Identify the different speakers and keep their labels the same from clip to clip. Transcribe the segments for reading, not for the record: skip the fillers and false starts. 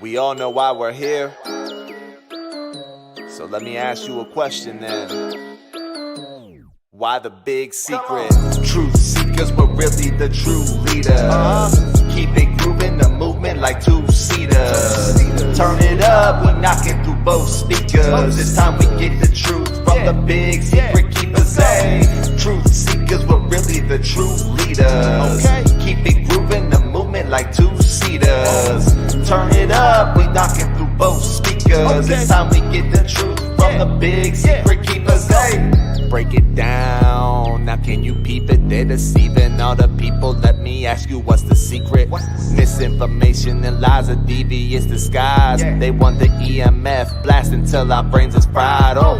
Speaker 1: We all know why we're here. So let me ask you a question then. Why the big secret? Truth seekers were really the true leaders. Keep it grooving, the movement like two-seaters. Turn it up, we're knocking through both speakers. It's time we get the truth from the big secret keepers. Hey, truth seekers were really the true leaders. Keep it grooving, the movement like two-seaters. Turn it up, we knocking through both speakers. It's time we get the truth from the big secret keepers. Hey, break it down, now can you peep it? They're deceiving all the people. Let me ask you, what's the secret? Misinformation and lies, a devious disguise. They want the EMF blast until our brains is fried. Oh,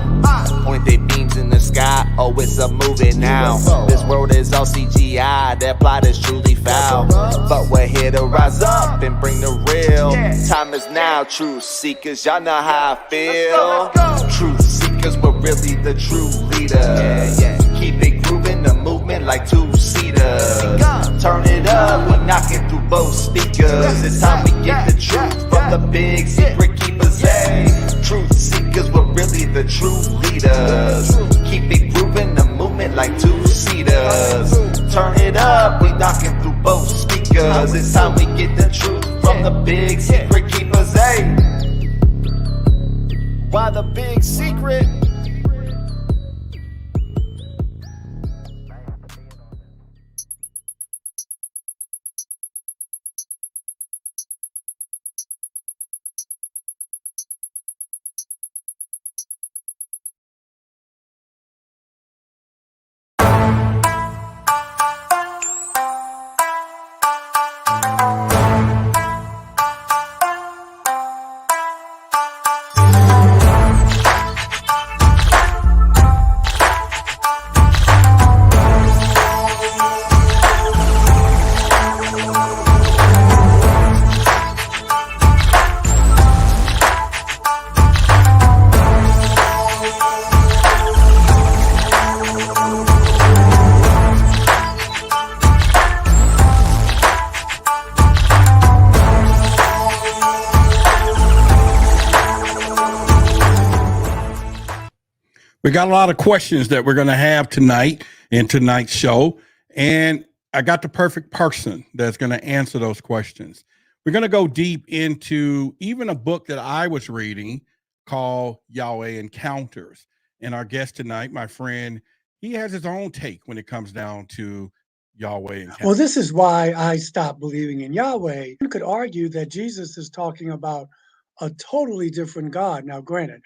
Speaker 1: point their beams in the sky. Oh, it's a movie now. This world is all CGI, their plot is truly foul. But we're here to rise up and bring the real. Time is now, truth seekers, y'all know how I feel. Truth seekers were really the true leaders. Keep it grooving, the movement like two-seaters. Turn it up, we're knocking through both speakers. It's time we get the truth from the big secret keepers. Hey, truth seekers were really the true leaders. Keep it grooving, the movement like two-seaters. Turn it up, we knocking through both speakers. It's time we get the truth from the big secret keepers. Hey, why the big secret?
Speaker 2: We got a lot of questions that we're going to have tonight in tonight's show, and I got the perfect person that's going to answer those questions. We're going to go deep into even a book that I was reading called Yahweh Encounters. And our guest tonight, my friend, he has his own take when it comes down to Yahweh Encounters.
Speaker 3: Well, this is why I stopped believing in Yahweh. You could argue that Jesus is talking about a totally different God. Now, granted.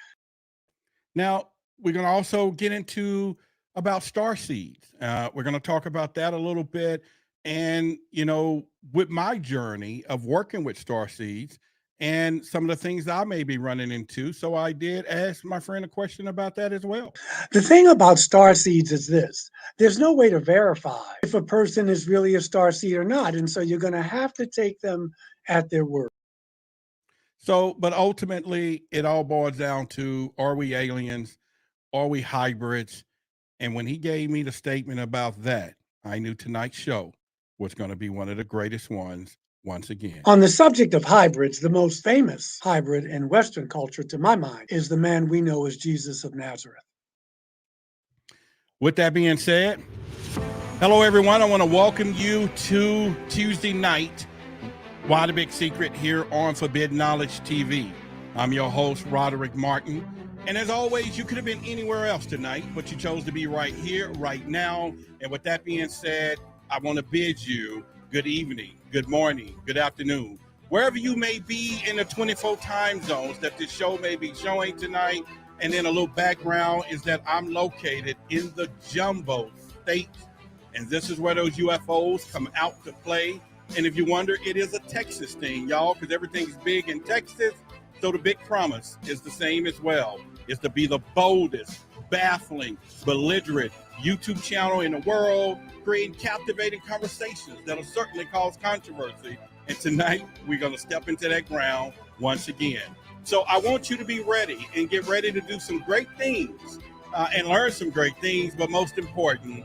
Speaker 2: Now, we're going to also get into about Starseeds. We're going to talk about that a little bit. And, you know, with my journey of working with Starseeds and some of the things I may be running into. So I did ask my friend a question about that as well.
Speaker 3: The thing about Starseeds is this. There's no way to verify if a person is really a Starseed or not. And so you're going to have to take them at their word.
Speaker 2: So, but ultimately, it all boils down to, are we aliens? Are we hybrids? And when he gave me the statement about that, I knew tonight's show was going to be one of the greatest ones once again.
Speaker 3: On the subject of hybrids, the most famous hybrid in Western culture, to my mind, is the man we know as Jesus of Nazareth.
Speaker 2: With that being said, hello, everyone. I want to welcome you to Tuesday night, Why the Big Secret, here on Forbidden Knowledge TV. I'm your host, Roderick Martin. And as always, you could have been anywhere else tonight, but you chose to be right here, right now. And with that being said, I want to bid you good evening, good morning, good afternoon, wherever you may be in the 24 time zones that this show may be showing tonight. And then a little background is that I'm located in the Jumbo State. And this is where those UFOs come out to play. And if you wonder, it is a Texas thing, y'all, because everything's big in Texas. So the big promise is the same as well, is to be the boldest, baffling, belligerent YouTube channel in the world, creating captivating conversations that'll certainly cause controversy. And tonight, we're going to step into that ground once again. So I want you to be ready and get ready to do some great things and learn some great things. But most important,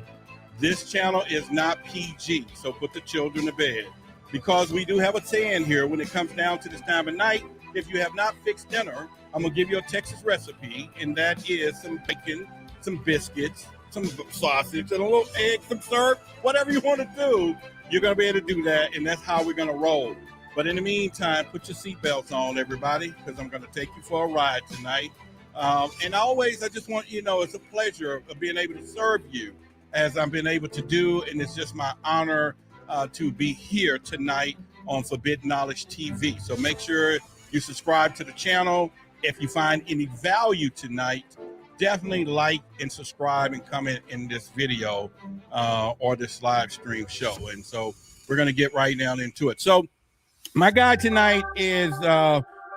Speaker 2: this channel is not PG. So put the children to bed, because we do have a 10 here when it comes down to this time of night. if you have not fixed dinner, I'm going to give you a Texas recipe, and that is some bacon, some biscuits, some sausage, and a little egg, some syrup, whatever you want to do. You're going to be able to do that, and that's how we're going to roll. But in the meantime, put your seatbelts on, everybody, because I'm going to take you for a ride tonight. And always, I just want you to know it's a pleasure of being able to serve you as I've been able to do, and it's just my honor to be here tonight on Forbidden Knowledge TV. So make sure you subscribe to the channel. If you find any value tonight, definitely like and subscribe and comment in this video or this live stream show. And so we're going to get right down into it. So my guy tonight is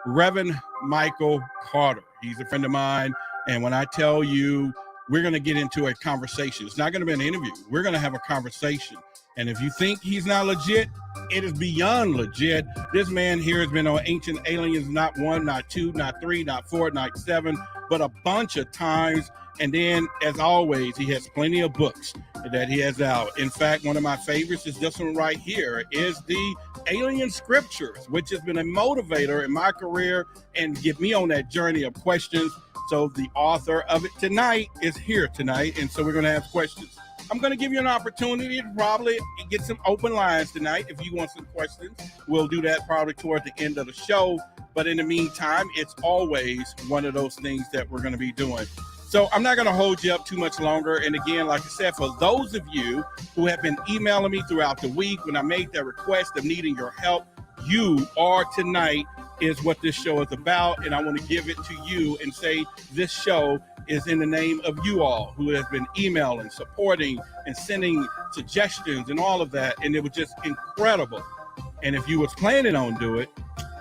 Speaker 2: Reverend Michael Carter. He's a friend of mine. And when I tell you we're going to get into a conversation, it's not going to be an interview. We're going to have a conversation. And if you think he's not legit, it is beyond legit. This man here has been on Ancient Aliens, not one, not two, not three, not four, not seven, but a bunch of times. And then, as always, he has plenty of books that he has out. In fact, one of my favorites is this one right here, is the Alien Scriptures, which has been a motivator in my career and get me on that journey of questions. So the author of it tonight is here tonight, and so we're going to have questions. I'm going to give you an opportunity to probably get some open lines tonight. If you want some questions, we'll do that probably toward the end of the show. But in the meantime, it's always one of those things that we're going to be doing. So I'm not going to hold you up too much longer. And again, like I said, for those of you who have been emailing me throughout the week, when I made that request of needing your help, you are tonight is what this show is about. And I want to give it to you and say this show is in the name of you all who has been emailing, supporting, and sending suggestions and all of that. And it was just incredible. And if you was planning on doing it,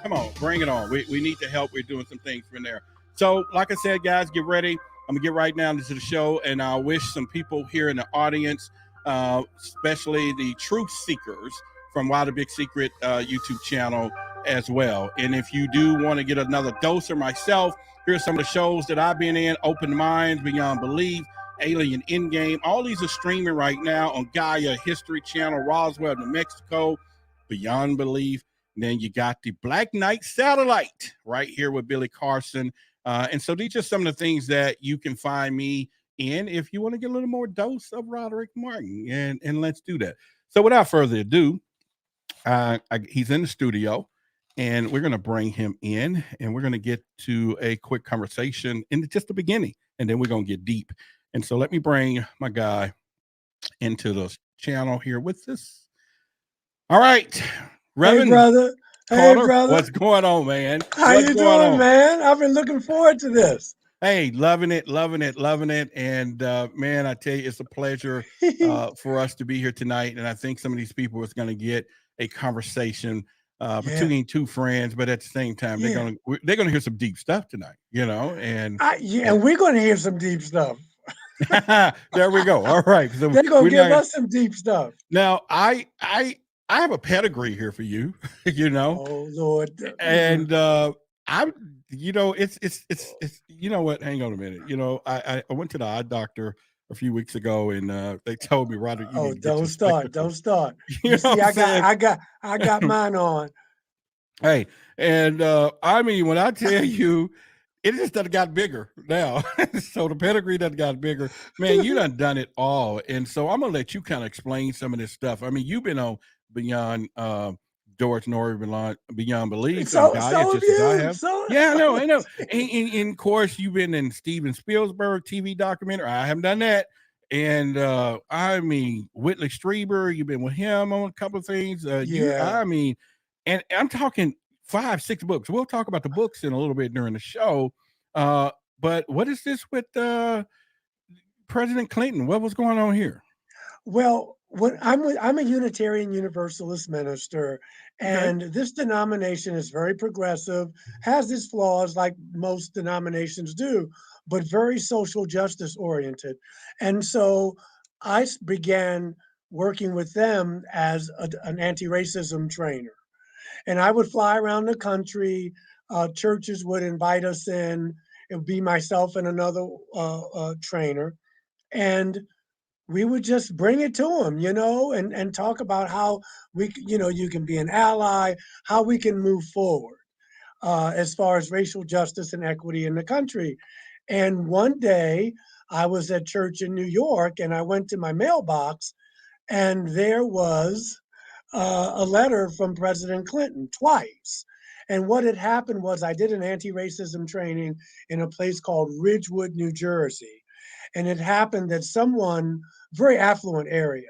Speaker 2: come on, bring it on. We need the help. We're doing some things from there. So like I said, guys, get ready. I'm gonna get right now into the show, and I wish some people here in the audience, especially the truth seekers from Why the Big Secret YouTube channel as well. And if you do want to get another dose of myself, here's some of the shows that I've been in: Open Minds, Beyond Belief, Alien Endgame. All these are streaming right now on Gaia History Channel, Roswell, New Mexico, Beyond Belief. And then you got the Black Knight Satellite right here with Billy Carson. And so these are some of the things that you can find me in if you want to get a little more dose of Roderick Martin. And let's do that. So without further ado, he's in the studio, and we're going to bring him in, and we're going to get to a quick conversation in just the beginning, and then we're going to get deep. And so let me bring my guy into the channel here with this. All right, Reverend.
Speaker 3: Hey, brother.
Speaker 2: Carter,
Speaker 3: hey, brother.
Speaker 2: What's going on, man?
Speaker 3: How you doing, man? I've been looking forward to this.
Speaker 2: Hey, loving it. And man, I tell you, it's a pleasure for us to be here tonight. And I think some of these people is going to get a conversation between two friends, but at the same time, they're going to hear some deep stuff tonight, you know. And
Speaker 3: and we're going to hear some deep stuff.
Speaker 2: There we go. All right, so
Speaker 3: they're going to give us some deep stuff.
Speaker 2: Now, I have a pedigree here for you, you know.
Speaker 3: Oh Lord.
Speaker 2: And I'm, you know, it's you know what? Hang on a minute. You know, I went to the eye doctor a few weeks ago, and they told me, Roderick,
Speaker 3: don't start.
Speaker 2: You
Speaker 3: see, I got mine on.
Speaker 2: Hey, and I mean, when I tell you, it just done got bigger now. So the pedigree done got bigger. Man, you done it all. And so I'm gonna let you kind of explain some of this stuff. I mean, you've been on Beyond George Norrie, Beyond Belief,
Speaker 3: so
Speaker 2: Gaia, just as I have.
Speaker 3: Yeah,
Speaker 2: I know. And of course, you've been in Steven Spielberg TV documentary. I haven't done that. And I mean, Whitley Strieber, you've been with him on a couple of things. I mean, and I'm talking 5-6 books. We'll talk about the books in a little bit during the show. But what is this with President Clinton? What was going on here?
Speaker 3: Well, I'm a Unitarian Universalist minister, and this denomination is very progressive, has its flaws like most denominations do, but very social justice oriented. And so I began working with them as an anti-racism trainer. And I would fly around the country. Churches would invite us in. It would be myself and another trainer. And we would just bring it to them, you know, and talk about how you can be an ally, how we can move forward. as far as racial justice and equity in the country. And one day I was at church in New York and I went to my mailbox and there was a letter from President Clinton twice. And what had happened was I did an anti-racism training in a place called Ridgewood, New Jersey. And it happened that someone, very affluent area,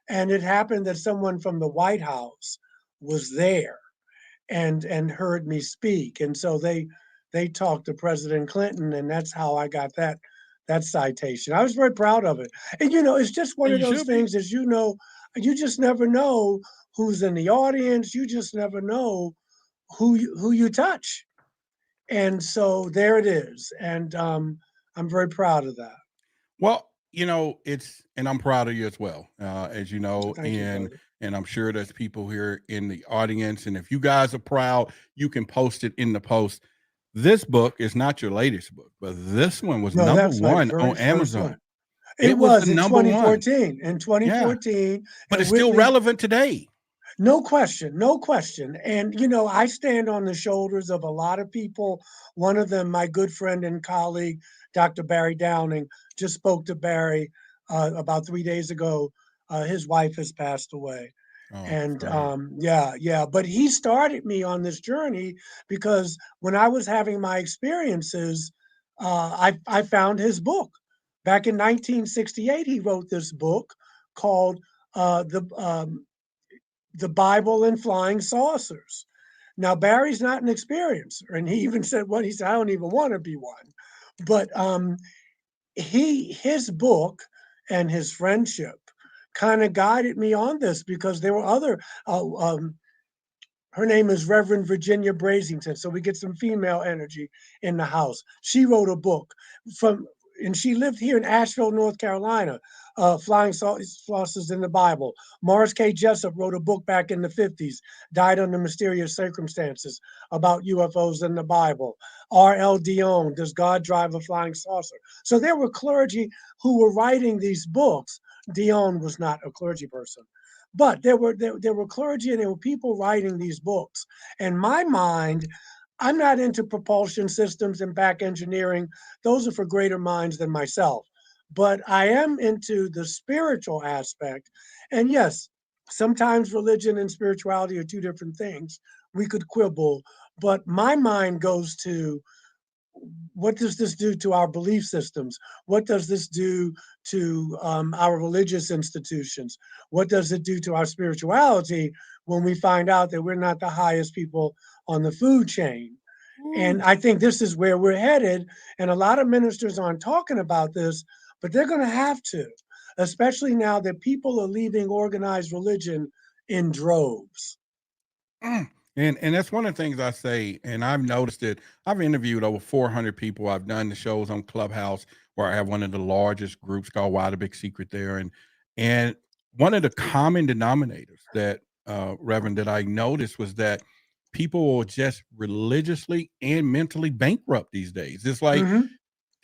Speaker 3: and it happened that someone from the White House was there and heard me speak. And so they talked to President Clinton, and that's how I got that citation. I was very proud of it. And it's just one
Speaker 2: And
Speaker 3: of
Speaker 2: you
Speaker 3: those
Speaker 2: should be.
Speaker 3: things, as you know, you just never know who's in the audience. You just never know who you touch. And so there it is. And I'm very proud of that.
Speaker 2: Well, and I'm proud of you as well, as you know,
Speaker 3: Thank you,
Speaker 2: and
Speaker 3: brother.
Speaker 2: and I'm sure there's people here in the audience, and if you guys are proud, you can post it in the post. This book is not your latest book, but this one was
Speaker 3: No,
Speaker 2: number
Speaker 3: that's my
Speaker 2: one
Speaker 3: very
Speaker 2: on
Speaker 3: first
Speaker 2: Amazon.
Speaker 3: one. It
Speaker 2: It was the
Speaker 3: was in
Speaker 2: number one.
Speaker 3: 2014. In
Speaker 2: Yeah,
Speaker 3: 2014,
Speaker 2: but
Speaker 3: and
Speaker 2: it's still
Speaker 3: Whitley.
Speaker 2: relevant today.
Speaker 3: No question, no question. And I stand on the shoulders of a lot of people. One of them, my good friend and colleague, Dr. Barry Downing, just spoke to Barry about 3 days ago. His wife has passed away.
Speaker 2: Oh,
Speaker 3: And
Speaker 2: sorry to hear.
Speaker 3: yeah, yeah. But he started me on this journey because when I was having my experiences, I found his book. Back in 1968, he wrote this book called the Bible and Flying Saucers. Now Barry's not an experiencer, and he even said he said, I don't even want to be one. But his book and his friendship kind of guided me on this because there were other her name is Reverend Virginia Brazington. So we get some female energy in the house. She wrote a book and she lived here in Asheville, North Carolina, Flying Saucers in the Bible. Morris K. Jessup wrote a book back in the 50s, died under mysterious circumstances, about UFOs in the Bible. R.L. Dion, Does God Drive a Flying Saucer? So there were clergy who were writing these books. Dion was not a clergy person. But there were clergy and there were people writing these books. And my mind, I'm not into propulsion systems and back engineering. Those are for greater minds than myself. But I am into the spiritual aspect. And yes, sometimes religion and spirituality are two different things. We could quibble, but my mind goes to what does this do to our belief systems? What does this do to our religious institutions? What does it do to our spirituality when we find out that we're not the highest people on the food chain?
Speaker 2: Ooh.
Speaker 3: And I think this is where we're headed. And a lot of ministers aren't talking about this, but they're going to have to, especially now that people are leaving organized religion in droves.
Speaker 2: Mm. And that's one of the things I say, and I've noticed it. I've interviewed over 400 people. I've done the shows on Clubhouse where I have one of the largest groups called Why the Big Secret there. And one of the common denominators that Reverend that I noticed was that people will just religiously and mentally bankrupt these days. It's like
Speaker 3: Mm-hmm.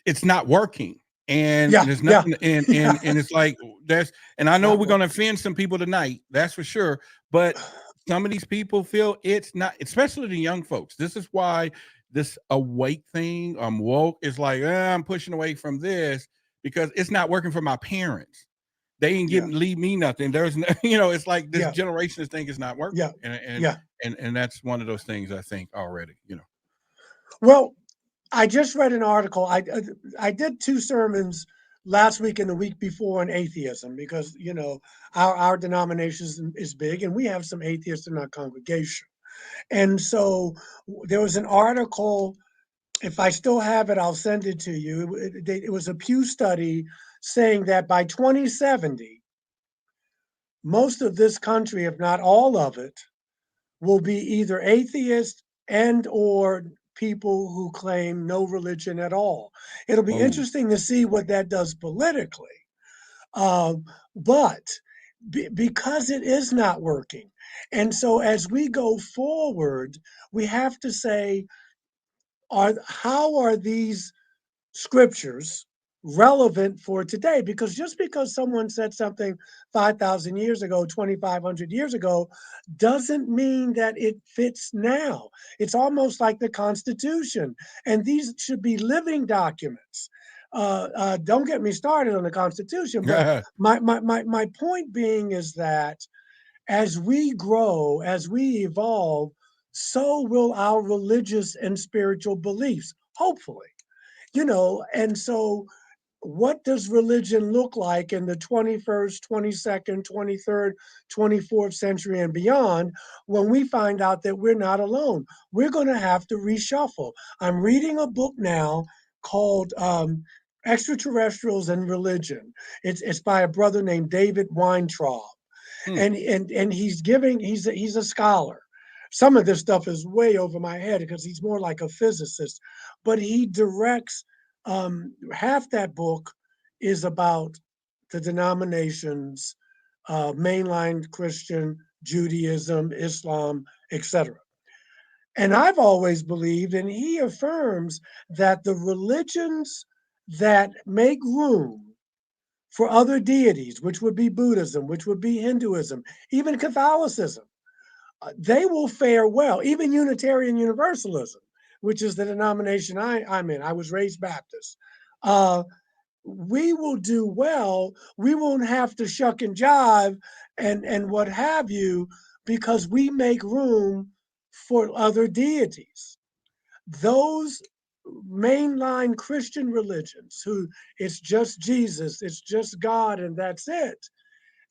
Speaker 2: it's not working. And
Speaker 3: Yeah,
Speaker 2: there's
Speaker 3: yeah,
Speaker 2: nothing, and
Speaker 3: yeah.
Speaker 2: and it's like that's, and I
Speaker 3: It's
Speaker 2: know
Speaker 3: not
Speaker 2: we're gonna
Speaker 3: working.
Speaker 2: offend some people tonight, that's for sure. But some of these people feel it's not, especially the young folks. This is why this awake thing, woke, is like, I'm pushing away from this because it's not working for my parents. They ain't
Speaker 3: Yeah,
Speaker 2: giving leave me nothing. There's no, it's like this
Speaker 3: yeah,
Speaker 2: generation think is not working.
Speaker 3: yeah,
Speaker 2: And and
Speaker 3: yeah.
Speaker 2: and and that's one of those things I think already.
Speaker 3: Well, I just read an article. I did two sermons last week and the week before on atheism because our denomination is big and we have some atheists in our congregation. And so there was an article. If I still have it, I'll send it to you. It was a Pew study saying that by 2070, most of this country, if not all of it, will be either atheist and or people who claim no religion at all. It'll be
Speaker 2: Oh.
Speaker 3: interesting to see what that does politically. But because it is not working. And so as we go forward, we have to say, how are these scriptures relevant for today, because just because someone said something 5,000 years ago, 2,500 years ago, doesn't mean that it fits now. It's almost like the Constitution, and these should be living documents. Don't get me started on the Constitution, but my point being is that as we grow, as we evolve, so will our religious and spiritual beliefs, hopefully. And so what does religion look like in the 21st, 22nd, 23rd, 24th century and beyond when we find out that we're not alone? We're going to have to reshuffle. I'm reading a book now called Extraterrestrials and Religion. It's by a brother named David Weintraub. And he's a scholar. Some of this stuff is way over my head because he's more like a physicist, but he directs half that book is about the denominations, mainline Christian, Judaism, Islam, etc. And I've always believed, and he affirms, that the religions that make room for other deities, which would be Buddhism, which would be Hinduism, even Catholicism, they will fare well. Even Unitarian Universalism, which is the denomination I'm in. I was raised Baptist. We will do well. We won't have to shuck and jive and what have you, because we make room for other deities. Those mainline Christian religions, who it's just Jesus, it's just God, and that's it,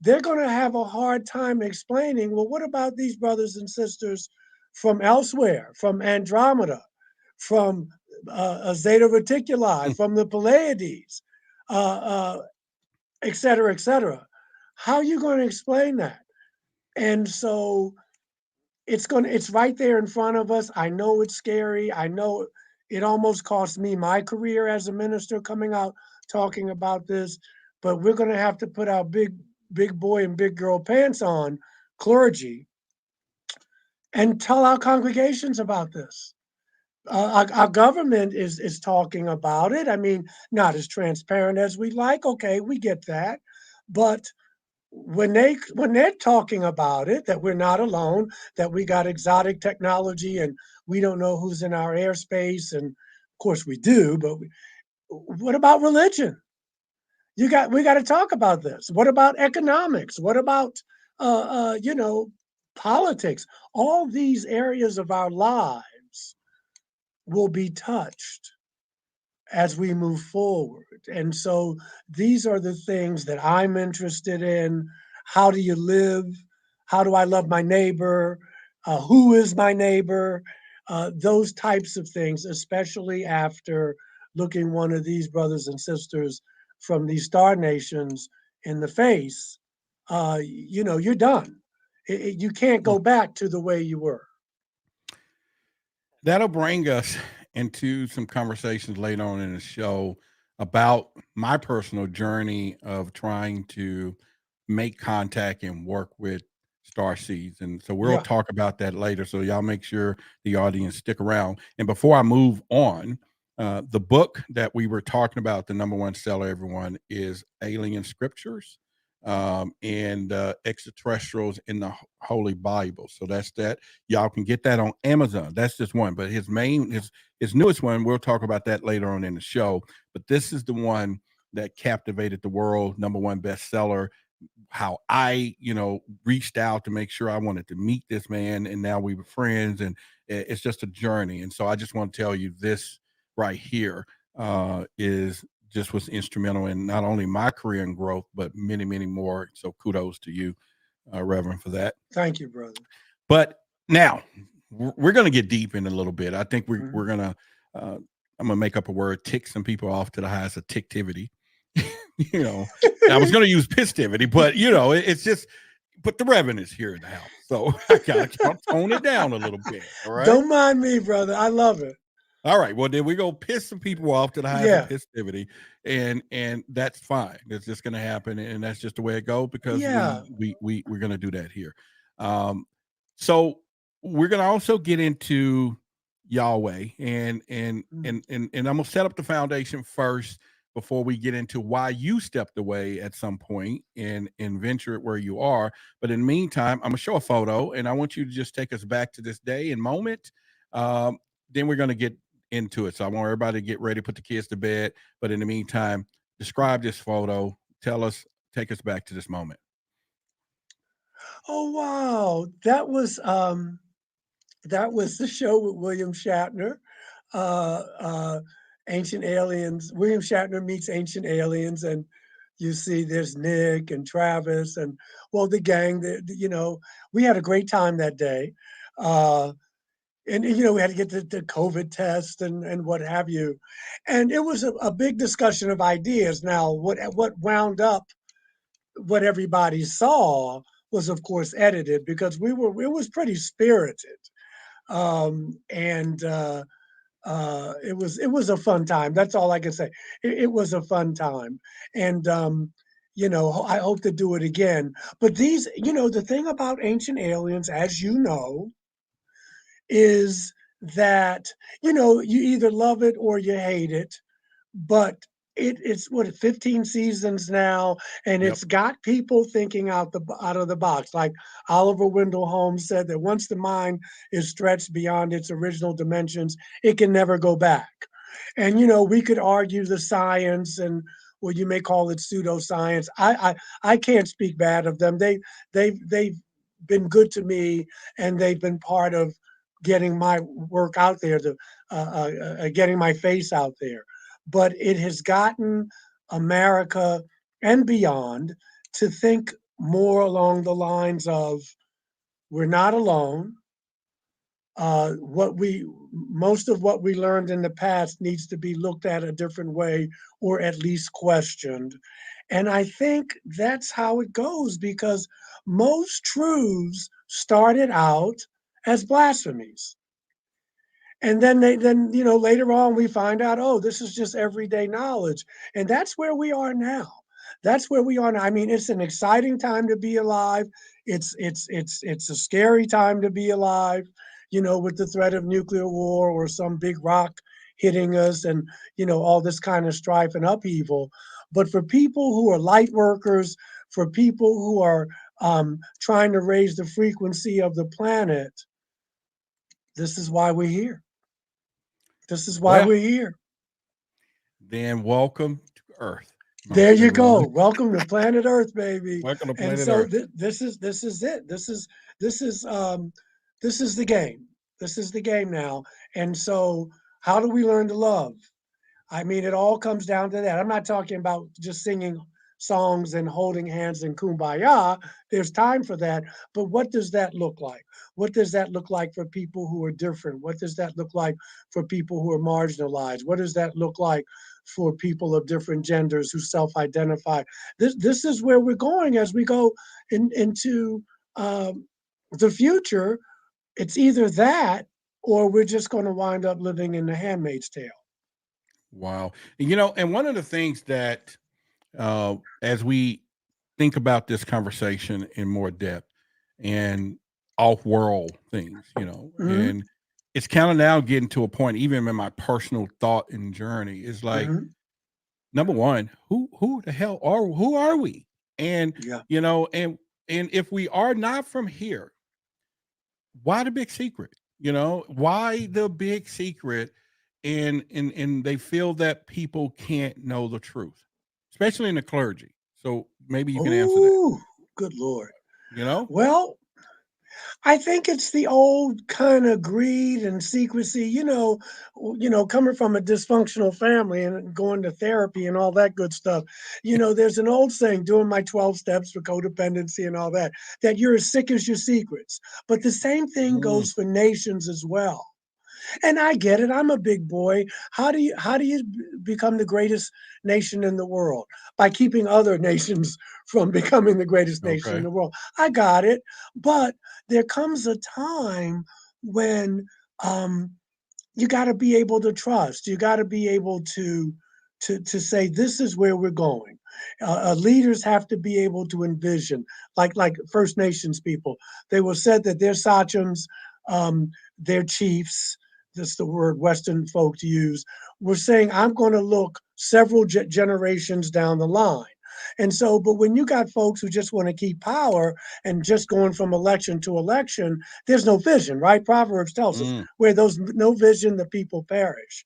Speaker 3: they're going to have a hard time explaining, well, what about these brothers and sisters from elsewhere, from Andromeda, from Zeta Reticuli, from the Pleiades, et cetera, et cetera. How are you going to explain that? And so it's right there in front of us. I know it's scary. I know it almost cost me my career as a minister coming out talking about this, but we're going to have to put our big boy and big girl pants on, clergy, and tell our congregations about this. Our government is talking about it. I mean, not as transparent as we like. Okay, we get that, but when they're talking about it, that we're not alone, that we got exotic technology and we don't know who's in our airspace, and of course we do, but what about religion? We got to talk about this. What about economics? What about politics? All these areas of our lives will be touched as we move forward. And so these are the things that I'm interested in. How do you live? How do I love my neighbor? Who is my neighbor? Those types of things, especially after looking one of these brothers and sisters from these star nations in the face. You're done. You can't go back to the way you were.
Speaker 2: That'll bring us into some conversations later on in the show about my personal journey of trying to make contact and work with Starseeds. And so we'll talk about that later. So y'all make sure the audience stick around. And before I move on, the book that we were talking about, the number one seller, everyone, is Alien Scriptures and Extraterrestrials in the Holy Bible. So that's that. Y'all can get that on Amazon. That's just one. But his newest one, we'll talk about that later on in the show. But this is the one that captivated the world, number one bestseller. How I, reached out to make sure I wanted to meet this man, and now we were friends, and it's just a journey. And so I just want to tell you this right here was instrumental in not only my career and growth, but many, many more. So kudos to you, Reverend, for that.
Speaker 3: Thank you, brother.
Speaker 2: But now we're going to get deep in a little bit. I think we're going to, I'm going to make up a word, tick some people off to the highest of ticktivity. I was going to use pistivity, but it's just, but the Reverend is here in the house. So I got to tone it down a little bit. All right.
Speaker 3: Don't mind me, brother. I love it.
Speaker 2: All right. Well, then we go piss some people off to the highest of pistivity, and that's fine. It's just going to happen, and that's just the way it goes, because we're going to do that here. So we're going to also get into Yahweh, and I'm going to set up the foundation first before we get into why you stepped away at some point and ventured where you are. But in the meantime, I'm gonna show a photo, and I want you to just take us back to this day and moment. Then we're gonna get into it. So I want everybody to get ready, put the kids to bed. But in the meantime, describe this photo. Tell us, take us back to this moment.
Speaker 3: Oh wow, that was the show with William Shatner. Uh, uh, Ancient Aliens. William Shatner meets Ancient Aliens, and you see there's Nick and Travis and well the gang. We had a great time that day. Uh, and we had to get the COVID test and what have you, and it was a big discussion of ideas. Now, what wound up, what everybody saw was of course edited because it was pretty spirited, and it was a fun time. That's all I can say. It was a fun time, and I hope to do it again. But the thing about Ancient Aliens, as you know, is that you either love it or you hate it, but it's what 15 seasons now, and
Speaker 2: Yep.
Speaker 3: it's got people thinking out of the box. Like Oliver Wendell Holmes said, that once the mind is stretched beyond its original dimensions, it can never go back. And we could argue the science, and well, you may call it pseudoscience. I can't speak bad of them. They've been good to me, and they've been part of getting my work out there, getting my face out there. But it has gotten America and beyond to think more along the lines of we're not alone. Most of what we learned in the past needs to be looked at a different way, or at least questioned. And I think that's how it goes, because most truths started out as blasphemies. And then later on we find out, oh, this is just everyday knowledge. And that's where we are now. That's where we are now. I mean, it's an exciting time to be alive. It's a scary time to be alive, with the threat of nuclear war or some big rock hitting us, and all this kind of strife and upheaval. But for people who are light workers, for people who are trying to raise the frequency of the planet, this is why we're here. This is why
Speaker 2: Well,
Speaker 3: we're here.
Speaker 2: then welcome to Earth,
Speaker 3: There
Speaker 2: most
Speaker 3: you go.
Speaker 2: everyone.
Speaker 3: Welcome to planet Earth, baby.
Speaker 2: Welcome to
Speaker 3: And
Speaker 2: planet
Speaker 3: so
Speaker 2: Earth.
Speaker 3: this is it. This is this is the game. This is the game now. And so how do we learn to love? I mean, it all comes down to that. I'm not talking about just singing songs and holding hands and kumbaya. There's time for that. But what does that look like? What does that look like for people who are different? What does that look like for people who are marginalized? What does that look like for people of different genders who self-identify? This is where we're going as we go into the future. It's either that, or we're just going to wind up living in the Handmaid's Tale.
Speaker 2: Wow. And one of the things that, as we think about this conversation in more depth and off-world things,
Speaker 3: Mm-hmm.
Speaker 2: and it's kind of now getting to a point, even in my personal thought and journey, is like,
Speaker 3: Mm-hmm.
Speaker 2: number one, who the hell who are we? And
Speaker 3: Yeah.
Speaker 2: and if we are not from here, why the big secret? Why the big secret? And they feel that people can't know the truth, especially in the clergy. So maybe you can answer that.
Speaker 3: Oh, good Lord.
Speaker 2: You know?
Speaker 3: Well, I think it's the old kind of greed and secrecy, coming from a dysfunctional family and going to therapy and all that good stuff. There's an old saying, doing my 12 steps for codependency and all that, that you're as sick as your secrets. But the same thing
Speaker 2: Mm,
Speaker 3: goes for nations as well. And I get it. I'm a big boy. How do you become the greatest nation in the world? By keeping other nations from becoming the greatest nation in
Speaker 2: okay.
Speaker 3: the world. I got it. But there comes a time when um, you got to be able to trust. You got to be able to say this is where we're going. Leaders have to be able to envision, like First Nations people. They were said that their sachems, their chiefs, that's the word Western folks use, were saying, I'm going to look several generations down the line. And so, but when you got folks who just want to keep power and just going from election to election, there's no vision, right? Proverbs tells us where there's no vision, the people perish.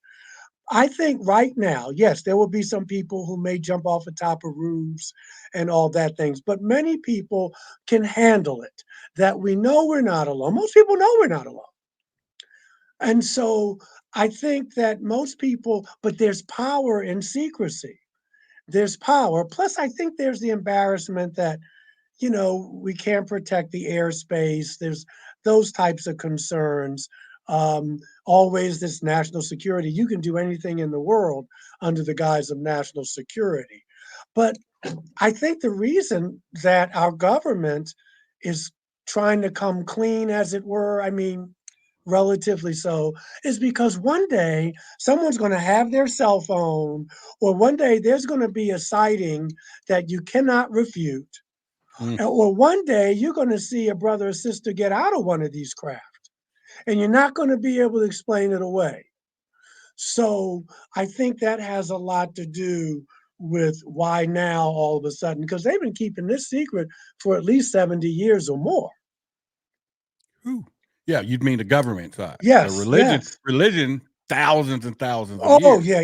Speaker 3: I think right now, yes, there will be some people who may jump off the top of roofs and all that things, but many people can handle it, that we know we're not alone. Most people know we're not alone. And so I think that most people, but there's power in secrecy. There's power. Plus, I think there's the embarrassment that, we can't protect the airspace. There's those types of concerns. Always this national security. You can do anything in the world under the guise of national security. But I think the reason that our government is trying to come clean, as it were, I mean, relatively so, is because one day someone's going to have their cell phone, or one day there's going to be a sighting that you cannot refute. Or one day you're going to see a brother or sister get out of one of these craft, and you're not going to be able to explain it away. So I think that has a lot to do with why now all of a sudden, because they've been keeping this secret for at least 70 years or more.
Speaker 2: Ooh. Yeah, you'd mean the government side. The
Speaker 3: Yes,
Speaker 2: religion, thousands and thousands of
Speaker 3: Oh,
Speaker 2: years.
Speaker 3: yeah.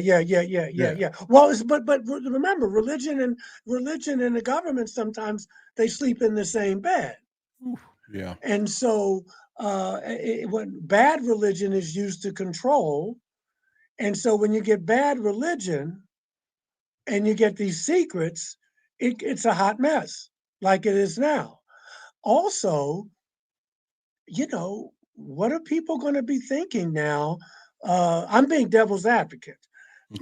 Speaker 3: Well, but remember, religion and the government, sometimes they sleep in the same bed.
Speaker 2: Ooh, yeah.
Speaker 3: And so when bad religion is used to control, and so when you get bad religion and you get these secrets, it's a hot mess, like it is now. Also, what are people going to be thinking now? I'm being devil's advocate.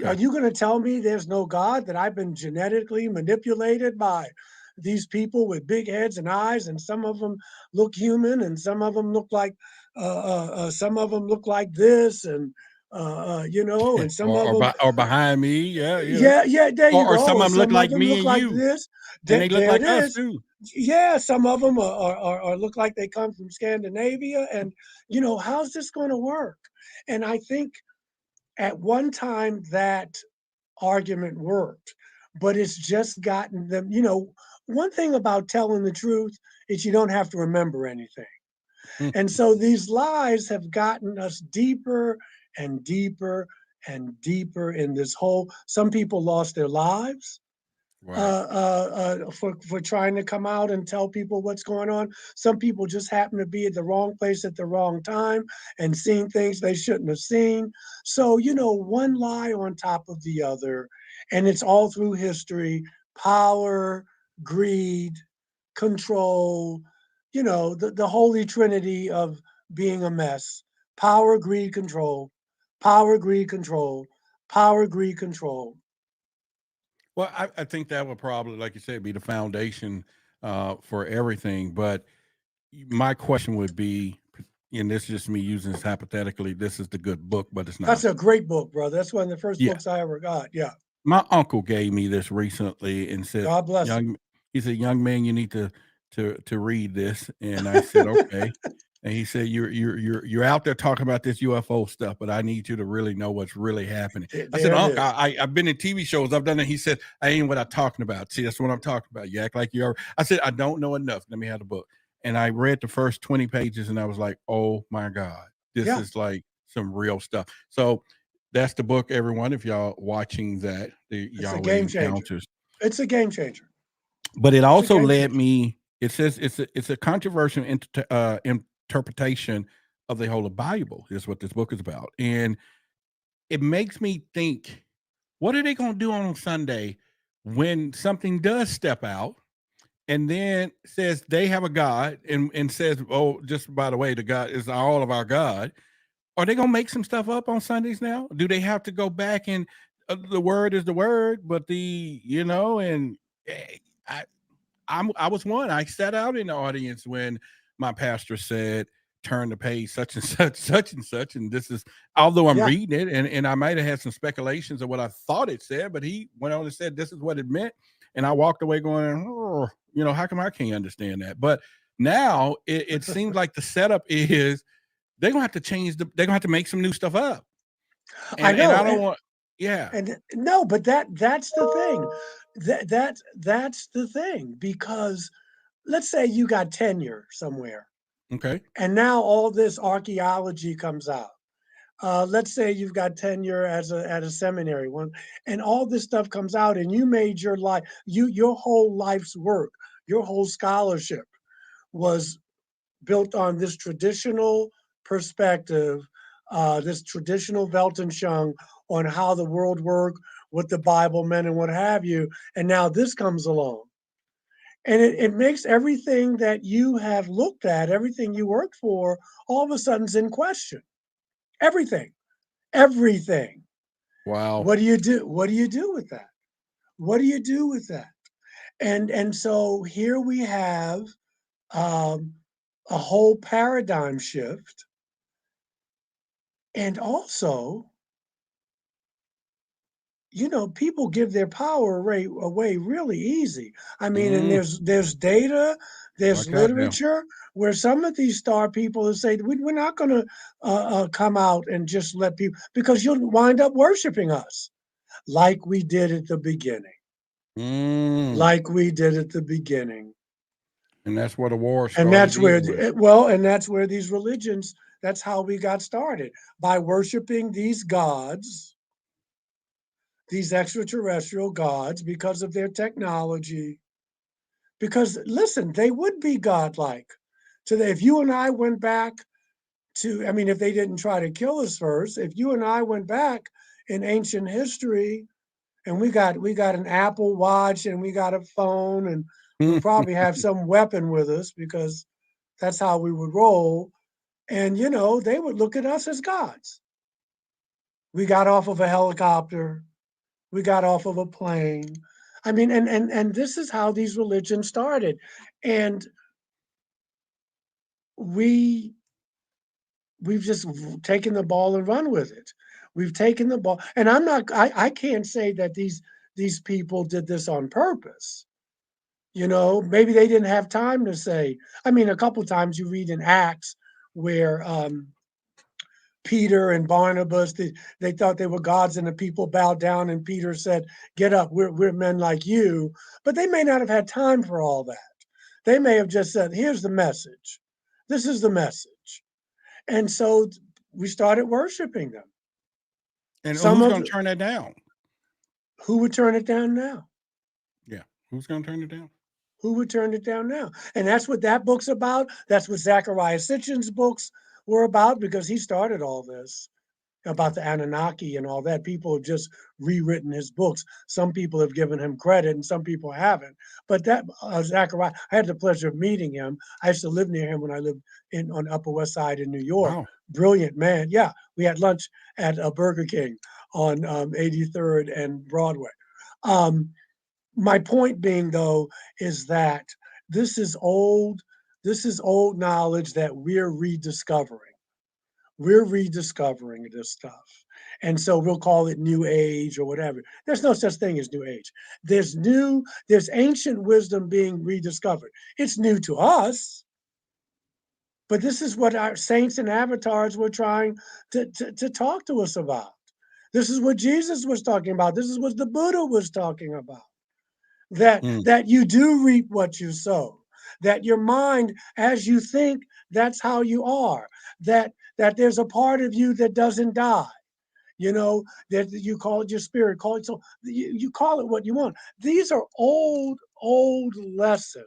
Speaker 3: Are
Speaker 2: Okay.
Speaker 3: you going to tell me there's no God, that I've been genetically manipulated by these people with big heads and eyes, and some of them look human, and some of them look like this, and and some of them,
Speaker 2: or behind me, yeah.
Speaker 3: yeah, there you
Speaker 2: Or some
Speaker 3: go.
Speaker 2: of
Speaker 3: And
Speaker 2: them look
Speaker 3: some of
Speaker 2: like
Speaker 3: them
Speaker 2: me
Speaker 3: look
Speaker 2: and
Speaker 3: like
Speaker 2: you,
Speaker 3: this.
Speaker 2: and they look
Speaker 3: There it
Speaker 2: like us
Speaker 3: is.
Speaker 2: too.
Speaker 3: Yeah, some of them are look like they come from Scandinavia, and how's this going to work? And I think at one time that argument worked, but it's just gotten them. One thing about telling the truth is you don't have to remember anything. And so these lies have gotten us deeper and deeper and deeper in this hole. Some people lost their lives
Speaker 2: Right.
Speaker 3: for trying to come out and tell people what's going on. Some people just happen to be at the wrong place at the wrong time and seeing things they shouldn't have seen. So, one lie on top of the other, and it's all through history: power, greed, control, the holy trinity of being a mess: power, greed, control, power, greed, control, power, greed, control.
Speaker 2: Well, I think that would probably, like you said, be the foundation for everything. But my question would be, and this is just me using this hypothetically, this is the good book, but it's
Speaker 3: That's
Speaker 2: not.
Speaker 3: a great book, brother. That's one of the first
Speaker 2: Yeah.
Speaker 3: books I ever got. Yeah.
Speaker 2: My uncle gave me this recently and said,
Speaker 3: God bless him.
Speaker 2: he said, young man, you need to read this. And I said, okay. And he said, you're out there talking about this UFO stuff, but I need you to really know what's really happening. I said,
Speaker 3: There it
Speaker 2: Uncle,
Speaker 3: is.
Speaker 2: I've been in TV shows, I've done it. He said, I ain't what I'm talking about. See, that's what I'm talking about. You act like you are. I said, I don't know enough. Let me have the book. And I read the first 20 pages and I was like, oh my God, this
Speaker 3: Yeah.
Speaker 2: is like some real stuff. So that's the book, everyone. If y'all watching that, the
Speaker 3: It's a
Speaker 2: Yahweh
Speaker 3: game changer.
Speaker 2: Encounters.
Speaker 3: It's a game changer.
Speaker 2: But it
Speaker 3: It's a
Speaker 2: also
Speaker 3: game
Speaker 2: led
Speaker 3: changer.
Speaker 2: me. It says it's a controversial interpretation of the whole Bible. Is what this book is about, and it makes me think: what are they going to do on Sunday when something does step out and then says they have a God and says, "Oh, just by the way, the God is all of our God." Are they going to make some stuff up on Sundays now? Do they have to go back and the word is the word, but and I was one. I sat out in the audience when my pastor said, "Turn the page, such and such, such and such." And this is, although I'm
Speaker 3: Yeah.
Speaker 2: reading it, and I might have had some speculations of what I thought it said, but he went on and said, "This is what it meant," and I walked away going, "Oh, how come I can't understand that?" But now it seems like the setup is they're gonna have to change they're gonna have to make some new stuff up,
Speaker 3: I
Speaker 2: and
Speaker 3: know.
Speaker 2: I don't want. Yeah.
Speaker 3: And no, but that's the thing. That's the thing, because let's say you got tenure somewhere,
Speaker 2: Okay.
Speaker 3: and now all this archaeology comes out. Let's say you've got tenure as at a seminary one, and all this stuff comes out, and you made your life, your whole life's work, your whole scholarship was built on this traditional perspective, this traditional Weltanschauung on how the world worked, what the Bible meant, and what have you. And now this comes along. And it makes everything that you have looked at, everything you worked for, all of a sudden's in question. Everything, everything.
Speaker 2: Wow.
Speaker 3: What do you do? What do you do with that? What do you do with that? And so here we have um, a whole paradigm shift. And also, people give their power away really easy. I mean, and
Speaker 2: Mm,
Speaker 3: there's data, there's
Speaker 2: like I do.
Speaker 3: literature where some of these star people will say we're not going to come out and just let people, because you'll wind up worshiping us like we did at the beginning,
Speaker 2: Mm.
Speaker 3: like we did at the beginning.
Speaker 2: And that's where the war
Speaker 3: And
Speaker 2: started
Speaker 3: that's where
Speaker 2: anyway.
Speaker 3: and that's where these religions, that's how we got started, by worshiping these gods, these extraterrestrial gods, because of their technology. Because listen, they would be godlike. So that if you and I went back to, I mean, if they didn't try to kill us first, if you and I went back in ancient history, and we got an Apple Watch, and we got a phone, and we probably have some weapon with us, because that's how we would roll. And they would look at us as gods. We got off of a helicopter. We got off of a plane. I mean, and this is how these religions started. And we we've just taken the ball and run with it. We've taken the ball. And I can't say that these people did this on purpose. Maybe they didn't have time to say. I mean, a couple times you read in Acts where Peter and Barnabas, they thought they were gods, and the people bowed down, and Peter said, "Get up, we're men like you." But they may not have had time for all that. They may have just said, "Here's the message. This is the message." And so we started worshiping them.
Speaker 2: And
Speaker 3: Some
Speaker 2: who's
Speaker 3: of
Speaker 2: going to turn that down?
Speaker 3: Who would turn it down now?
Speaker 2: Yeah. Who's going to turn it down?
Speaker 3: Who would turn it down now? And that's what that book's about. That's what Zachariah Sitchin's books were about, because he started all this about the Anunnaki and all that. People have just rewritten his books. Some people have given him credit, and some people haven't. But that Zachariah, I had the pleasure of meeting him. I used to live near him when I lived on Upper West Side in New York.
Speaker 2: Wow.
Speaker 3: Brilliant man. Yeah, we had lunch at a Burger King on 83rd and Broadway. Um, my point being, though, is that this is old. This is old knowledge that we're rediscovering. We're rediscovering this stuff. And so we'll call it new age or whatever. There's no such thing as new age. There's ancient wisdom being rediscovered. It's new to us, but this is what our saints and avatars were trying to talk to us about. This is what Jesus was talking about. This is what the Buddha was talking about. That
Speaker 2: Mm.
Speaker 3: that you do reap what you sow. That your mind, as you think, that's how you are. That there's a part of you that doesn't die. That you call it your spirit, call it, so you call it what you want. These are old lessons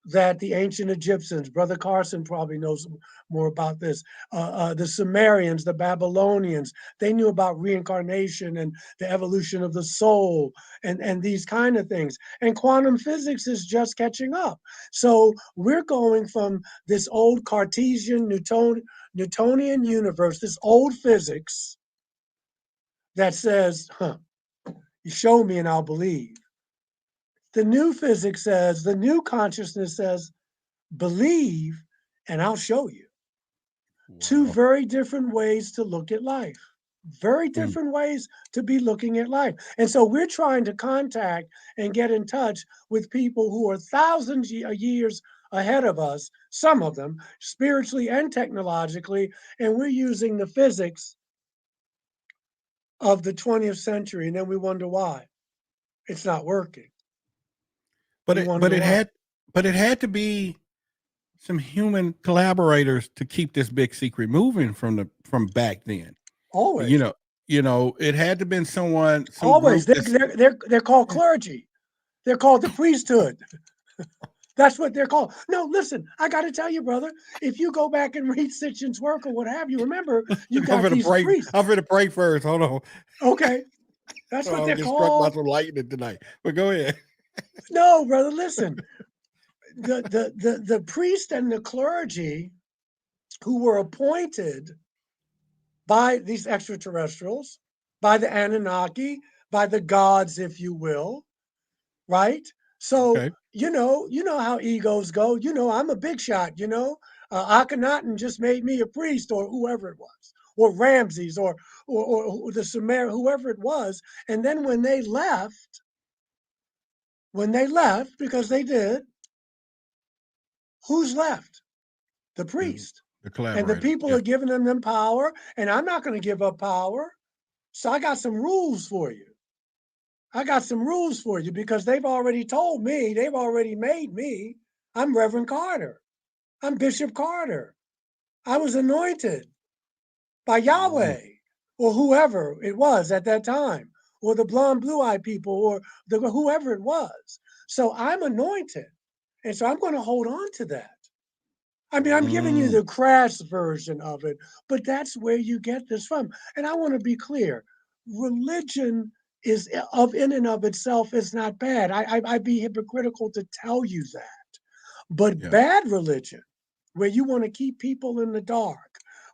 Speaker 3: that the ancient Egyptians, Brother Carson probably knows more about this, the Sumerians, the Babylonians, they knew about reincarnation and the evolution of the soul, and these kind of things. And quantum physics is just catching up. So we're going from this old Cartesian, Newtonian universe, this old physics that says, you show me and I'll believe. The new physics says, the new consciousness says, believe and I'll show you. Two
Speaker 2: Wow.
Speaker 3: very different ways to look at life. Very
Speaker 2: Mm.
Speaker 3: different ways to be looking at life. And so we're trying to contact and get in touch with people who are thousands of years ahead of us, some of them spiritually and technologically, and we're using the physics of the 20th century, and then we wonder why it's not working.
Speaker 2: But
Speaker 3: We
Speaker 2: it
Speaker 3: wonder
Speaker 2: but it
Speaker 3: why.
Speaker 2: had to be some human collaborators to keep this big secret moving from back then. You
Speaker 3: Always,
Speaker 2: know, it had to been some
Speaker 3: always.
Speaker 2: group that's
Speaker 3: They're called clergy. They're called the priesthood. That's what they're called. No, listen, I got to tell you, brother, if you go back and read Sitchin's work or what have you, remember, you
Speaker 2: I'm
Speaker 3: got
Speaker 2: gonna
Speaker 3: these
Speaker 2: pray.
Speaker 3: priests.
Speaker 2: I'm gonna pray first. Hold on.
Speaker 3: Okay, that's what
Speaker 2: Oh, I'll
Speaker 3: they're
Speaker 2: get struck by
Speaker 3: called.
Speaker 2: some lightning tonight. But go ahead.
Speaker 3: No, brother, listen. The priest and the clergy who were appointed by these extraterrestrials, by the Anunnaki, by the gods, if you will, right? So
Speaker 2: Okay.
Speaker 3: you know how egos go. You know, I'm a big shot. Akhenaten just made me a priest, or whoever it was, or Ramses, or the Sumer, whoever it was. And then when they left, because they did, who's left? The
Speaker 2: The,
Speaker 3: priest.
Speaker 2: the
Speaker 3: And the
Speaker 2: collaborators.
Speaker 3: people
Speaker 2: Yeah.
Speaker 3: are giving them power, and I'm not going to give up power. So I got some rules for you. I got some rules for you because they've already told me, they've already made me. I'm Reverend Carter. I'm Bishop Carter. I was anointed by
Speaker 2: Mm,
Speaker 3: Yahweh or whoever it was at that time, or the blonde blue-eyed people, or whoever it was. So I'm anointed. And so I'm going to hold on to that. I mean, I'm giving you
Speaker 2: mm,
Speaker 3: the crass version of it, but that's where you get this from. And I want to be clear, religion is of in and of itself is not bad. I'd be hypocritical to tell you that. But
Speaker 2: yeah.
Speaker 3: bad religion, where you want to keep people in the dark,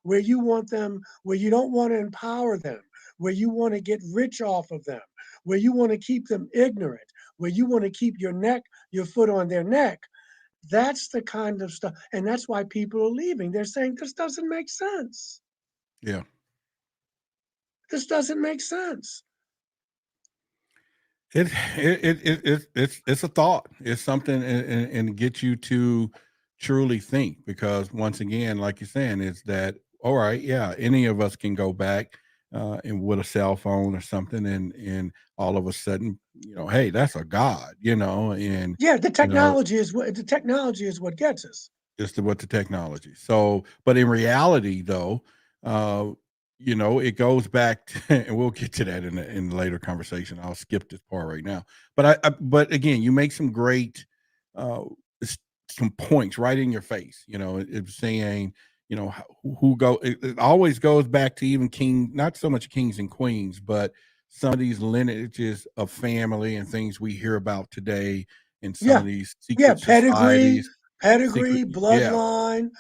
Speaker 3: where you want them, where you don't want to empower them, where you want to get rich off of them, where you want to keep them ignorant, where you want to keep your foot on their neck, that's the kind of stuff. And that's why people are leaving. They're saying, this doesn't make sense.
Speaker 2: Yeah.
Speaker 3: This doesn't make sense.
Speaker 2: It's a thought. It's something and get you to truly think because once again, like you're saying, is that all right? Yeah, any of us can go back and with a cell phone or something, and all of a sudden, hey, that's a god, and
Speaker 3: Yeah,
Speaker 2: you know
Speaker 3: the technology is what gets us.
Speaker 2: just what the technology. So, but in reality, though, uh, it goes back to, and we'll get to that in a later conversation. I'll skip this part right now. But again, you make some great, uh, some points right in your face. It's saying, who go. It always goes back to even not so much kings and queens, but some of these lineages of family and things we hear about today in some
Speaker 3: Yeah,
Speaker 2: of these
Speaker 3: yeah,
Speaker 2: secret societies. Secret, yeah,
Speaker 3: bloodline.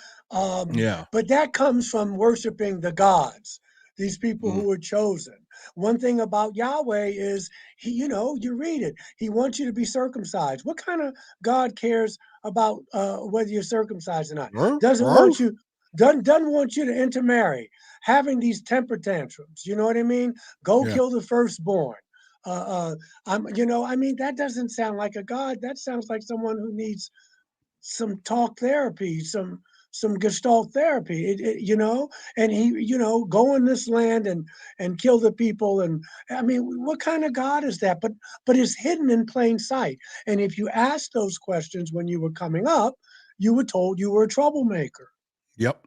Speaker 2: yeah,
Speaker 3: But that comes from worshiping the gods, these people
Speaker 2: mm,
Speaker 3: who were chosen. One thing about Yahweh is you read it. He wants you to be circumcised. What kind of God cares about whether you're circumcised or not? Doesn't want you, doesn't want you to intermarry, having these temper tantrums. You know what I mean? Go
Speaker 2: yeah,
Speaker 3: kill the firstborn. Uh, I mean, that doesn't sound like a God. That sounds like someone who needs some talk therapy, some gestalt therapy. And he, go in this land and kill the people. And I mean, what kind of God is that? But it's hidden in plain sight. And if you asked those questions when you were coming up, you were told you were a troublemaker.
Speaker 2: yep,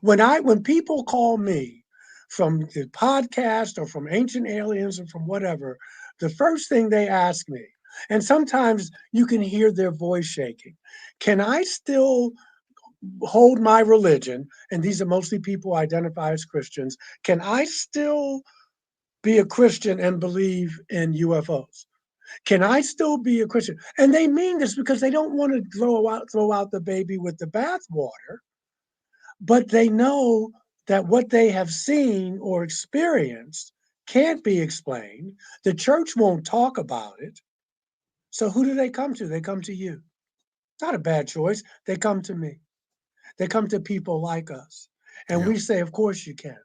Speaker 3: When people call me from the podcast or from Ancient Aliens or from whatever, the first thing they ask me, and sometimes you can hear their voice shaking, can I still hold my religion? And these are mostly people who identify as Christians. Can I still be a Christian and believe in UFOs? Can I still be a Christian? And they mean this because they don't want to throw out the baby with the bathwater, but they know that what they have seen or experienced can't be explained. The church won't talk about it. So who do they come to? They come to you. Not a bad choice. They come to me. They come to people like us. And
Speaker 2: yeah,
Speaker 3: we say, of course you can.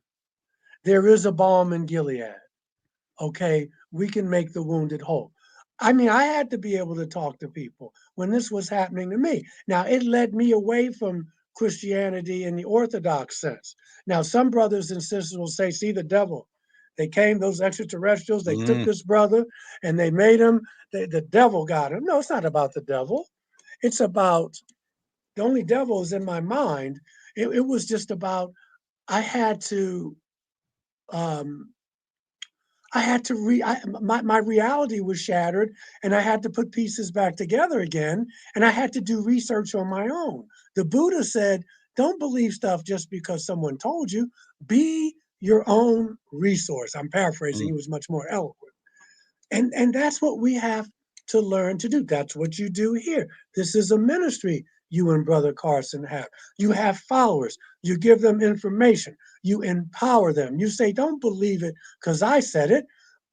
Speaker 3: There is a balm in Gilead. Okay, we can make the wounded whole. I mean, I had to be able to talk to people when this was happening to me. Now, it led me away from Christianity in the Orthodox sense. Now, some brothers and sisters will say, see the devil. They came, those extraterrestrials, they took
Speaker 2: Mm.
Speaker 3: this brother and they made him, the devil got him. No, it's not about the devil. It's about the only devil is in my mind. It was just about I had to um, my reality was shattered and I had to put pieces back together again and I had to do research on my own. The Buddha said, don't believe stuff just because someone told you. Be your own resource. I'm paraphrasing,
Speaker 2: Mm.
Speaker 3: he was much more eloquent. And that's what we have to learn to do. That's what you do here. This is a ministry you and Brother Carson have. You have followers. You give them information. You empower them. You say, don't believe it because I said it.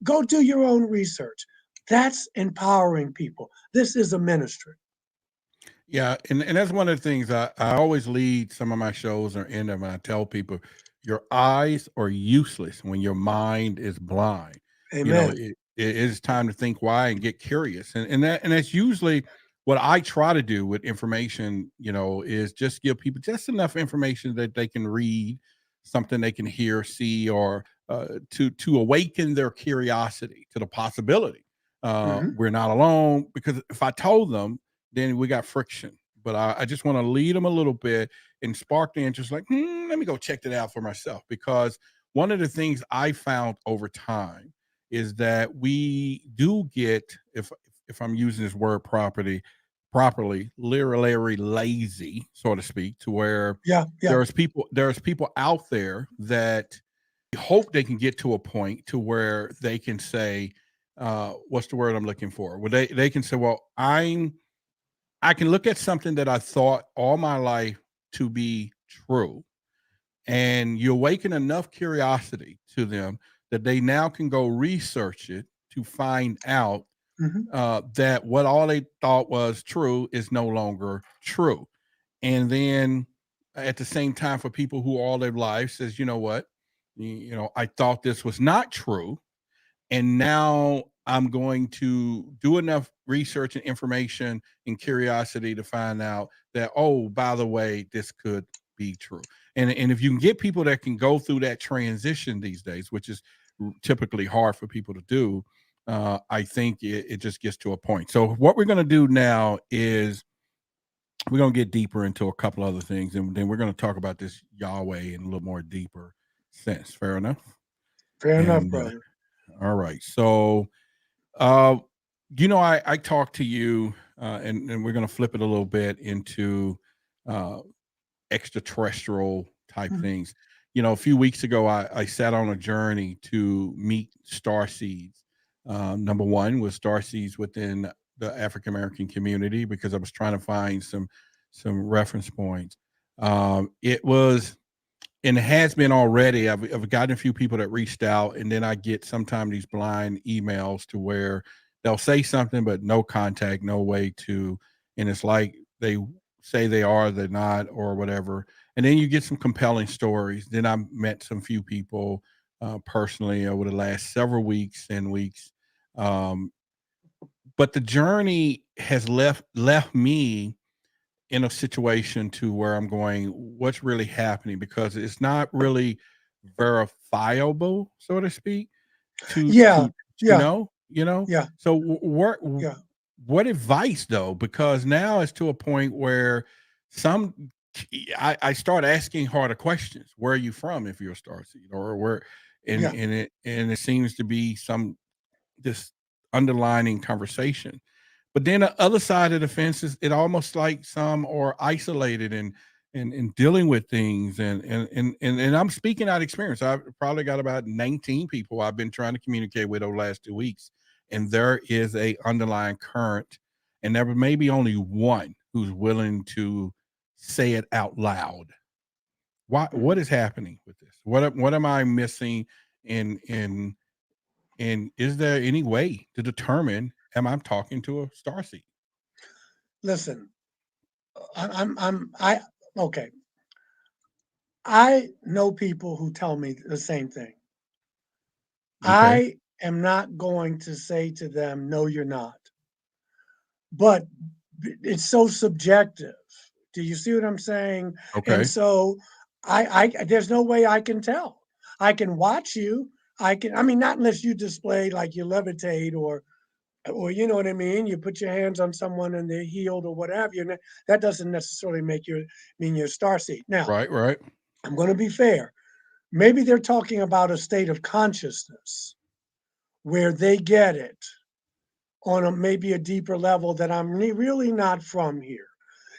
Speaker 3: Go do your own research. That's empowering people. This is a ministry.
Speaker 2: Yeah, and that's one of the things I always lead some of my shows or end them, and I tell people, your eyes are useless when your mind is blind.
Speaker 3: Amen.
Speaker 2: It is time to think why and get curious, and that's usually what I try to do with information. Is just give people just enough information that they can read, something they can hear, see, or to awaken their curiosity to the possibility.
Speaker 3: Hmm.
Speaker 2: We're not alone, because if I told them, then we got friction. But I just want to lead them a little bit and spark the interest. Like, let me go check that out for myself. Because one of the things I found over time is that we do get, if I'm using this word properly, literally lazy, so to speak, to where
Speaker 3: Yeah, yeah.
Speaker 2: there's people out there that hope they can get to a point to where they can say, what's the word I'm looking for? Well, they can say, well, I can look at something that I thought all my life to be true, and you awaken enough curiosity to them that they now can go research it to find out
Speaker 3: Hmm.
Speaker 2: that what all they thought was true is no longer true. And then at the same time, for people who all their life says, you know what, I thought this was not true, and now I'm going to do enough research and information and curiosity to find out that, oh, by the way, this could be true. And if you can get people that can go through that transition these days, which is typically hard for people to do, I think it just gets to a point. So what we're going to do now is we're going to get deeper into a couple other things, and then we're going to talk about this Yahweh in a little more deeper sense. Fair enough?
Speaker 3: Fair enough,
Speaker 2: And
Speaker 3: brother.
Speaker 2: all right. So uh, I talked to you, and we're going to flip it a little bit into uh, extraterrestrial type
Speaker 3: Mhm.
Speaker 2: things. A few weeks ago, I sat on a journey to meet starseeds. Number one was starseeds within the African American community, because I was trying to find some reference points. It was, and it has been already. I've gotten a few people that reached out, and then I get sometimes these blind emails to where they'll say something, but no contact, no way to, and it's like they say they are, they're not, or whatever. And then you get some compelling stories. Then I met some few people personally over the last several weeks and weeks. Um, but the journey has left me in a situation to where I'm going, what's really happening? Because it's not really verifiable, so to speak, to
Speaker 3: Yeah,
Speaker 2: to to
Speaker 3: yeah,
Speaker 2: know.
Speaker 3: yeah,
Speaker 2: So
Speaker 3: yeah.
Speaker 2: what advice though? Because now it's to a point where some I start asking harder questions. Where are you from if you're a starseed? Or where,
Speaker 3: Yeah.
Speaker 2: and it seems to be some this underlining conversation. But then the other side of the fence is, it almost like some are isolated and dealing with things, and I'm speaking out of experience. I've probably got about 19 people I've been trying to communicate with over the last 2 weeks, and there is a underlying current, and there may be only one who's willing to say it out loud. What
Speaker 3: Mhm.
Speaker 2: is happening with this? What am I missing in and is there any way to determine, am I talking to a starseed?
Speaker 3: Listen, I, okay. I know people who tell me the same thing.
Speaker 2: Okay.
Speaker 3: I am not going to say to them, no, you're not. But it's so subjective. Do you see what I'm saying? And
Speaker 2: Okay.
Speaker 3: so I there's no way I can tell. I can watch you. I mean, not unless you display like you levitate or you know what I mean. You put your hands on someone and they're healed or whatever. That doesn't necessarily mean you're a starseed. Now,
Speaker 2: Right, right.
Speaker 3: I'm going to be fair. Maybe they're talking about a state of consciousness where they get it on maybe a deeper level that I'm really not from here.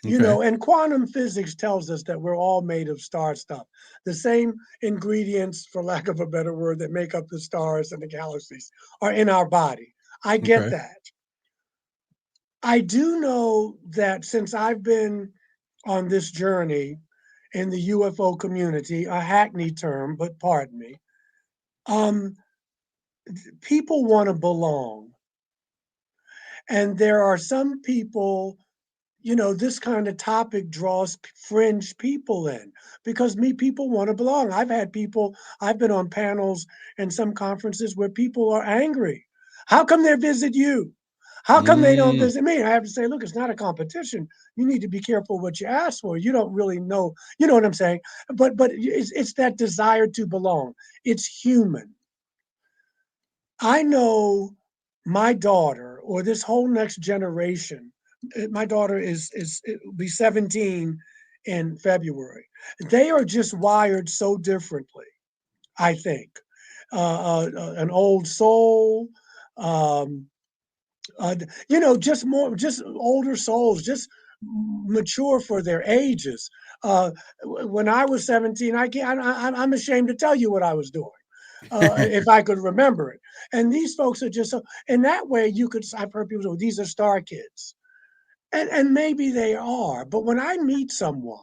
Speaker 3: You
Speaker 2: Okay.
Speaker 3: know, and quantum physics tells us that we're all made of star stuff. The same ingredients, for lack of a better word, that make up the stars and the galaxies are in our body. I get
Speaker 2: Okay.
Speaker 3: that. I do know that since I've been on this journey in the UFO community, a hackney term, but pardon me, um, people want to belong. And there are some people, you know, this kind of topic draws fringe people in because people want to belong. I've been on panels and some conferences where people are angry. How come they visit you? How come they don't
Speaker 2: Mm,
Speaker 3: visit me? I have to say, look, it's not a competition. You need to be careful what you ask for. You don't really know, you know what I'm saying? But it's that desire to belong. It's human. I know my daughter or this whole next generation. My daughter is will be 17 in February. They are just wired so differently. I think an old soul, um, you know, just older souls, just mature for their ages. When I was 17, I can't. I'm ashamed to tell you what I was doing if I could remember it. And these folks are just so. In that way, you could. I've heard people say these are star kids, and maybe they are. But when I meet someone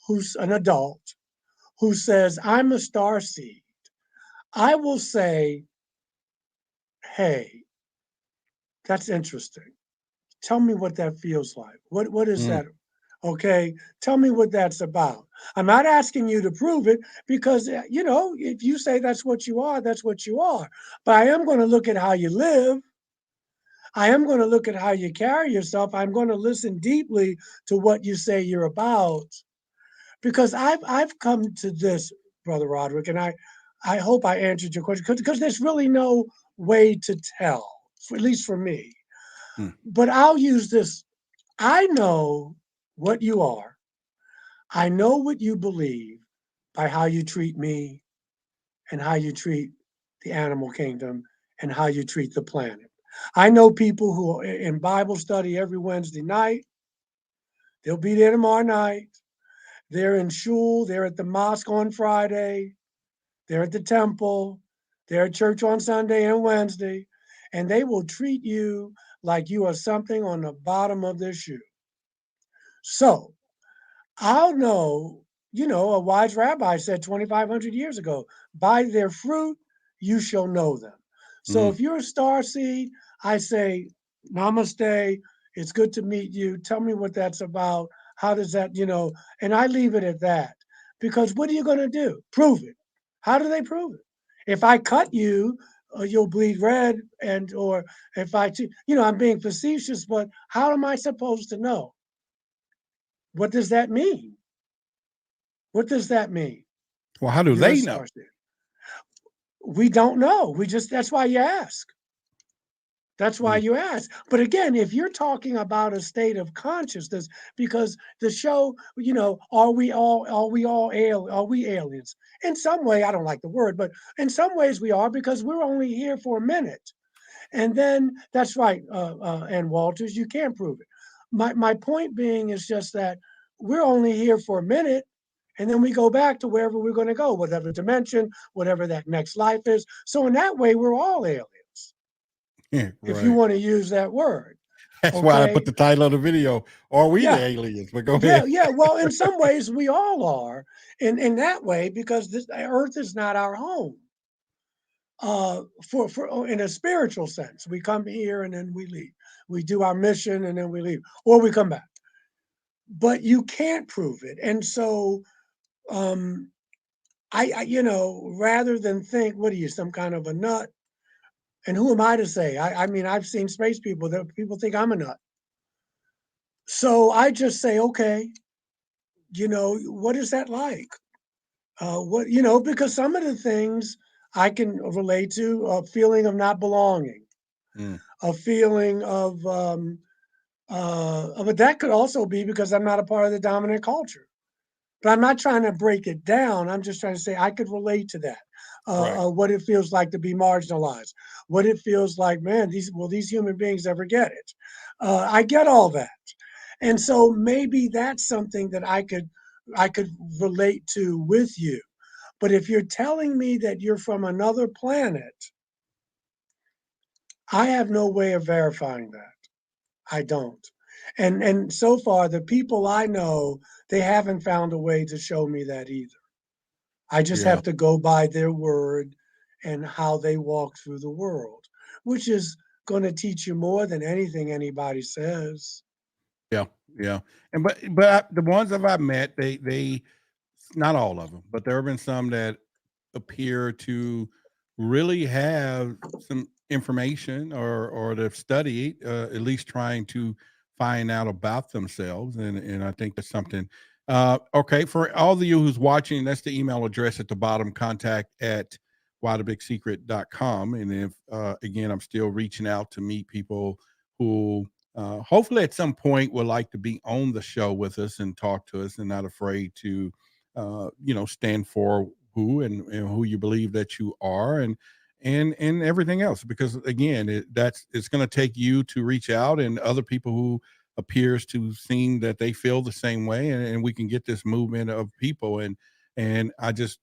Speaker 3: who's an adult who says I'm a star seed, I will say, "Hey, that's interesting. Tell me what that feels like. What is
Speaker 2: mm.
Speaker 3: that? Okay, tell me what that's about. I'm not asking you to prove it because you know if you say that's what you are, that's what you are. But I am going to look at how you live. I am going to look at how you carry yourself. I'm going to listen deeply to what you say you're about because I've come to this, Brother Roderick, and I hope I answered your question because there's really no way to tell, at least for me.
Speaker 2: Mm.
Speaker 3: But I'll use this. I know what you are. I know what you believe by how you treat me and how you treat the animal kingdom and how you treat the planet. I know people who are in Bible study every Wednesday night. They'll be there tomorrow night. They're in shul. They're at the mosque on Friday. They're at the temple. They're at church on Sunday and Wednesday. And they will treat you like you are something on the bottom of their shoe. So I'll know, you know, a wise rabbi said 2,500 years ago, by their fruit you shall know them. So
Speaker 2: Mm.
Speaker 3: if you're a star seed, I say, namaste. It's good to meet you. Tell me what that's about. How does that, you know, and I leave it at that. Because what are you going to do? Prove it. How do they prove it? If I cut you, you'll bleed red, and or if you know, I'm being facetious, but how am I supposed to know? What does that mean? What does that mean?
Speaker 2: Well, how do
Speaker 3: You're a
Speaker 2: they know?
Speaker 3: star seed. We don't know. That's why you ask. That's why
Speaker 2: Mm.
Speaker 3: you ask. But again, if you're talking about a state of consciousness, because the show, you know, are we aliens? In some way, I don't like the word, but in some ways we are because we're only here for a minute. And then that's right, and Walters, you can't prove it. My point being is just that we're only here for a minute, and then we go back to wherever we're going to go, whatever dimension, whatever that next life is. So in that way, we're all aliens,
Speaker 2: Yeah,
Speaker 3: if you
Speaker 2: right.
Speaker 3: want to use that word.
Speaker 2: That's why I put
Speaker 3: Okay.
Speaker 2: the title of the video. Are we the
Speaker 3: Yeah.
Speaker 2: aliens? But go
Speaker 3: Yeah.
Speaker 2: ahead.
Speaker 3: Yeah. Well, in some ways, we all are in that way because this Earth is not our home. For in a spiritual sense, we come here and then we leave. We do our mission and then we leave, or we come back. But you can't prove it, and so um, you know, rather than think, what are you, some kind of a nut? And who am I to say? I mean, I've seen space people that people think I'm a nut. So I just say, okay, you know, what is that like? What, you know, because some of the things I can relate to a feeling of not belonging,
Speaker 2: Mm,
Speaker 3: a feeling but that could also be because I'm not a part of the dominant culture. But I'm not trying to break it down. I'm just trying to say I could relate to that.
Speaker 2: right.
Speaker 3: What it feels like to be marginalized, what it feels like, man, these human beings ever get it? I get all that. And so maybe that's something that I could relate to with you. But if you're telling me that you're from another planet, I have no way of verifying that. I don't. And so far the people I know, they haven't found a way to show me that either. I just
Speaker 2: Yeah.
Speaker 3: have to go by their word and how they walk through the world, which is going to teach you more than anything anybody says.
Speaker 2: Yeah. Yeah. And the ones that I've met, they not all of them, but there have been some that appear to really have some information or they've studied, at least trying to find out about themselves. And I think that's something. Okay, for all of you who's watching, that's the email address at the bottom, contact at whythebigsecret.com. And if, again, I'm still reaching out to meet people who hopefully at some point would like to be on the show with us and talk to us and not afraid to stand for and who you believe that you are and everything else. Because again, it's going to take you to reach out and other people who appears to seem that they feel the same way, and we can get this movement of people. And I just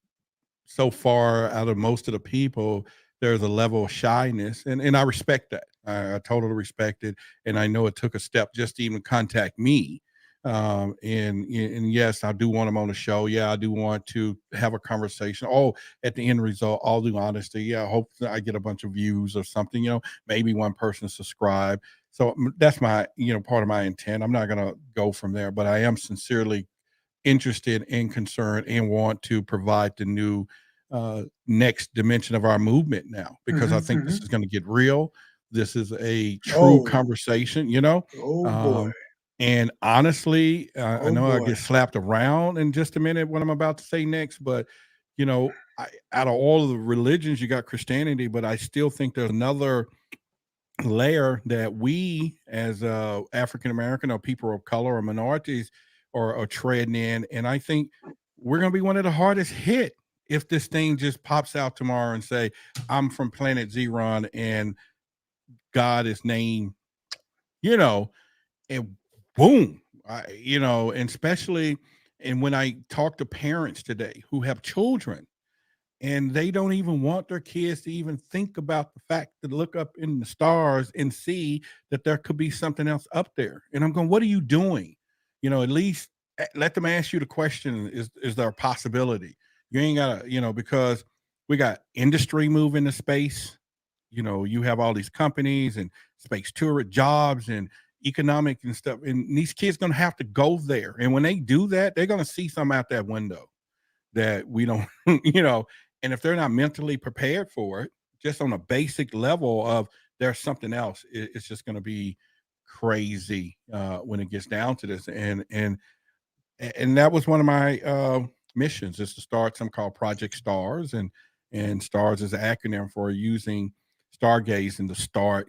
Speaker 2: so far out of most of the people, there's a level of shyness, and I respect that. I totally respect it, and I know it took a step just to even contact me. And yes, I do want them on the show. Yeah, I do want to have a conversation. Oh, at the end result, all due honesty, yeah, I hope that I get a bunch of views or something. Maybe one person subscribe. So that's my part of my intent. I'm not gonna go from there, but I am sincerely interested and concerned and want to provide the new next dimension of our movement now, because I
Speaker 3: Hmm.
Speaker 2: think this
Speaker 3: Hmm.
Speaker 2: is going to get real. This is a true
Speaker 3: Oh,
Speaker 2: conversation,
Speaker 3: oh boy,
Speaker 2: um, and honestly, I
Speaker 3: oh
Speaker 2: know I
Speaker 3: boy.
Speaker 2: get slapped around in just a minute what I'm about to say next, but out of all of the religions, you got Christianity, but I still think there's another layer that we as African American or people of color or minorities are treading in. And I think we're going to be one of the hardest hit if this thing just pops out tomorrow and say, I'm from planet Zeron and God is named, you know, and boom, and especially, and when I talk to parents today who have children and they don't even want their kids to even think about the fact to look up in the stars and see that there could be something else up there. And I'm going, what are you doing? At least let them ask you the question: Is there a possibility? You ain't gotta, because we got industry moving to space. You have all these companies and space tour jobs and economic and stuff, and these kids gonna have to go there. And when they do that, they're gonna see something out that window that we don't, and if they're not mentally prepared for it, just on a basic level of there's something else, it's just going to be crazy when it gets down to this. And that was one of my missions, is to start something called Project Stars, and Stars is an acronym for using stargazing to start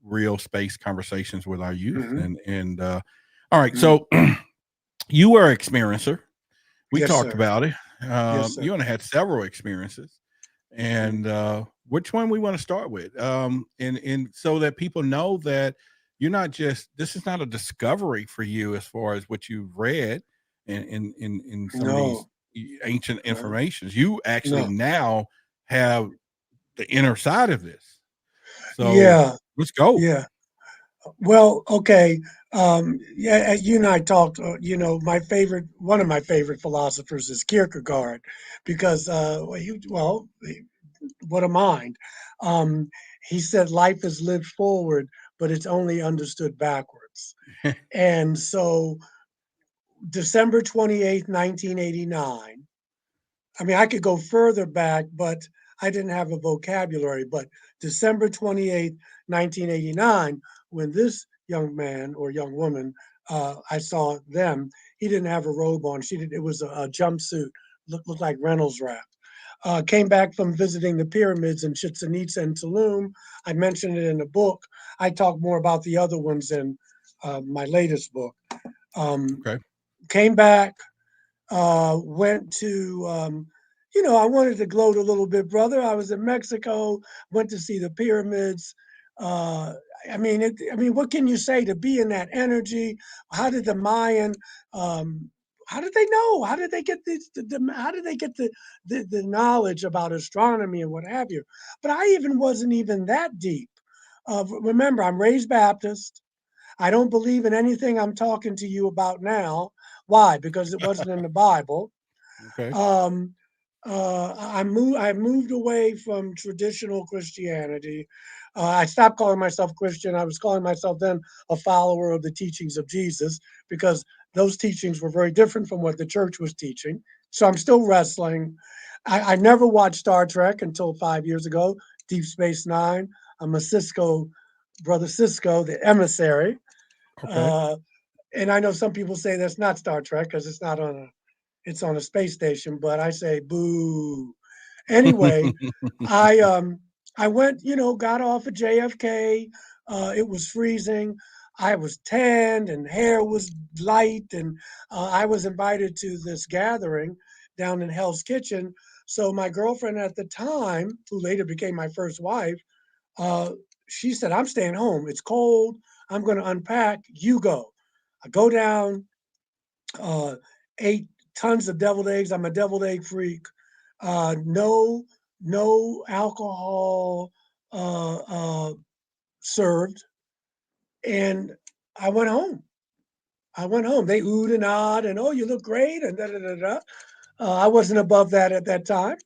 Speaker 2: real space conversations with our youth.
Speaker 3: Hmm.
Speaker 2: And all right,
Speaker 3: Hmm.
Speaker 2: so you were an experiencer. We
Speaker 3: Yes,
Speaker 2: talked
Speaker 3: sir.
Speaker 2: about it.
Speaker 3: Yes, sir.
Speaker 2: You and I had several experiences,
Speaker 3: Mm.
Speaker 2: and which one we want to start with, and so that people know that you're not just, this is not a discovery for you as far as what you've read in some of these
Speaker 3: No,
Speaker 2: ancient
Speaker 3: no,
Speaker 2: informations. You actually
Speaker 3: no.
Speaker 2: now have the inner side of this. So
Speaker 3: Yeah,
Speaker 2: let's go.
Speaker 3: yeah. Well, okay. Yeah, you and I talked. One of my favorite philosophers is Kierkegaard, because what a mind. Um, he said life is lived forward, but it's only understood backwards. And so, December 28th, 1989. I mean, I could go further back, but I didn't have a vocabulary. But December 28th, 1989, when this young man or young woman, I saw them, he didn't have a robe on. She did. It was a jumpsuit, looked like Reynolds wrap. Came back from visiting the pyramids in Chichen Itza and Tulum. I mentioned it in the book. I talk more about the other ones in my latest book.
Speaker 2: Okay.
Speaker 3: Came back, went to, I wanted to gloat a little bit, brother. I was in Mexico, went to see the pyramids. Uh, what can you say to be in that energy? How did the Mayan, how did they know? How did they get how did they get the knowledge about astronomy and what have you? But I even wasn't even that deep. Remember, I'm raised Baptist. I don't believe in anything I'm talking to you about now. Why? Because it wasn't in the Bible.
Speaker 2: Okay.
Speaker 3: I moved away from traditional Christianity. I stopped calling myself Christian. I was calling myself then a follower of the teachings of Jesus because those teachings were very different from what the church was teaching. So I'm still wrestling. I never watched Star Trek until 5 years ago, Deep Space Nine. I'm a brother Cisco, the emissary.
Speaker 2: Okay.
Speaker 3: Uh, and I know some people say that's not Star Trek because it's on a space station, but I say boo. Anyway, I um I went, got off at JFK. It was freezing. I was tanned and hair was light, and I was invited to this gathering down in Hell's Kitchen. So my girlfriend at the time, who later became my first wife, uh, she said, "I'm staying home. It's cold. I'm going to unpack. You go." I go down, ate tons of deviled eggs. I'm a deviled egg freak. No alcohol served, and I went home. I went home. They oohed and ahhed, and oh, you look great, and da da da da. I wasn't above that at that time,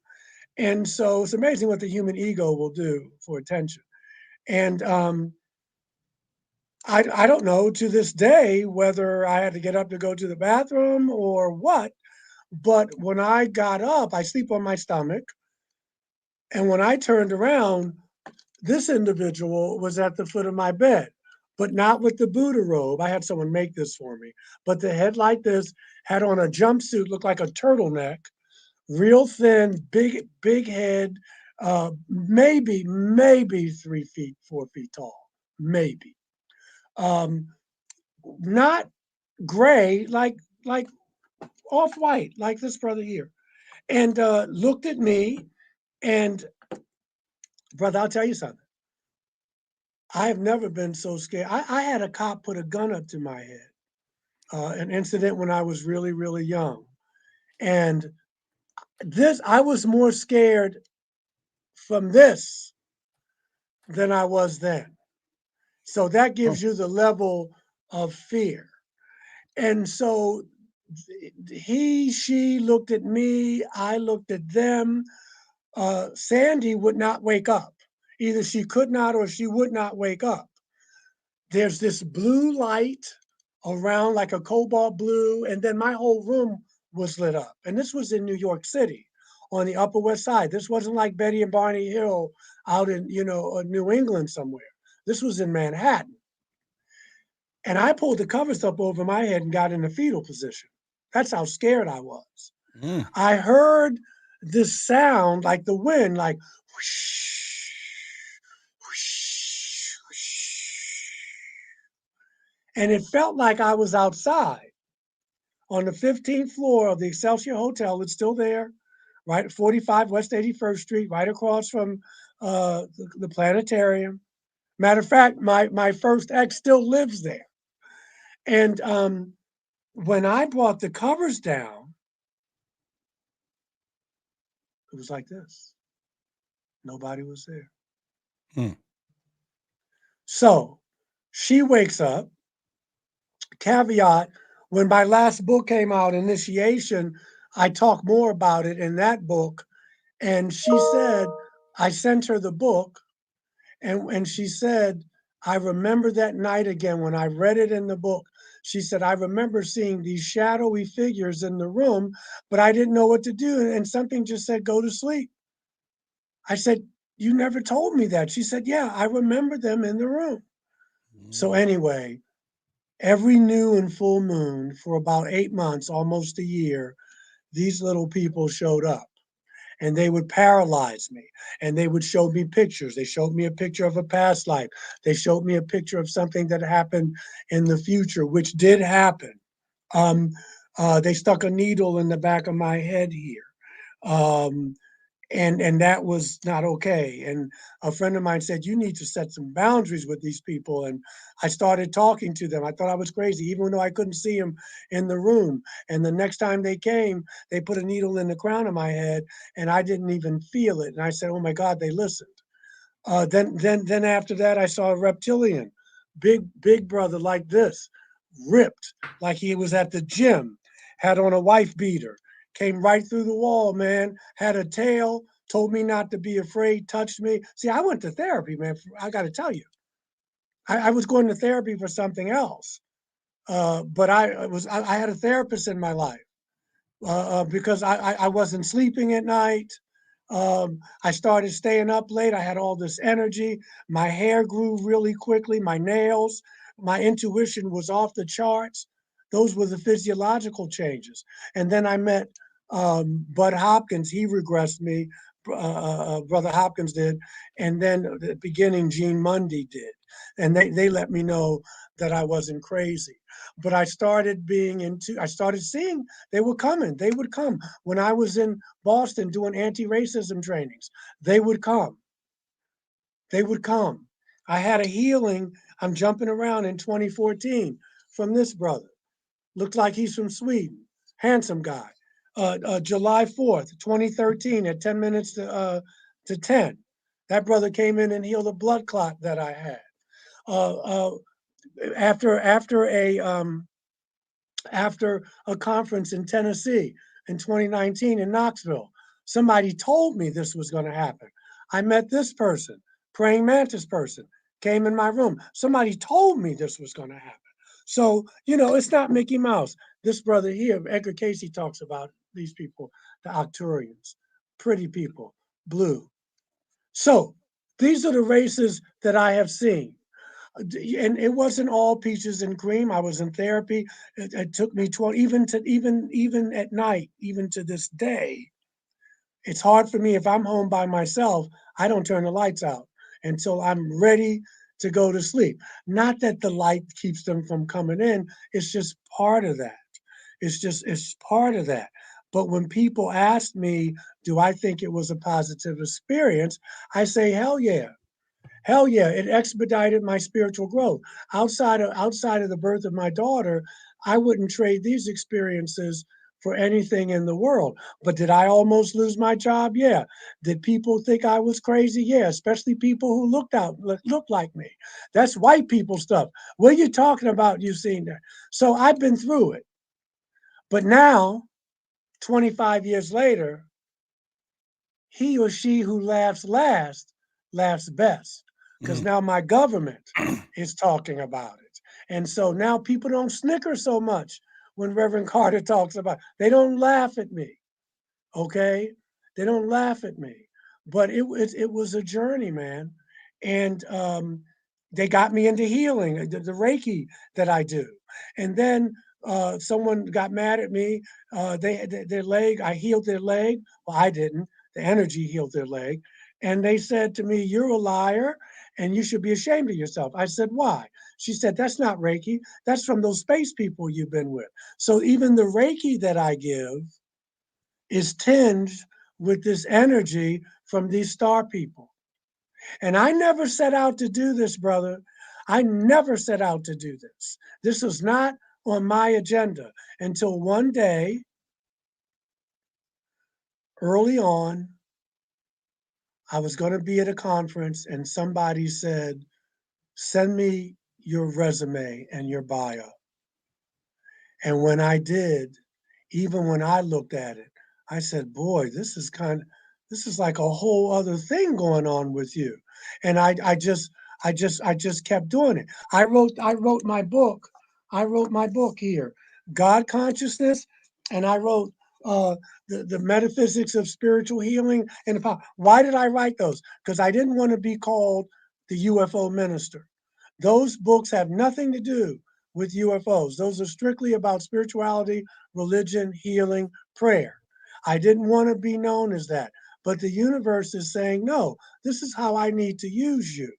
Speaker 3: and so it's amazing what the human ego will do for attention. And I don't know to this day whether I had to get up to go to the bathroom or what. But when I got up, I sleep on my stomach. And when I turned around, this individual was at the foot of my bed, but not with the Buddha robe. I had someone make this for me. But the head like this, had on a jumpsuit, looked like a turtleneck, real thin, big head, maybe 3 feet, 4 feet tall, maybe. Um, Not gray, like off white, like this brother here, and looked at me. And brother, I'll tell you something. I have never been so scared. I had a cop put a gun up to my head, an incident when I was really, really young. And I was more scared from this than I was then. So that
Speaker 2: Oh,
Speaker 3: gives you the level of fear. And so she looked at me, I looked at them. Sandy would not wake up. Either she could not or she would not wake up. There's this blue light around like a cobalt blue, and then my whole room was lit up. And this was in New York City on the Upper West Side. This wasn't like Betty and Barney Hill out in, New England somewhere. This was in Manhattan. And I pulled the covers up over my head and got in the fetal position. That's how scared I was.
Speaker 2: mm,
Speaker 3: I heard this sound like the wind, like whoosh, whoosh, whoosh. And it felt like I was outside on the 15th floor of the Excelsior Hotel. It's still there, right at 45 West 81st Street, right across from the planetarium. Matter of fact, my first ex still lives there. And when I brought the covers down, it was like this. Nobody was there.
Speaker 2: mm.
Speaker 3: So she wakes up. Caveat, when my last book came out, Initiation, I talk more about it in that book. And she said, I sent her the book, and she said, I remember that night again when I read it in the book. She said, I remember seeing these shadowy figures in the room, but I didn't know what to do. And something just said, go to sleep. I said, you never told me that. She said, yeah, I remember them in the room. So anyway, every new and full moon for about 8 months, almost a year, these little people showed up. and they would paralyze me, and they would show me pictures. They showed me a picture of a past life. They showed me a picture of something that happened in the future, which did happen. Um, they stuck a needle in the back of my head here. Um, and that was not okay. And a friend of mine said, you need to set some boundaries with these people. And I started talking to them. I thought I was crazy, even though I couldn't see them in the room. And the next time they came, they put a needle in the crown of my head, and I didn't even feel it. And I said, oh my God, they listened. Then after that, I saw a reptilian, big brother like this, ripped like he was at the gym, had on a wife beater, came right through the wall, man, had a tail, told me not to be afraid, touched me. See, I went to therapy, man. I got to tell you, I was going to therapy for something else, but I had a therapist in my life because I wasn't sleeping at night. I started staying up late. I had all this energy. My hair grew really quickly, my nails, my intuition was off the charts. Those were the physiological changes. And then I met Bud Hopkins. He regressed me, Brother Hopkins did. And then at the beginning, Gene Mundy did. And they let me know that I wasn't crazy. But I started I started seeing they were coming. They would come. When I was in Boston doing anti-racism trainings, they would come. They would come. I had a healing. I'm jumping around in 2014 from this brother. Looked like he's from Sweden. Handsome guy. July 4th, 2013 at 10 minutes to 10. That brother came in and healed a blood clot that I had. Uh, uh, after a conference in Tennessee in 2019 in Knoxville. Somebody told me this was going to happen. I met this person, praying mantis person, came in my room. Somebody told me this was going to happen. So, it's not Mickey Mouse. This brother here, Edgar Casey, talks about these people, the Arcturians, pretty people, blue. So these are the races that I have seen. And it wasn't all peaches and cream. I was in therapy. It took me 12, even at night, even to this day. It's hard for me if I'm home by myself. I don't turn the lights out until I'm ready to go to sleep. Not that the light keeps them from coming in. It's just part of that. It's part of that. But when people ask me, do I think it was a positive experience? I say, hell yeah. Hell yeah, it expedited my spiritual growth. Outside of the birth of my daughter, I wouldn't trade these experiences for anything in the world. But did I almost lose my job? Yeah. Did people think I was crazy? Yeah, especially people who looked like me. That's white people stuff. What are you talking about? You've seen that. So I've been through it. But now, 25 years later, he or she who laughs last laughs best, because now my government is talking about it. And so now people don't snicker so much when Reverend Carter talks about it. They don't laugh at me, okay? They don't laugh at me. But it was a journey, man. And they got me into healing, the Reiki that I do. And then someone got mad at me. Their leg, I healed their leg. Well, I didn't. The energy healed their leg. And they said to me, you're a liar and you should be ashamed of yourself. I said, why? She said, that's not Reiki. That's from those space people you've been with. So even the Reiki that I give is tinged with this energy from these star people. And I never set out to do this, brother. I never set out to do this. This was not on my agenda until one day, early on, I was going to be at a conference and somebody said, send me your resume and your bio. And when I did, even when I looked at it, I said, boy, this is like a whole other thing going on with you. And I just kept doing it. I wrote my book. I wrote my book here, God Consciousness, and I wrote the metaphysics of spiritual healing and the power. Why did I write those? Because I didn't want to be called the UFO minister. Those books have nothing to do with UFOs. Those are strictly about spirituality, religion, healing, prayer. I didn't want to be known as that. But the universe is saying, no, this is how I need to use you.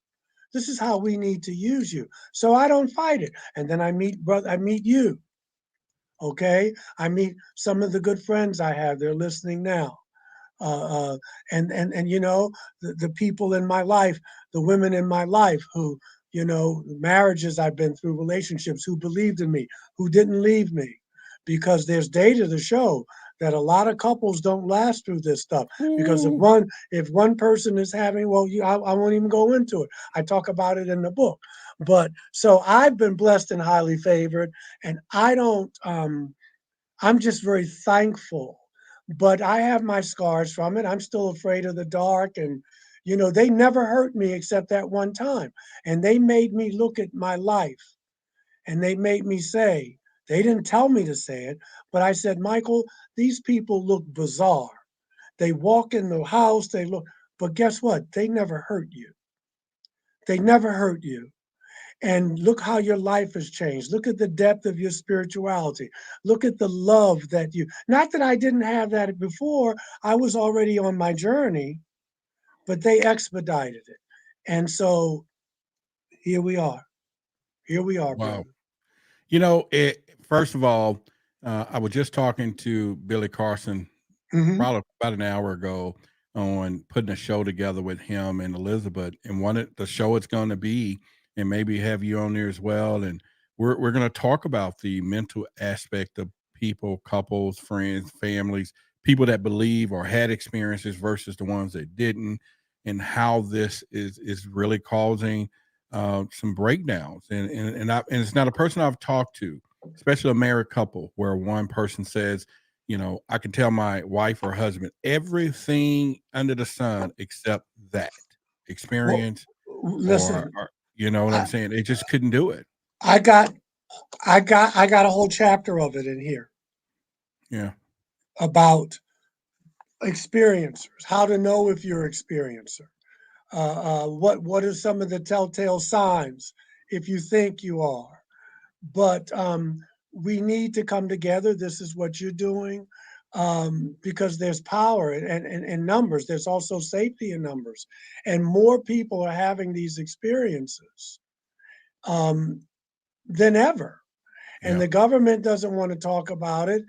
Speaker 3: This is how we need to use you. So I don't fight it. And then I meet you. Okay. I meet some of the good friends I have. They're listening now. Uh, uh, and you know, the people in my life, the women in my life who, you know, marriages I've been through, relationships, who believed in me, who didn't leave me, because there's data to show that a lot of couples don't last through this stuff. Because
Speaker 2: Ooh.
Speaker 3: if one person is having, well, I won't even go into it. I talk about it in the book. But so I've been blessed and highly favored, and I don't. I'm just very thankful. But I have my scars from it. I'm still afraid of the dark. And, you know, they never hurt me except that one time. And they made me look at my life, and they made me say, they didn't tell me to say it, but I said, Michael, these people look bizarre. They walk in the house, they look, but guess what? They never hurt you. They never hurt you. And look how your life has changed. Look at the depth of your spirituality. Look at the love that you, not that I didn't have that before, I was already on my journey, but they expedited it. And so here we are. Here we are,
Speaker 2: Wow.
Speaker 3: brother.
Speaker 2: You know, first of all, I was just talking to Billy Carson
Speaker 3: Hmm.
Speaker 2: probably about an hour ago on putting a show together with him and Elizabeth, and one of the show it's going to be, and maybe have you on there as well. And we're going to talk about the mental aspect of people, couples, friends, families, people that believe or had experiences versus the ones that didn't, and how this is really causing some breakdowns. And it's not a person I've talked to, especially a married couple, where one person says, you know, I can tell my wife or husband everything under the sun except that
Speaker 3: Well,
Speaker 2: experience,
Speaker 3: listen,
Speaker 2: or you know what I'm
Speaker 3: I,
Speaker 2: saying? They just couldn't do it.
Speaker 3: I got I got a whole chapter of it in here
Speaker 2: Yeah.
Speaker 3: about experiencers, how to know if you're an experiencer. What are some of the telltale signs if you think you are? But we need to come together. This is what you're doing, because there's power in numbers. There's also safety in numbers, and more people are having these experiences um, than ever. And
Speaker 2: Yeah.
Speaker 3: the government doesn't want to talk about it.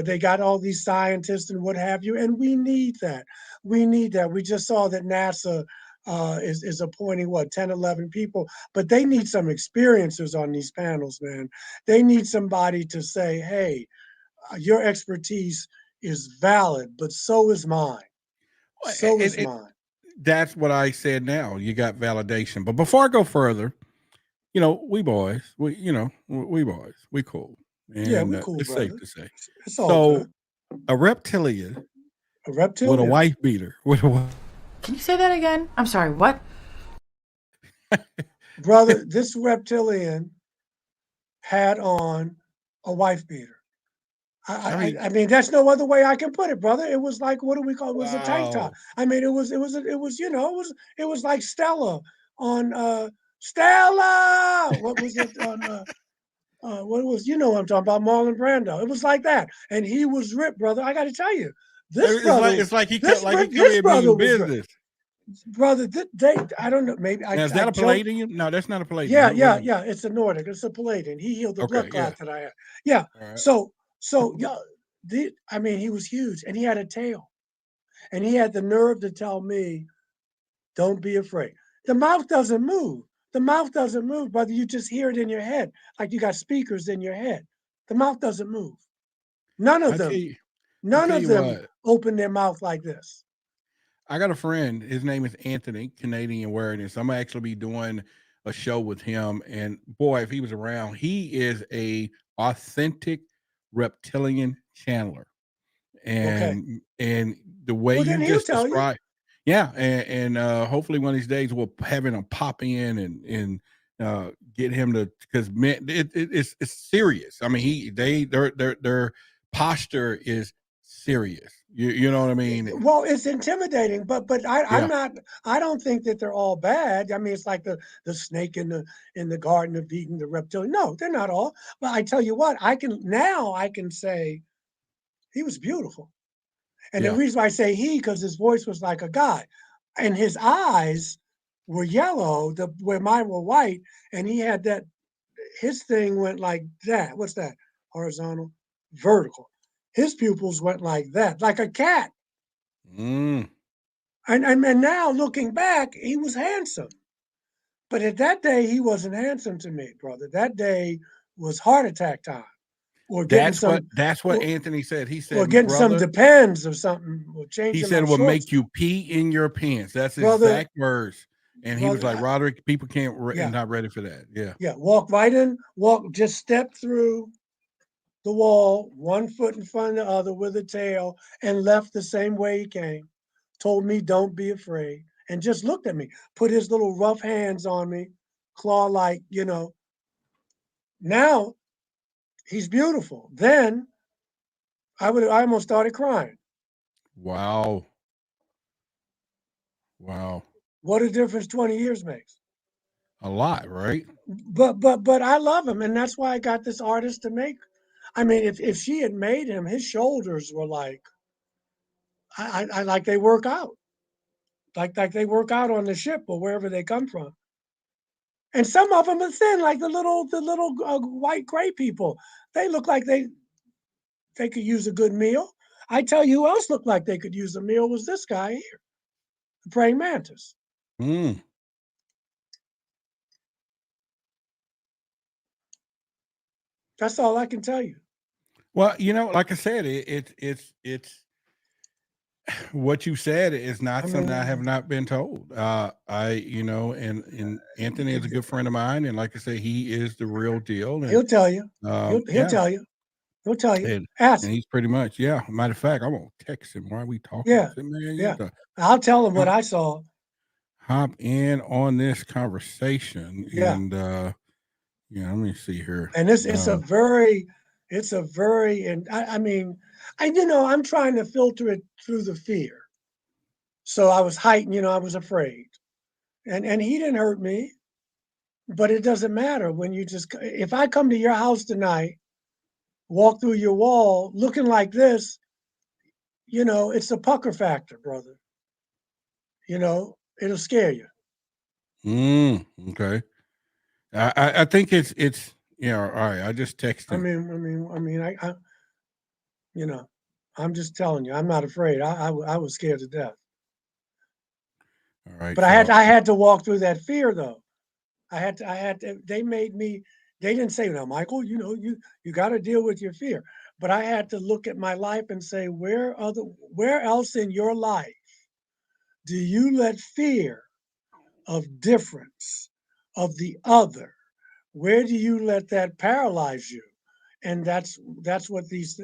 Speaker 3: They got all these scientists and what have you, and we need that. We need that. We just saw that NASA is appointing what 10, 11 people, but they need some experiencers on these panels, man. They need somebody to say, "Hey, your expertise is valid, but so is mine.
Speaker 2: Well,
Speaker 3: So is mine."
Speaker 2: that's what I said now. You got validation. But before I go further, you know, we boys, we boys, we cool.
Speaker 3: Yeah,
Speaker 2: And
Speaker 3: we cool,
Speaker 2: it's safe
Speaker 3: brother.
Speaker 2: to say.
Speaker 3: It's all
Speaker 2: So
Speaker 3: good.
Speaker 2: a reptilian
Speaker 3: A
Speaker 2: with a
Speaker 3: reptilian,
Speaker 2: wife beater, with a
Speaker 4: Can you say that again? I'm sorry, what?
Speaker 3: brother. This reptilian had on a wife beater. I,
Speaker 2: I
Speaker 3: I,
Speaker 2: mean,
Speaker 3: I mean, that's no other way I can put it, brother. It was like, what do we call it? It was a tank top.
Speaker 2: wow.
Speaker 3: I mean, it was, you know, it was like Stella on, Stella. What was it on, what was, you know what I'm talking about, Marlon Brando. It was like that. And he was ripped, brother. I got to tell you, this
Speaker 2: It's
Speaker 3: brother,
Speaker 2: like he come
Speaker 3: this
Speaker 2: here
Speaker 3: brother
Speaker 2: mean
Speaker 3: was ripped.
Speaker 2: business.
Speaker 3: Brother, they, I don't know, maybe
Speaker 2: Now is
Speaker 3: I
Speaker 2: that a
Speaker 3: joked.
Speaker 2: palladium? No, that's not a palladium.
Speaker 3: Yeah,
Speaker 2: What
Speaker 3: yeah,
Speaker 2: is it?
Speaker 3: yeah. It's a Nordic. It's a Palladian. He healed the blood
Speaker 2: Okay, yeah.
Speaker 3: clot that I had. Yeah.
Speaker 2: All right.
Speaker 3: So yeah, I mean, he was huge, and he had a tail, and he had the nerve to tell me, "Don't be afraid." The mouth doesn't move. The mouth doesn't move, brother. You just hear it in your head, like you got speakers in your head. The mouth doesn't move. None of
Speaker 2: I tell
Speaker 3: them.
Speaker 2: you, I
Speaker 3: None
Speaker 2: tell
Speaker 3: of
Speaker 2: you
Speaker 3: them
Speaker 2: what,
Speaker 3: open their mouth like this.
Speaker 2: I got a friend. His name is Anthony, Canadian Awareness. I'm gonna actually be doing a show with him. And boy, if he was around, he is a authentic reptilian channeler.
Speaker 3: Okay.
Speaker 2: And the way
Speaker 3: Well,
Speaker 2: you
Speaker 3: then he'll
Speaker 2: just
Speaker 3: tell you.
Speaker 2: described, yeah, and hopefully one of these days we'll having him pop in and get him to, because man, it's serious. I mean, their posture is serious. You know what I mean?
Speaker 3: Well, it's intimidating, but I'm
Speaker 2: Yeah,
Speaker 3: not. I don't think that they're all bad. I mean, it's like the snake in the Garden of Eden, the reptilian. No, they're not all. But I tell you what, I can say he was beautiful, And the reason why I say he, because his voice was like a guy, and his eyes were yellow, where mine were white, and he had that. His thing went like that. What's that? Horizontal, vertical. His pupils went like that, like a cat.
Speaker 2: Mm.
Speaker 3: And now looking back, he was handsome. But at that day, he wasn't handsome to me, brother. That day was heart attack time, or getting
Speaker 2: That's
Speaker 3: some,
Speaker 2: what Anthony said. He
Speaker 3: or
Speaker 2: said,
Speaker 3: getting some
Speaker 2: brother,
Speaker 3: Depends or something, or
Speaker 2: he
Speaker 3: changing
Speaker 2: said
Speaker 3: my
Speaker 2: it will
Speaker 3: shorts,
Speaker 2: make you pee in your pants. That's his
Speaker 3: brother.
Speaker 2: exact words. And he was
Speaker 3: Brother,
Speaker 2: like, Roderick, people can't
Speaker 3: yeah,
Speaker 2: not ready for that. Yeah.
Speaker 3: yeah. Walk right in. Just step through the wall, one foot in front of the other with a tail, and left the same way he came. Told me, don't be afraid, and just looked at me, put his little rough hands on me, claw like, Now he's beautiful. Then I almost started crying.
Speaker 2: Wow. Wow.
Speaker 3: What a difference 20 years makes.
Speaker 2: A lot, right?
Speaker 3: But I love him, and that's why I got this artist to make. I mean, if she had made him, his shoulders were like, I like they work out, like they work out on the ship or wherever they come from. And some of them are thin, like the little white gray people. They look like they could use a good meal. I tell you who else looked like they could use a meal was this guy here, the praying mantis.
Speaker 2: Mm.
Speaker 3: That's all I can tell you.
Speaker 2: Well, like I said, it's what you said is not something I have not been told. And Anthony is a good friend of mine, and like I say, he is the real deal. And
Speaker 3: He'll tell you. He'll
Speaker 2: yeah,
Speaker 3: tell you. He'll tell you.
Speaker 2: and
Speaker 3: Ask.
Speaker 2: he's pretty much, yeah. Matter of fact, I'm gonna text him. Why are we talking?
Speaker 3: Yeah.
Speaker 2: I said, man, you
Speaker 3: Yeah.
Speaker 2: have to
Speaker 3: I'll tell him what I saw.
Speaker 2: hop in on this conversation.
Speaker 3: Yeah.
Speaker 2: And let me see here.
Speaker 3: And it's a very, and I mean, I'm trying to filter it through the fear. So I was heightened, I was afraid. And he didn't hurt me, but it doesn't matter when if I come to your house tonight, walk through your wall looking like this, it's the pucker factor, brother. It'll scare you.
Speaker 2: Okay. I think it's all right. I just texted him.
Speaker 3: I'm just telling you, I'm not afraid. I was scared to death.
Speaker 2: All right.
Speaker 3: But I had to walk through that fear though. I had to, they made me, they didn't say, now, Michael, you got to deal with your fear. But I had to look at my life and say, where else in your life do you let fear of difference, of the other, where do you let that paralyze you? And that's what these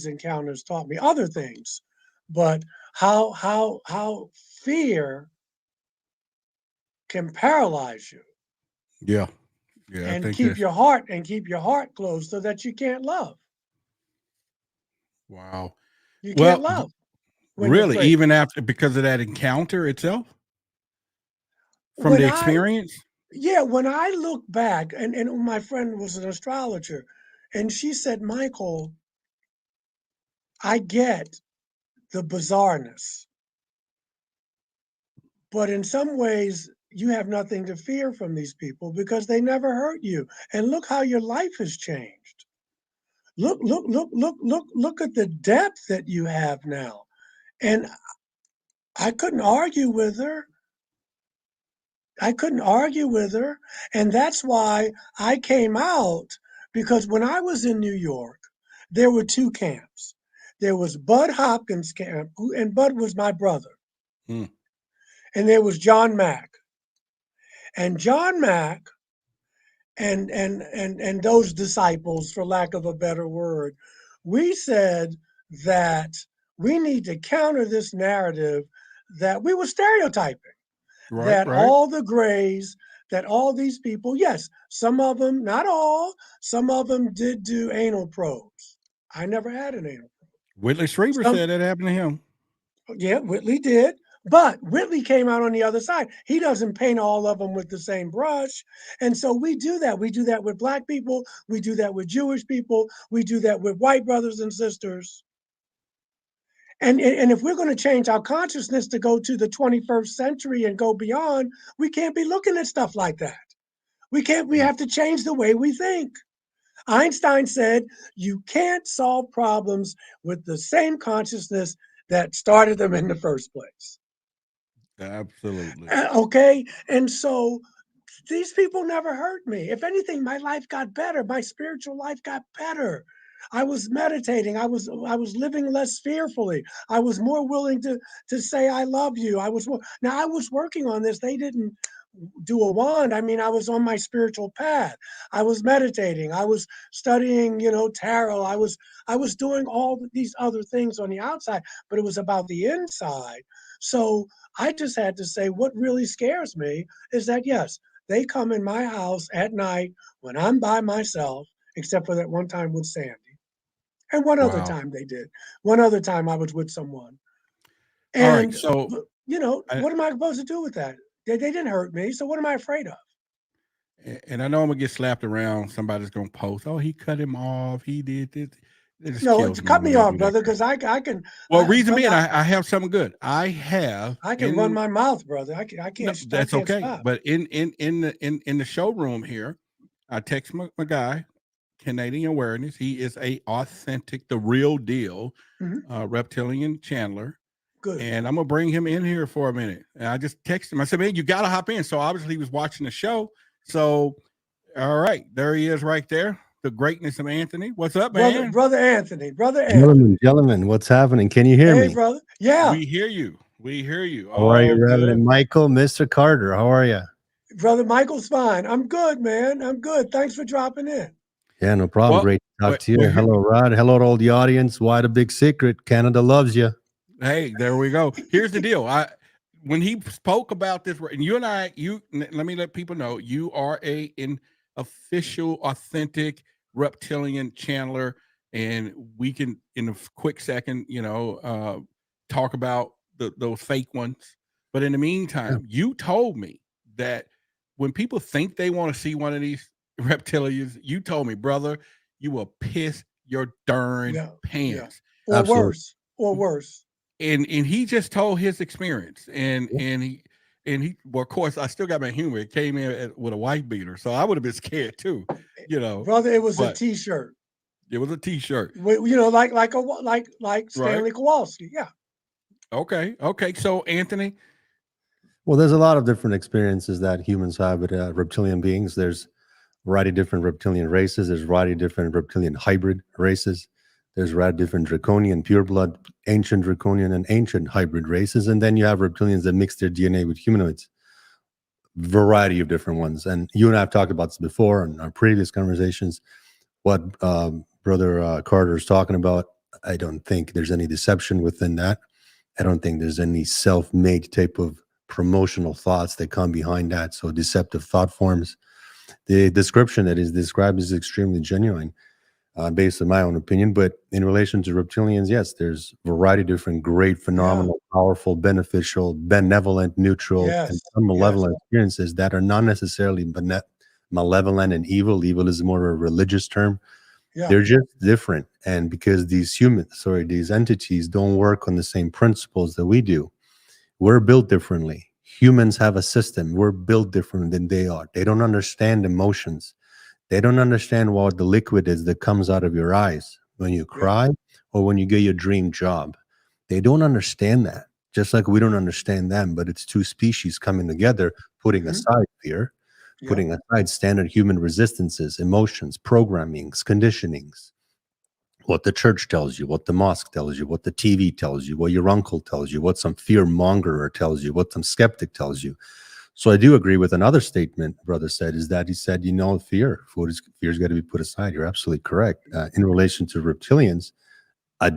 Speaker 3: encounters taught me. Other things, but how fear can paralyze you.
Speaker 2: Yeah. Yeah. I
Speaker 3: And
Speaker 2: think
Speaker 3: keep your heart closed so that you can't love.
Speaker 2: Wow.
Speaker 3: You
Speaker 2: Well,
Speaker 3: can't love when you're
Speaker 2: really,
Speaker 3: afraid.
Speaker 2: even after because of that encounter itself, from
Speaker 3: When
Speaker 2: the
Speaker 3: I
Speaker 2: experience.
Speaker 3: when I look back, and my friend was an astrologer, and she said, Michael, I get the bizarreness, but in some ways you have nothing to fear from these people because they never hurt you. And look how your life has changed. Look at the depth that you have now. And I couldn't argue with her. And that's why I came out, because when I was in New York, there were two camps. There was Bud Hopkins' camp, and Bud was my brother.
Speaker 2: Hmm.
Speaker 3: And there was John Mack. And John Mack and those disciples, for lack of a better word, we said that we need to counter this narrative that we were stereotyping,
Speaker 2: Right.
Speaker 3: that
Speaker 2: Right.
Speaker 3: all the grays, that all these people, yes, some of them, not all, some of them did do anal probes. I never had an anal probe.
Speaker 2: Whitley Strieber said that happened to him.
Speaker 3: Yeah, Whitley did. But Whitley came out on the other side. He doesn't paint all of them with the same brush. And so we do that. We do that with Black people. We do that with Jewish people. We do that with white brothers and sisters. And if we're going to change our consciousness to go to the 21st century and go beyond, we can't be looking at stuff like that. We can't, we have to change the way we think. Einstein said you can't solve problems with the same consciousness that started them in the first place.
Speaker 2: Absolutely.
Speaker 3: Okay. And so these people never hurt me. If anything, my life got better. My spiritual life got better. I was meditating. I was living less fearfully. I was more willing to say I love you. I was working on this. They didn't do a wand. I mean, I was on my spiritual path. I was meditating. I was studying, tarot. I was doing all these other things on the outside, but it was about the inside. So I just had to say, what really scares me is that, yes, they come in my house at night when I'm by myself, except for that one time with Sandy. And one other
Speaker 2: Wow.
Speaker 3: time they did. One other time I was with someone.
Speaker 2: All right.
Speaker 3: And,
Speaker 2: So,
Speaker 3: what am I supposed to do with that? They didn't hurt me. So what am I afraid of?
Speaker 2: and I know I'm going to get slapped around. Somebody's going to post, oh, he cut him off. He did this. It just
Speaker 3: No,
Speaker 2: kills
Speaker 3: cut
Speaker 2: when
Speaker 3: me
Speaker 2: they
Speaker 3: off,
Speaker 2: do that
Speaker 3: brother,
Speaker 2: crap.
Speaker 3: because I can.
Speaker 2: Well,
Speaker 3: I-
Speaker 2: reason
Speaker 3: brother,
Speaker 2: being, I have something good. I
Speaker 3: can run my mouth, brother. I
Speaker 2: No,
Speaker 3: can't.
Speaker 2: that's
Speaker 3: I can't
Speaker 2: okay.
Speaker 3: stop.
Speaker 2: But in the showroom here, I text my guy, Canadian Awareness. He is a authentic, the real deal,
Speaker 3: Mhm.
Speaker 2: reptilian Chandler.
Speaker 3: Good.
Speaker 2: And I'm gonna bring him in here for a minute. And I just texted him. I said, man, you gotta hop in. So obviously he was watching the show. So all right, there he is right there. The greatness of Anthony. What's up, man?
Speaker 3: Brother Anthony. Brother Anthony.
Speaker 5: Gentlemen, what's happening? Can you hear
Speaker 3: Hey,
Speaker 5: me?
Speaker 3: brother. Yeah,
Speaker 2: We hear you. We hear you.
Speaker 5: How are you,
Speaker 2: All good.
Speaker 5: Reverend Michael, Mr. Carter? How are you?
Speaker 3: brother Michael's fine. I'm good, man. I'm good. Thanks for dropping in.
Speaker 5: Yeah, no problem.
Speaker 2: Well,
Speaker 5: Great to talk to
Speaker 2: well,
Speaker 5: you. Hello, Rod. Hello to all the audience. Why the big secret? Canada loves you.
Speaker 2: Hey, there we go. Here's the deal. When he spoke about this, and you and I, let me let people know you are an official, authentic reptilian channeler, and we can, in a quick second, talk about those fake ones. But in the meantime, you told me that when people think they want to see one of these reptilians, you told me, brother, you will piss your darn pants.
Speaker 3: Or
Speaker 5: Absolutely.
Speaker 3: worse. Or worse.
Speaker 2: And he just told his experience, and he well, of course, I still got my humor. It came in with a white beater, so I would have been scared too,
Speaker 3: Brother, it was a
Speaker 2: but
Speaker 3: T-shirt.
Speaker 2: it was a T-shirt.
Speaker 3: Like Stanley Kowalski. Yeah.
Speaker 2: Okay. So Anthony,
Speaker 5: Well, there's a lot of different experiences that humans have with reptilian beings. There's a variety of different reptilian races. There's a variety of different reptilian hybrid races. There's a variety of different draconian, pureblood, ancient draconian, and ancient hybrid races. And then you have reptilians that mix their DNA with humanoids. Variety of different ones. And you and I have talked about this before in our previous conversations. What Brother Carter is talking about, I don't think there's any deception within that. I don't think there's any self-made type of promotional thoughts that come behind that. So deceptive thought forms. The description that is described is extremely genuine, based on my own opinion. But in relation to reptilians, yes, there's a variety of different great, phenomenal, powerful, beneficial, benevolent, neutral, and some malevolent experiences that are not necessarily malevolent and evil. Evil is more a religious term. They're just different. And because these entities don't work on the same principles that we do, we're built differently. Humans have a system. We're built different than they are. They don't understand emotions. They don't understand what the liquid is that comes out of your eyes when you cry or when you get your dream job. They don't understand that, just like we don't understand them. But it's two species coming together, putting aside fear, putting aside standard human resistances, emotions, programmings, conditionings, what the church tells you, what the mosque tells you, what the TV tells you, what your uncle tells you, what some fear mongerer tells you, what some skeptic tells you. So I do agree with another statement brother said, is that he said, fear's got to be put aside. You're absolutely correct. In relation to reptilians,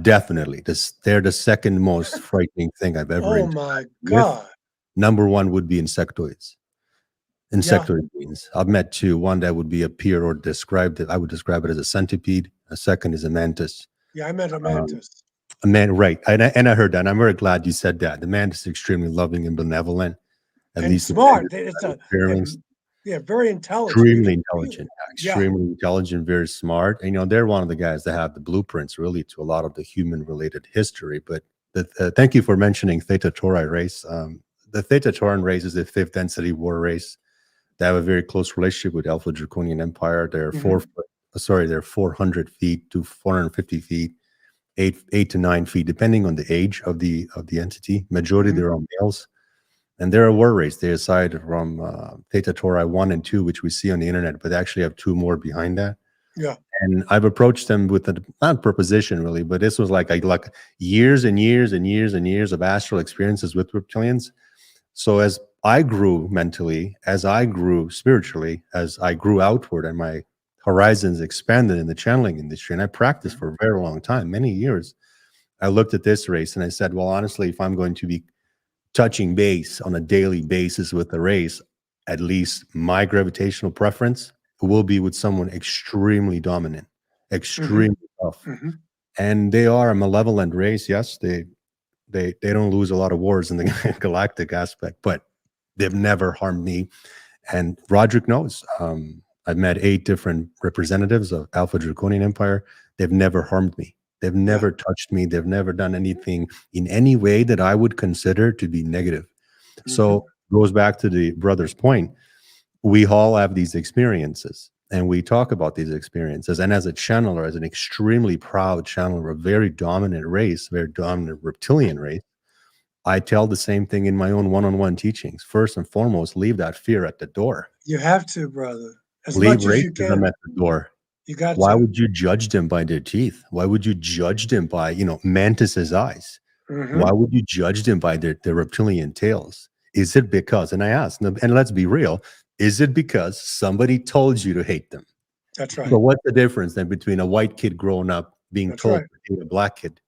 Speaker 5: definitely, they're the second most frightening thing I've ever
Speaker 3: Oh my God.
Speaker 5: Number one would be insectoids. Insectoid beings. I've met two. One that would be I would describe it as a centipede. A second is a mantis.
Speaker 3: Yeah, I met a mantis.
Speaker 5: Right. And I heard that. And I'm very glad you said that. The mantis is extremely loving and benevolent. At least
Speaker 3: smart.
Speaker 5: very intelligent. Extremely intelligent, very smart. And they're one of the guys that have the blueprints really to a lot of the human related history. But Thank you for mentioning Theta Tauri race. The Theta Tauran race is the fifth density war race. They have a very close relationship with Alpha Draconian Empire. They're they're 400 feet to 450 feet, 8 to 9 feet, depending on the age of the entity. Majority they're all males, and they're a war race. They aside from Theta Tauri 1 and 2, which we see on the internet, but they actually have 2 more behind that.
Speaker 3: Yeah.
Speaker 5: And I've approached them with a not proposition really, but this was like years and years and years and years of astral experiences with reptilians. So as I grew mentally, as I grew spiritually, as I grew outward and my horizons expanded in the channeling industry, and I practiced for a very long time, many years, I looked at this race and I said, well, honestly, if I'm going to be touching base on a daily basis with the race, at least my gravitational preference will be with someone extremely dominant, extremely tough. And they are a malevolent race. Yes, they don't lose a lot of wars in the galactic aspect, but they've never harmed me. And Roderick knows. I've met 8 different representatives of Alpha Draconian Empire. They've never harmed me. They've never touched me. They've never done anything in any way that I would consider to be negative. So goes back to the brother's point. We all have these experiences and we talk about these experiences. And as a channeler, as an extremely proud channeler, a very dominant race, very dominant reptilian race, I tell the same thing in my own one-on-one teachings. First and foremost, leave that fear at the door.
Speaker 3: You have to, brother. As
Speaker 5: Leave
Speaker 3: much as you
Speaker 5: racism
Speaker 3: can.
Speaker 5: at the door.
Speaker 3: You got
Speaker 5: Why
Speaker 3: to.
Speaker 5: would you judge them by their teeth? Why would you judge them by, mantis's eyes? Why would you judge them by their reptilian tails? Is it because, and I asked, and let's be real, is it because somebody told you to hate them?
Speaker 3: That's right.
Speaker 5: So what's the difference then between a white kid growing up being told to hate a black kid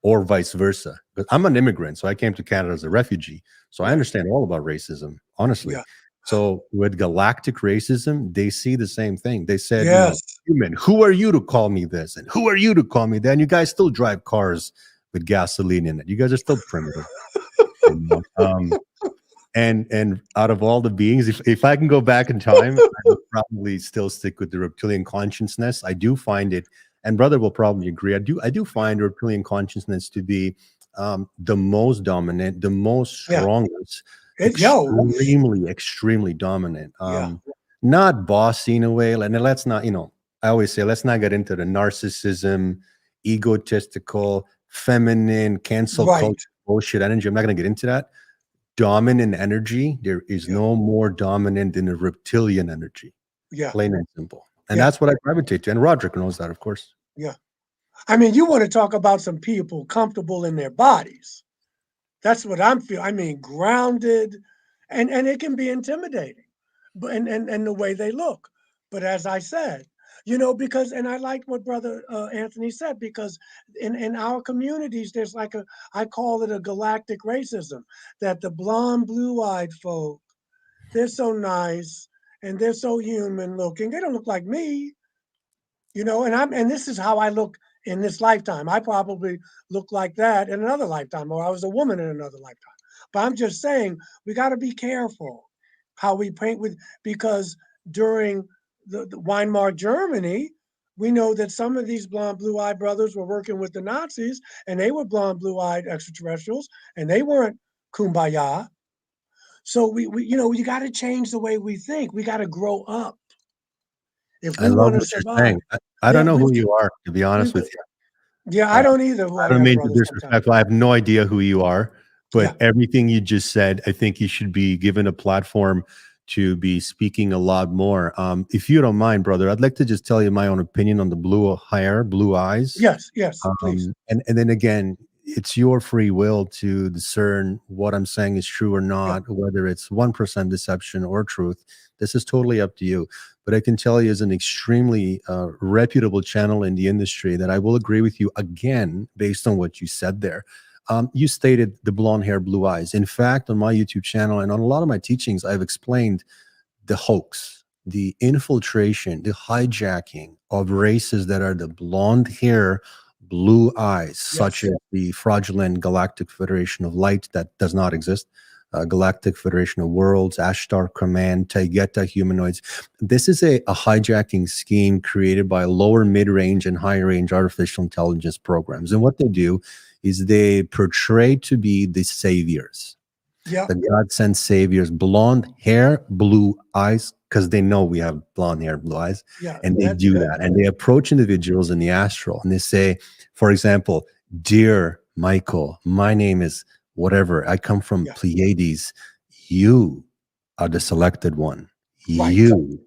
Speaker 5: or vice versa? Because I'm an immigrant, so I came to Canada as a refugee. So I understand all about racism, honestly.
Speaker 3: Yeah.
Speaker 5: So with galactic racism, they see the same thing. They said,
Speaker 3: Yes.
Speaker 5: human, who are you to call me this? And who are you to call me that? And you guys still drive cars with gasoline in it. You guys are still primitive. And out of all the beings, if I can go back in time, I would probably still stick with the reptilian consciousness. I do find it, and brother will probably agree, I do find reptilian consciousness to be the most dominant, the most strongest, extremely dominant. Not bossy in a way. And let's not, I always say, let's not get into the narcissism, egotistical, feminine, cancel culture bullshit energy. I'm not going to get into that. Dominant energy, there is no more dominant than a reptilian energy. Plain and simple. And that's what I gravitate to. And Roderick knows that, of course.
Speaker 3: Yeah. I mean, you want to talk about some people comfortable in their bodies. That's what I'm feeling. I mean, grounded, and it can be intimidating, but and the way they look. But as I said, because, and I like what Brother Anthony said, because in our communities, there's like I call it a galactic racism, that the blonde, blue-eyed folk, they're so nice and they're so human looking. They don't look like me, and this is how I look in this lifetime. I probably look like that in another lifetime, or I was a woman in another lifetime. But I'm just saying, we got to be careful how we paint because during the Weimar Germany, we know that some of these blonde, blue-eyed brothers were working with the Nazis, and they were blonde, blue-eyed extraterrestrials, and they weren't kumbaya. So we you got to change the way we think. We got to grow up if we want to survive.
Speaker 5: I don't know who you are, to be honest with you.
Speaker 3: Yeah, I don't either.
Speaker 5: I don't mean to disrespect. I have no idea who you are, but everything you just said, I think you should be given a platform to be speaking a lot more. If you don't mind, brother, I'd like to just tell you my own opinion on the blue hair, blue eyes.
Speaker 3: Yes, please.
Speaker 5: And then again, it's your free will to discern what I'm saying is true or not, whether it's 1% deception or truth. This is totally up to you. But I can tell you as an extremely reputable channel in the industry that I will agree with you again, based on what you said there. You stated the blonde hair, blue eyes. In fact, on my YouTube channel and on a lot of my teachings, I've explained the hoax, the infiltration, the hijacking of races that are the blonde hair, blue eyes, such as the fraudulent Galactic Federation of Light that does not exist, Galactic Federation of Worlds, Ashtar Command, Taygeta humanoids. This is a hijacking scheme created by lower, mid-range, and high-range artificial intelligence programs. And what they do is they portray to be the saviors,
Speaker 3: Yeah.
Speaker 5: the God sent saviors, blonde hair, blue eyes, because they know we have blonde hair, blue eyes,
Speaker 3: Yeah.
Speaker 5: and they do that. And they approach individuals in the astral and they say, for example, dear Michael, my name is whatever. I come from Pleiades. You are the selected one.
Speaker 3: Right.
Speaker 5: You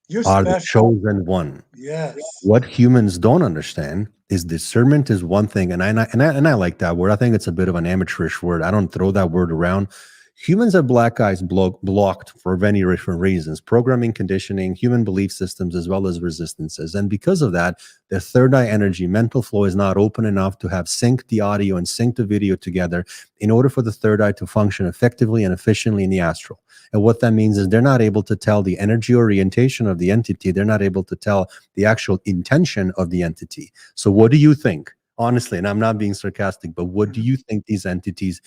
Speaker 3: You're
Speaker 5: are the
Speaker 3: special.
Speaker 5: chosen one.
Speaker 3: Yes.
Speaker 5: What humans don't understand is discernment is one thing, and I like that word. I think it's a bit of an amateurish word. I don't throw that word around. Humans have black eyes blocked for many different reasons: programming, conditioning, human belief systems, as well as resistances. And because of that, the third eye energy, mental flow, is not open enough to have synced the audio and synced the video together in order for the third eye to function effectively and efficiently in the astral. And what that means is they're not able to tell the energy orientation of the entity. They're not able to tell the actual intention of the entity. So what do you think? Honestly, and I'm not being sarcastic, but what do you think these entities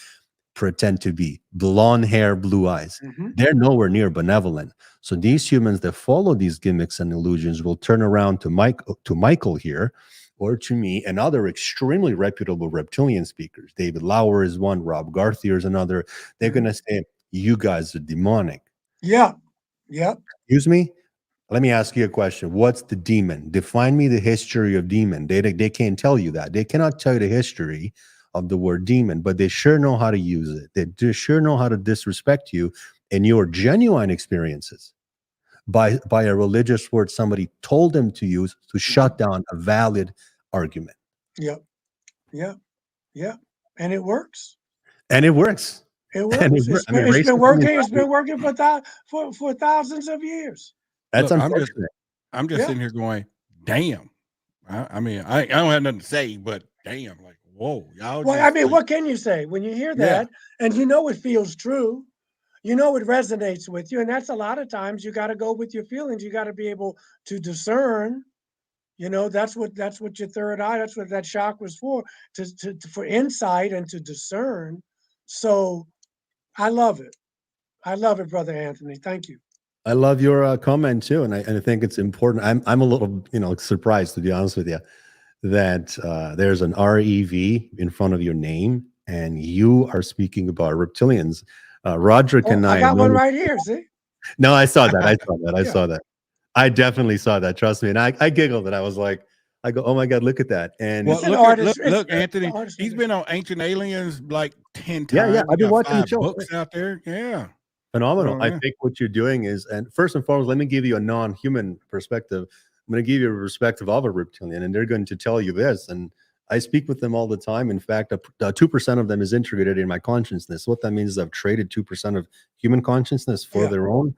Speaker 5: pretend to be? Blonde hair, blue eyes. They're nowhere near benevolent. So these humans that follow these gimmicks and illusions will turn around to Michael here, or to me, and other extremely reputable reptilian speakers. David Lauer is one, Rob Garthier is another. They're going to say, you guys are demonic.
Speaker 3: Yeah. Yeah.
Speaker 5: Excuse me? Let me ask you a question. What's the demon? Define me the history of demon. They can't tell you that. They cannot tell you the history of the word demon, but they sure know how to use it. They sure know how to disrespect you in your genuine experiences by a religious word somebody told them to use to shut down a valid argument.
Speaker 3: Yeah. Yeah. Yeah. And it works.
Speaker 5: And it works.
Speaker 3: It works.
Speaker 5: And
Speaker 3: It's been working. It's been working for thousands of years.
Speaker 5: That's
Speaker 2: Look,
Speaker 5: unfortunate.
Speaker 2: I'm just sitting here going, damn. I mean, I don't have nothing to say, but damn, like, whoa, y'all.
Speaker 3: Well, I mean, what can you say when you hear that and you know it feels true? You know it resonates with you, and that's a lot of times you got to go with your feelings. You got to be able to discern. You know, that's what your third eye. That's what that shock was for for insight and to discern. So, I love it. I love it, Brother Anthony. Thank you.
Speaker 5: I love your comment too, and I think it's important. I'm a little surprised, to be honest with you, that there's an REV in front of your name, and you are speaking about reptilians. Roderick and
Speaker 3: I got one right here. See?
Speaker 5: No, I saw that. I saw that. I definitely saw that. Trust me, and I giggled, and I was like, I go, oh my God, look at that. And
Speaker 2: well, look, Anthony, he's been on Ancient Aliens like 10 times.
Speaker 5: Yeah. I've been watching the show.
Speaker 2: Books out there. Yeah.
Speaker 5: Phenomenal. I think what you're doing is, and first and foremost, let me give you a non-human perspective. I'm going to give you a perspective of a reptilian, and they're going to tell you this. And I speak with them all the time. In fact, 2% of them is integrated in my consciousness. What that means is I've traded 2% of human consciousness for their own.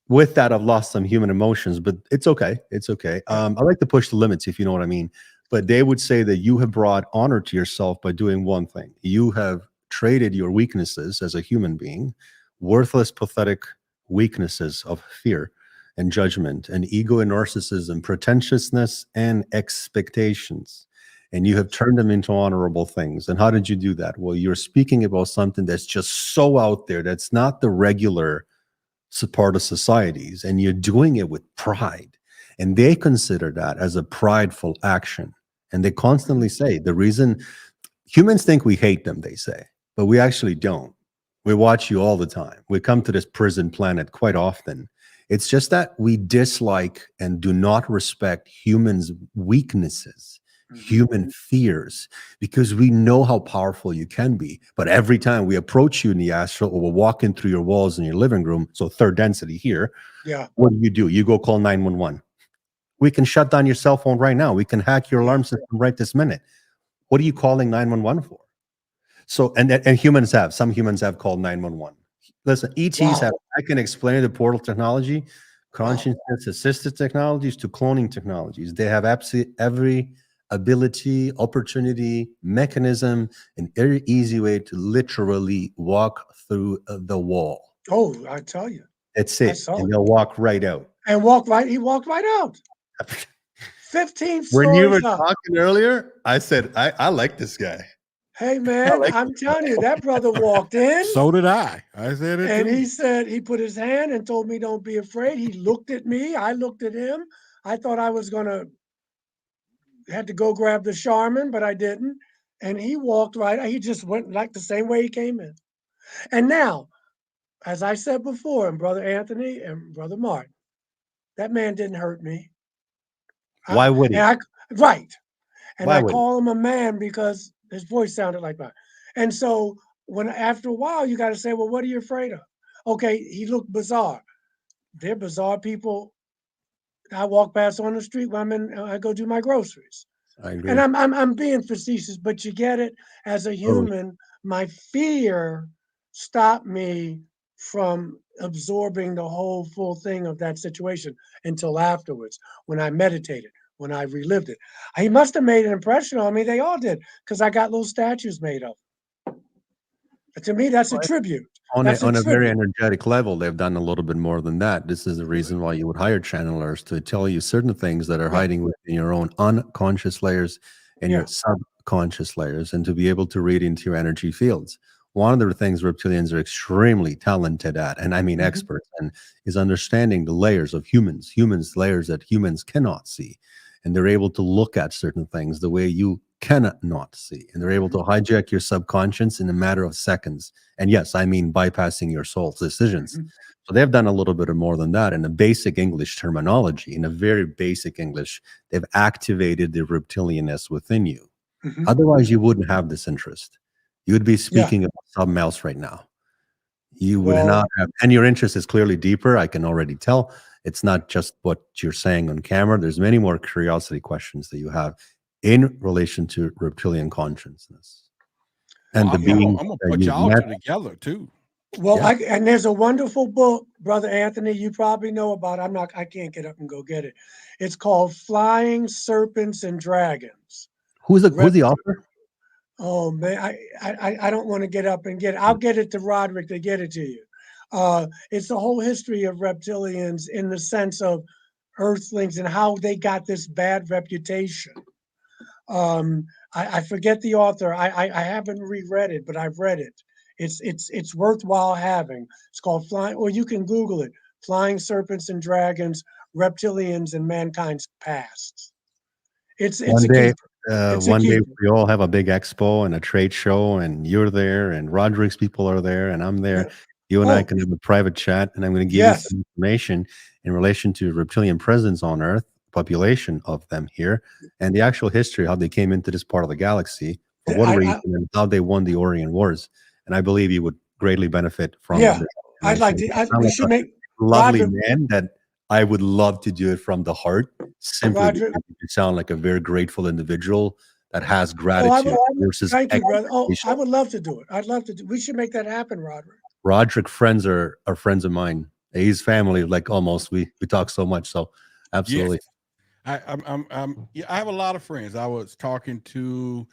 Speaker 5: With that, I've lost some human emotions, but it's okay. It's okay. I like to push the limits, if you know what I mean. But they would say that you have brought honor to yourself by doing one thing. You have traded your weaknesses as a human being, worthless, pathetic weaknesses of fear and judgment and ego and narcissism, pretentiousness and expectations. And you have turned them into honorable things. And how did you do that? Well, you're speaking about something that's just so out there, that's not the regular part of societies, and you're doing it with pride. And they consider that as a prideful action. And they constantly say the reason humans think we hate them, they say, but we actually don't. We watch you all the time. We come to this prison planet quite often. It's just that we dislike and do not respect humans' weaknesses, human fears, because we know how powerful you can be. But every time we approach you in the astral, or we're walking through your walls in your living room, so third density here, what do? You go call 911. We can shut down your cell phone right now. We can hack your alarm system right this minute. What are you calling 911 for? So, and some humans have called 911. Listen, ETs have, I can explain the portal technology, consciousness assisted technologies to cloning technologies. They have absolutely every ability, opportunity, mechanism, an very easy way to literally walk through the wall.
Speaker 3: Oh, I tell you.
Speaker 5: That's it. And they'll walk right out.
Speaker 3: And he walked right out. 15 stories
Speaker 5: When you were
Speaker 3: up.
Speaker 5: talking earlier, I said, I like this guy.
Speaker 3: Hey, man, I'm telling you, that brother walked in.
Speaker 2: So did I. I said it.
Speaker 3: And he said, he put his hand and told me, don't be afraid. He looked at me. I looked at him. I thought I was had to go grab the Charmin, but I didn't. and he walked right. He just went like the same way he came in. And now, as I said before, and Brother Anthony and Brother Martin, that man didn't hurt me.
Speaker 5: Why would he?
Speaker 3: Right. And
Speaker 5: Why
Speaker 3: I
Speaker 5: would he?
Speaker 3: call him a man because his voice sounded like mine. And so when after a while, you got to say, well, what are you afraid of? Okay, he looked bizarre. They're bizarre people I walk past on the street when I go do my groceries.
Speaker 5: I agree.
Speaker 3: And I'm being facetious, but you get it. As a human, my fear stopped me from absorbing the whole full thing of that situation until afterwards, when I meditated, when I relived it. He must have made an impression on me. They all did, because I got little statues made of. To me, that's a tribute.
Speaker 5: On
Speaker 3: That's
Speaker 5: a very
Speaker 3: tribute.
Speaker 5: energetic level, they've done a little bit more than that. This is the reason why you would hire channelers to tell you certain things that are hiding within your own unconscious layers and your subconscious layers, and to be able to read into your energy fields. One of the things reptilians are extremely talented at, and I mean experts, and is understanding the layers of humans, layers that humans cannot see. And they're able to look at certain things the way you cannot not see. And they're able to hijack your subconscious in a matter of seconds. And yes, I mean bypassing your soul's decisions. So they've done a little bit of more than that. In the basic English terminology, in a very basic English, they've activated the reptilianness within you. Otherwise, you wouldn't have this interest. You would be speaking about something else right now. You would not have, and your interest is clearly deeper. I can already tell. It's not just what you're saying on camera. There's many more curiosity questions that you have in relation to reptilian consciousness and the being.
Speaker 2: I'm gonna put y'all two together too.
Speaker 3: Well, and there's a wonderful book, Brother Anthony, you probably know about. I can't get up and go get it. It's called Flying Serpents and Dragons.
Speaker 5: Who's the author?
Speaker 3: Oh man, I don't want to get up and get it. I'll get it to Roderick to get it to you. It's the whole history of reptilians in the sense of Earthlings and how they got this bad reputation. I forget the author. I haven't reread it, but I've read it. It's worthwhile having. It's called Flying, or you can Google it. Flying Serpents and Dragons, Reptilians and Mankind's Past. It's
Speaker 5: one
Speaker 3: a
Speaker 5: day.
Speaker 3: keeper.
Speaker 5: One day we all have a big expo and a trade show, and you're there, and Roderick's people are there, and I'm there. You and I can have a private chat, and I'm going to give you some information in relation to reptilian presence on Earth, population of them here, and the actual history, how they came into this part of the galaxy, for what reason, and how they won the Orient Wars. And I believe you would greatly benefit from it.
Speaker 3: I'd like to. We should make
Speaker 5: lovely man that I would love to do it from the heart, simply because you sound like a very grateful individual that has gratitude versus.
Speaker 3: Thank you, brother. Oh, I would love to do it. I'd love to do. We should make that happen, Roderick.
Speaker 5: Roderick friends are friends of mine. He's family, like almost. We talk so much, so absolutely.
Speaker 2: Yes. I have a lot of friends. I was talking to,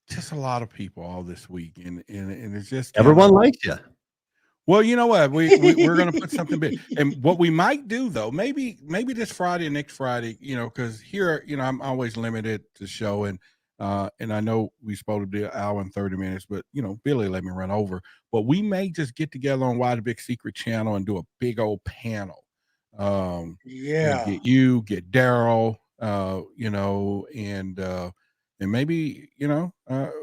Speaker 2: just a lot of people all this week, and it's just
Speaker 5: everyone likes you.
Speaker 2: Well, you know what? We're going to put something big, and what we might do though, maybe this Friday, next Friday, because here, I'm always limited to show, and I know we're supposed to be an hour and 30 minutes, but Billy let me run over. But we may just get together on Why the Big Secret channel and do a big old panel. Get you, get Daryl, and maybe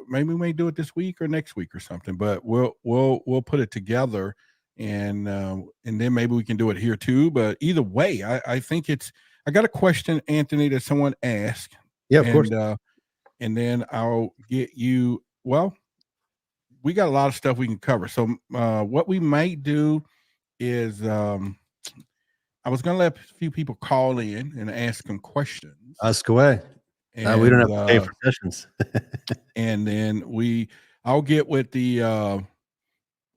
Speaker 2: maybe we may do it this week or next week or something, but we'll put it together, and then maybe we can do it here too. But either way, I think I got a question, Anthony, that someone asked.
Speaker 5: Yeah, of course.
Speaker 2: And then I'll get you. Well, we got a lot of stuff we can cover. So what we might do is I was going to let a few people call in and ask them questions.
Speaker 5: Ask away. And, we don't have to pay for sessions.
Speaker 2: And then I'll get with the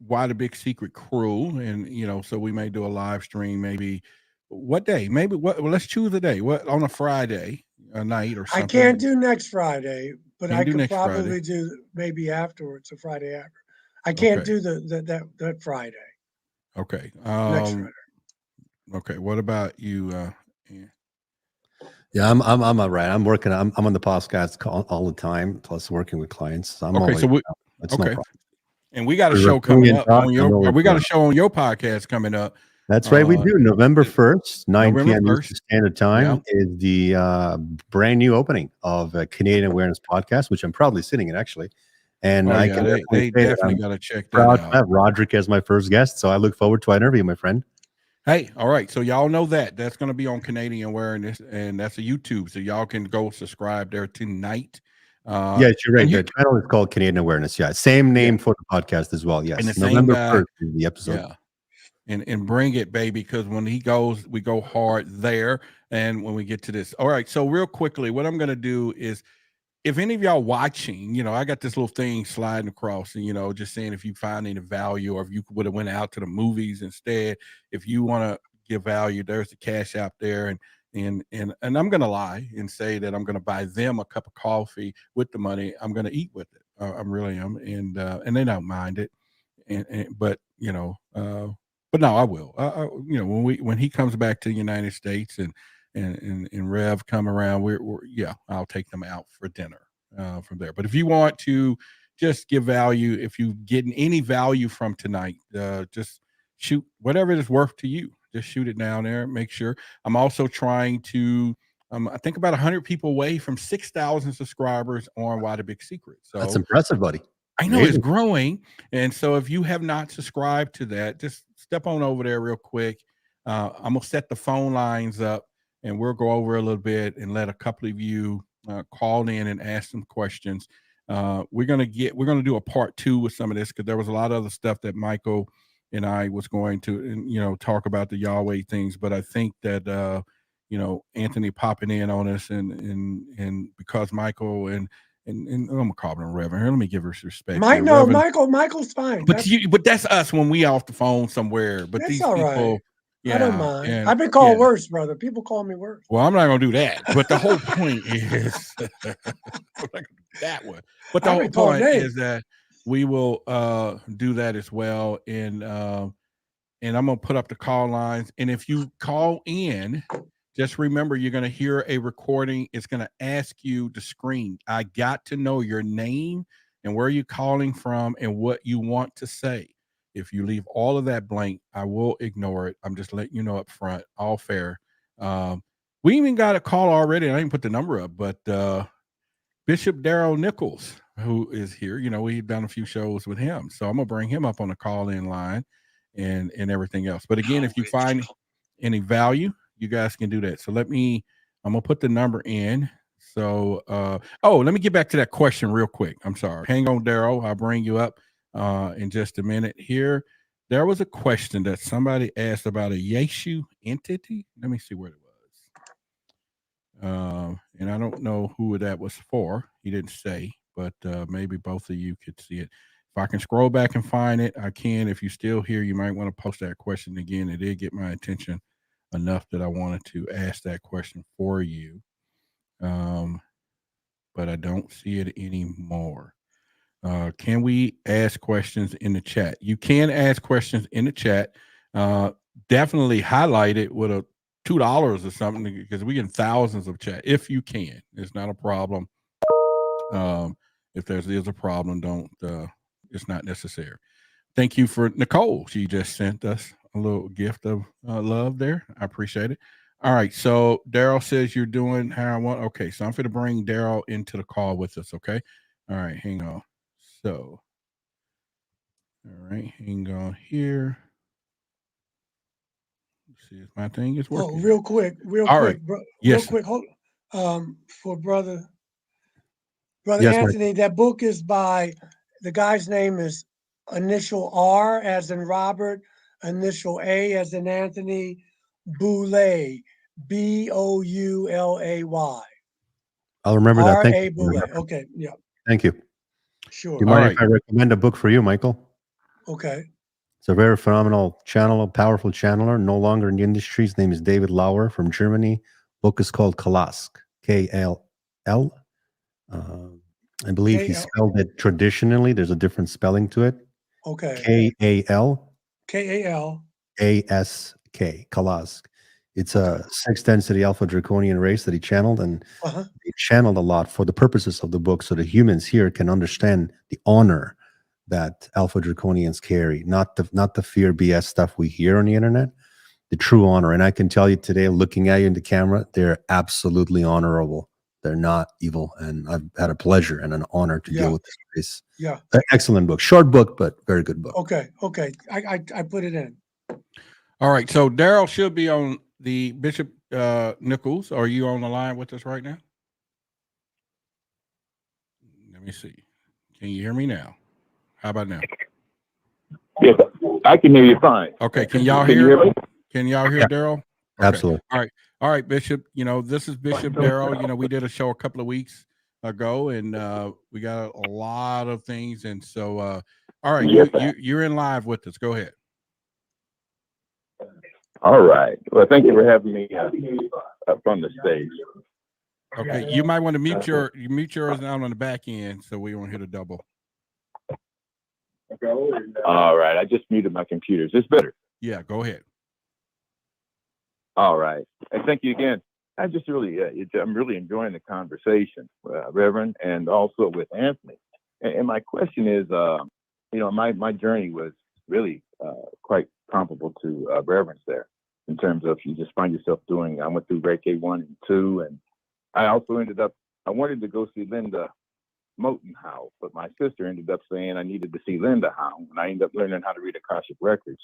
Speaker 2: Why the Big Secret crew, and so we may do a live stream. Maybe what day? Maybe let's choose a day. What, on a Friday, a night or something?
Speaker 3: I can't do next Friday, but I could probably do maybe afterwards, a Friday after. I can't do that Friday.
Speaker 2: Okay.
Speaker 3: Next Friday.
Speaker 2: Okay. What about you?
Speaker 5: Yeah, I'm all right. I'm working. I'm on the podcast all the time, plus working with clients. So I'm
Speaker 2: okay.
Speaker 5: Always,
Speaker 2: so we
Speaker 5: no problem.
Speaker 2: And we got a show coming up on your. We got a show on your podcast coming up.
Speaker 5: That's right. We do. November 1st, 9
Speaker 2: November
Speaker 5: p.m.
Speaker 2: 1st.
Speaker 5: Eastern Standard Time is the brand new opening of Canadian Awareness Podcast, which I'm proudly sitting in, actually. And I can
Speaker 2: they
Speaker 5: say that
Speaker 2: definitely
Speaker 5: I'm
Speaker 2: got to check that
Speaker 5: proud to
Speaker 2: out.
Speaker 5: have Roderick as my first guest. So I look forward to our interview, my friend.
Speaker 2: Hey, all right. So y'all know that's going to be on Canadian Awareness, and that's a YouTube. So y'all can go subscribe there tonight.
Speaker 5: Yes, you're right. The channel is called Canadian Awareness. Yeah, same name for the podcast as well. Yes,
Speaker 2: and the
Speaker 5: November
Speaker 2: same guy,
Speaker 5: 1st is the episode.
Speaker 2: Yeah. And bring it, baby, because when he goes, we go hard there. And when we get to this, all right. So real quickly, what I'm going to do is, if any of y'all watching, I got this little thing sliding across, and just saying if you find any value, or if you would have went out to the movies instead, if you want to give value, there's the cash out there, and I'm going to lie and say that I'm going to buy them a cup of coffee with the money. I'm going to eat with it. I really am, and they don't mind it, but no, I will. When he comes back to the United States and Rev come around, I'll take them out for dinner from there. But if you want to just give value, if you getting any value from tonight, just shoot whatever it is worth to you. Just shoot it down there. Make sure. I'm also trying to. I think about 100 people away from 6,000 subscribers on Why the Big Secret. So
Speaker 5: that's impressive, buddy.
Speaker 2: I know it's growing. And so if you have not subscribed to that, just step on over there real quick. I'm going to set the phone lines up, and we'll go over a little bit and let a couple of you call in and ask some questions. We're going to do a part 2 with some of this, because there was a lot of other stuff that Michael and I was going to, talk about the Yahweh things. But I think that, Anthony popping in on us and because Michael and I'm gonna call him Reverend. Here, let me give her respect.
Speaker 3: Michael's fine.
Speaker 2: But that's us when we off the phone somewhere. But
Speaker 3: that's
Speaker 2: these
Speaker 3: all
Speaker 2: people,
Speaker 3: right. I don't mind. I've been called worse, brother. People call me worse.
Speaker 2: Well, I'm not gonna do that. But the whole point is that one. But the whole point is that we will do that as well. And I'm gonna put up the call lines. And if you call in, just remember, you're going to hear a recording. It's going to ask you to screen. I got to know your name and where you're calling from and what you want to say. If you leave all of that blank, I will ignore it. I'm just letting you know up front, all fair. We even got a call already. I didn't put the number up, but Bishop Darrell Nichols, who is here, we've done a few shows with him. So I'm going to bring him up on the call-in line and everything else. But again, if you find any value, you guys can do that. So I'm gonna put the number in. So let me get back to that question real quick. I'm sorry. Hang on, Darryl. I'll bring you up in just a minute here. There was a question that somebody asked about a Yeshu entity. Let me see where it was. And I don't know who that was for. He didn't say, but maybe both of you could see it. If I can scroll back and find it, I can. If you're still here, you might want to post that question again. It did get my attention enough that I wanted to ask that question for you. But I don't see it anymore. Can we ask questions in the chat? You can ask questions in the chat. Definitely highlight it with a $2 or something, because we get thousands of chat. If you can, it's not a problem. If there's a problem, don't. It's not necessary. Thank you for Nicole. She just sent us a little gift of love there. I appreciate it. All right. So Darryl says you're doing how I want. Okay. So I'm going to bring Darryl into the call with us. Okay. All right. Hang on. So, all right. Hang on here. Let's see if my thing is working.
Speaker 3: Oh, real quick.
Speaker 2: Right.
Speaker 3: Real quick. Hold, for brother Anthony, that book is by, the guy's name is initial R as in Robert, initial A as in Anthony, Boulay, Boulay.
Speaker 5: I'll remember that. Thank you.
Speaker 3: Boulay. Okay, yeah.
Speaker 5: Thank you.
Speaker 3: Sure.
Speaker 5: Do you mind if I recommend a book for you, Michael?
Speaker 3: Okay.
Speaker 5: It's a very phenomenal channel, a powerful channeler, no longer in the industry. His name is David Lauer from Germany. Book is called Kalask, K-L-L. I believe he spelled it traditionally. There's a different spelling to it.
Speaker 3: Okay.
Speaker 5: K-A-L.
Speaker 3: K-A-L.
Speaker 5: A-S-K, Kalask. It's a sixth density alpha draconian race that he channeled, and he channeled a lot for the purposes of the book, so the humans here can understand the honor that alpha draconians carry, not the fear BS stuff we hear on the internet. the true honor. And I can tell you today, looking at you in the camera, they're absolutely honorable. They're not evil. And I've had a pleasure and an honor to deal with this case.
Speaker 3: Yeah.
Speaker 5: Excellent book. Short book, but very good book.
Speaker 3: Okay. I put it in.
Speaker 2: All right. So Daryl should be on the Bishop Nichols. Are you on the line with us right now? Let me see. Can you hear me now? How about now?
Speaker 6: Yes, I can hear you fine.
Speaker 2: Okay. Can y'all
Speaker 6: Can you
Speaker 2: hear?
Speaker 6: hear me?
Speaker 2: Can y'all hear Daryl? Okay.
Speaker 5: Absolutely.
Speaker 2: All right, Bishop. You know, this is Bishop Daryl. You know, we did a show a couple of weeks ago, and we got a lot of things. And so, all right,
Speaker 6: Yes,
Speaker 2: you're in live with us. Go ahead.
Speaker 6: All right. Well, thank you for having me up on the stage.
Speaker 2: Okay, you might want to mute yours down on the back end, so we won't hit a double.
Speaker 6: All right. I just muted my computer. Is this better?
Speaker 2: Yeah, go ahead.
Speaker 6: All right. And thank you again. I just really, I'm really enjoying the conversation, Reverend, and also with Anthony. And my question is, you know, my journey was really quite comparable to Reverend's there in terms of you just find yourself doing, I went through Reiki 1 and 2, and I also I wanted to go see Linda Moten Howe, but my sister ended up saying I needed to see Linda Howe, and I ended up learning how to read Akashic records.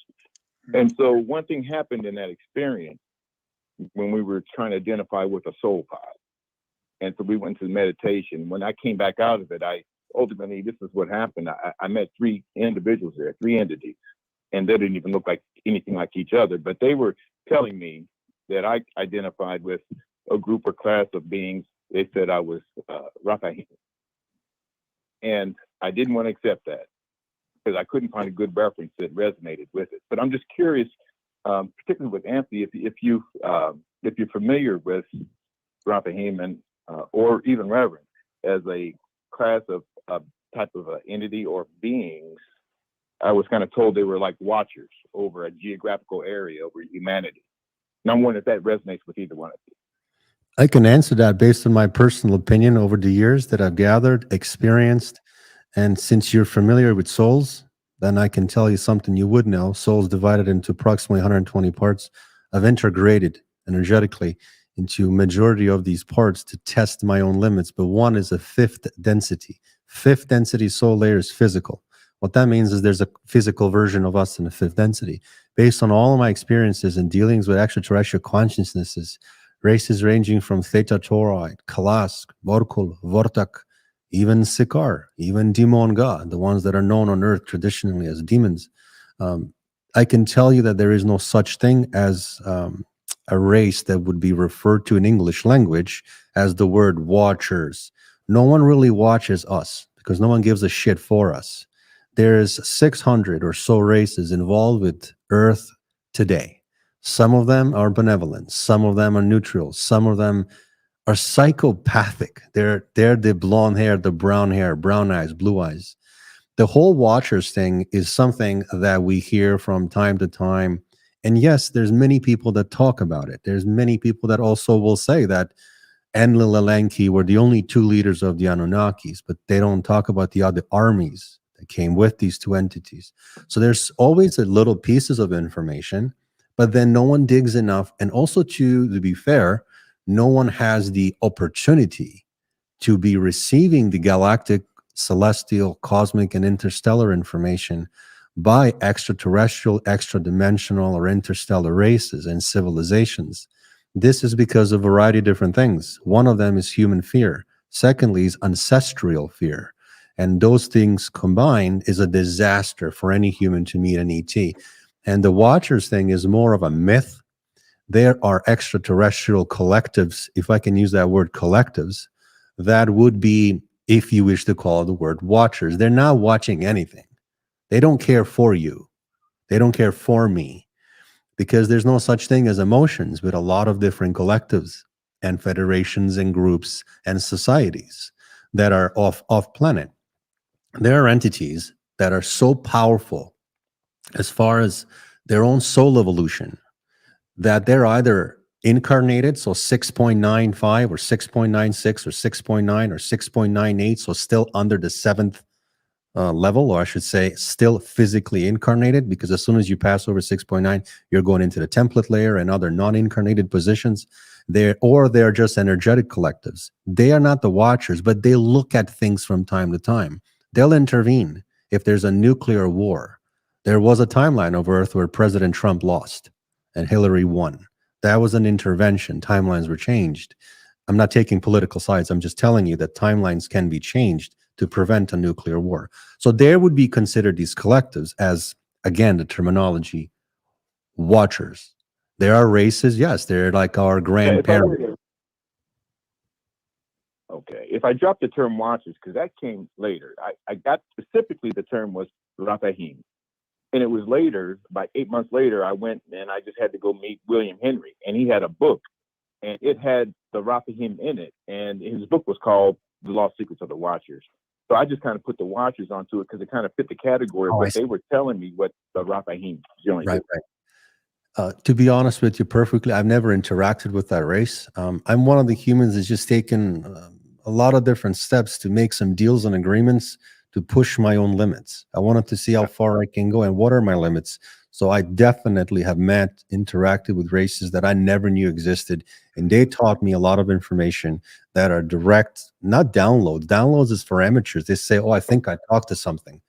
Speaker 6: And so one thing happened in that experience when we were trying to identify with a soul pod. And so we went to meditation. When I came back out of it, ultimately, this is what happened. I met 3 individuals there, 3 entities, and they didn't even look like anything like each other, but they were telling me that I identified with a group or class of beings. They said I was Raphael. And I didn't want to accept that because I couldn't find a good reference that resonated with it. But I'm just curious, particularly with Anthony, if you're familiar with Raphael or even Reverend as a class of type of entity or beings. I was kind of told they were like watchers over a geographical area over humanity. And I'm wondering if that resonates with either one of you.
Speaker 5: I can answer that based on my personal opinion over the years that I've gathered, experienced. And since you're familiar with souls, then I can tell you something you would know. Souls divided into approximately 120 parts. I've integrated energetically into majority of these parts to test my own limits. But one is a 5th density. 5th density soul layer is physical. What that means is there's a physical version of us in the 5th density. Based on all of my experiences and dealings with extraterrestrial consciousnesses, races ranging from Theta Tauri, Kalask, Vorkul, Vortak, even Sikar, even Demon God, the ones that are known on Earth traditionally as demons. I can tell you that there is no such thing as a race that would be referred to in English language as the word watchers. No one really watches us because no one gives a shit for us. There's 600 or so races involved with Earth today. Some of them are benevolent. Some of them are neutral. Some of them are psychopathic. They're the blonde hair, the brown hair, brown eyes, blue eyes. The whole watchers thing is something that we hear from time to time. And yes, there's many people that talk about it. There's many people that also will say that Enlil and Enki were the only 2 leaders of the Anunnakis, but they don't talk about the other armies that came with these 2 entities. So there's always a little pieces of information, but then no one digs enough. And also to be fair, no one has the opportunity to be receiving the galactic, celestial, cosmic, and interstellar information by extraterrestrial, extra-dimensional, or interstellar races and civilizations. This is because of a variety of different things. One of them is human fear. Secondly is ancestral fear. And those things combined is a disaster for any human to meet an ET. And the Watchers thing is more of a myth. There are extraterrestrial collectives, if I can use that word, collectives, that would be, if you wish to call it the word Watchers. They're not watching anything. They don't care for you. They don't care for me, because there's no such thing as emotions with a lot of different collectives and federations and groups and societies that are off planet. There are entities that are so powerful as far as their own soul evolution that they're either incarnated, so 6.95 or 6.96 or 6.9 or 6.98, so still under the 7th level, or I should say, still physically incarnated, because as soon as you pass over 6.9, you're going into the template layer and other non-incarnated positions. They're just energetic collectives. They are not the watchers, but they look at things from time to time. They'll intervene if there's a nuclear war. There was a timeline of Earth where President Trump lost and Hillary won. That was an intervention. Timelines were changed. I'm not taking political sides. I'm just telling you that timelines can be changed to prevent a nuclear war. So there would be considered these collectives as, again, the terminology, watchers. There are races, yes, they're like our grandparents.
Speaker 6: Okay, if I drop the term watchers, because that came later, I got specifically the term was Raphaim. And it was later, about 8 months later, I went and I just had to go meet William Henry. And he had a book, and it had the Raphaim in it. And his book was called The Lost Secrets of the Watchers. So I just kind of put the watchers onto it because it kind of fit the category, but they were telling me what the Raphaim generally
Speaker 5: Right. To be honest with you perfectly, I've never interacted with that race. I'm one of the humans that's just taken a lot of different steps to make some deals and agreements to push my own limits. I wanted to see how far I can go and what are my limits. So I definitely have interacted with races that I never knew existed. And they taught me a lot of information that are direct, not downloads. Downloads is for amateurs. They say, oh, I think I talked to something.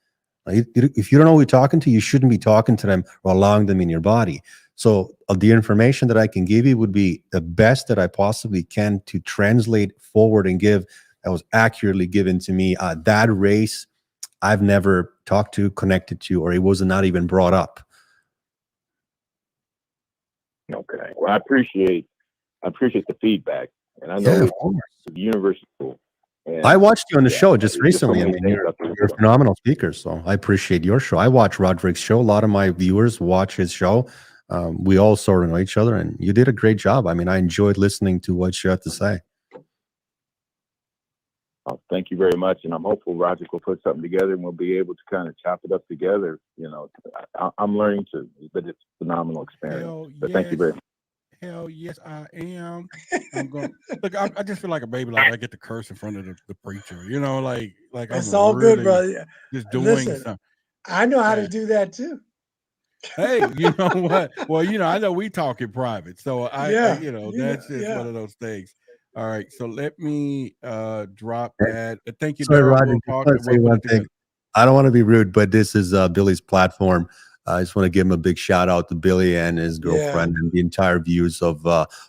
Speaker 5: If you don't know who you're talking to, you shouldn't be talking to them or allowing them in your body. So the information that I can give you would be the best that I possibly can to translate forward and give that was accurately given to me. That race, I've never talked to, connected to, or it was not even brought up.
Speaker 6: Okay. Well, I appreciate the feedback, and I know the universe is cool. And
Speaker 5: I watched you on the show just recently. I mean, you're a phenomenal speaker, so I appreciate your show. I watch Roderick's show. A lot of my viewers watch his show. We all sort of know each other, and you did a great job. I mean, I enjoyed listening to what you had to say.
Speaker 6: Oh, thank you very much, and I'm hopeful Roderick will put something together, and we'll be able to kind of chop it up together. You know, I'm learning to, but it's a phenomenal experience. But thank you very much.
Speaker 2: Hell yes, I am. I'm going. Look, I just feel like a baby. Like I get to curse in front of the preacher. You know, like
Speaker 3: it's
Speaker 2: I'm
Speaker 3: all
Speaker 2: really
Speaker 3: good, brother.
Speaker 2: just doing something.
Speaker 3: I know how to do that too.
Speaker 2: Hey, you know what? Well, you know, I know we talk in private, so I you know, that's just one of those things. All right, so let me drop that. Thank you,
Speaker 5: Sorry,
Speaker 2: Daryl.
Speaker 5: Roger. I don't want to be rude, but this is Billy's platform. I just want to give him a big shout out to Billy and his girlfriend and the entire views of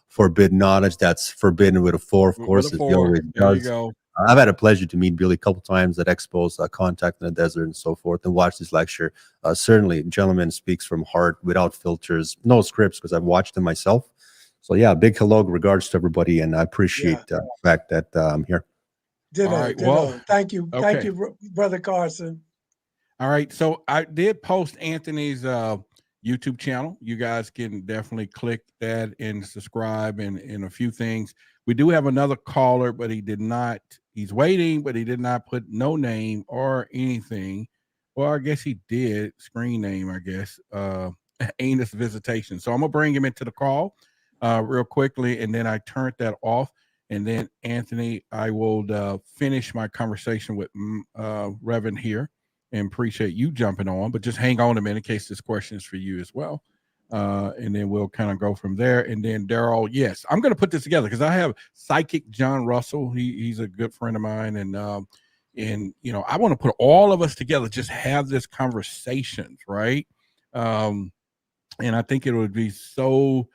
Speaker 5: Forbidden Knowledge. That's forbidden with a 4, of course, as he always does.
Speaker 2: There you go.
Speaker 5: I've had a pleasure to meet Billy a couple times at expos, Contact in the Desert and so forth, and watch this lecture. Certainly, gentleman speaks from heart, without filters, no scripts, because I've watched them myself. So yeah, big hello, regards to everybody, and I appreciate the fact that I'm here.
Speaker 3: Ditto,
Speaker 2: all right,
Speaker 3: ditto.
Speaker 2: well,
Speaker 3: Thank you, Brother Carson.
Speaker 2: All right, so I did post Anthony's YouTube channel. You guys can definitely click that and subscribe and a few things. We do have another caller, but he did not. He's waiting, but he did not put no name or anything. Well, I guess he did. Screen name, I guess. Anus Visitation. So I'm going to bring him into the call real quickly, and then I turned that off. And then, Anthony, I will finish my conversation with Reverend here. And appreciate you jumping on, but just hang on a minute in case this question is for you as well. And then we'll kind of go from there. And then Daryl, yes, I'm going to put this together because I have Psychic John Russell. He's a good friend of mine. And you know, I want to put all of us together, just have this conversation, right? And I think it would be so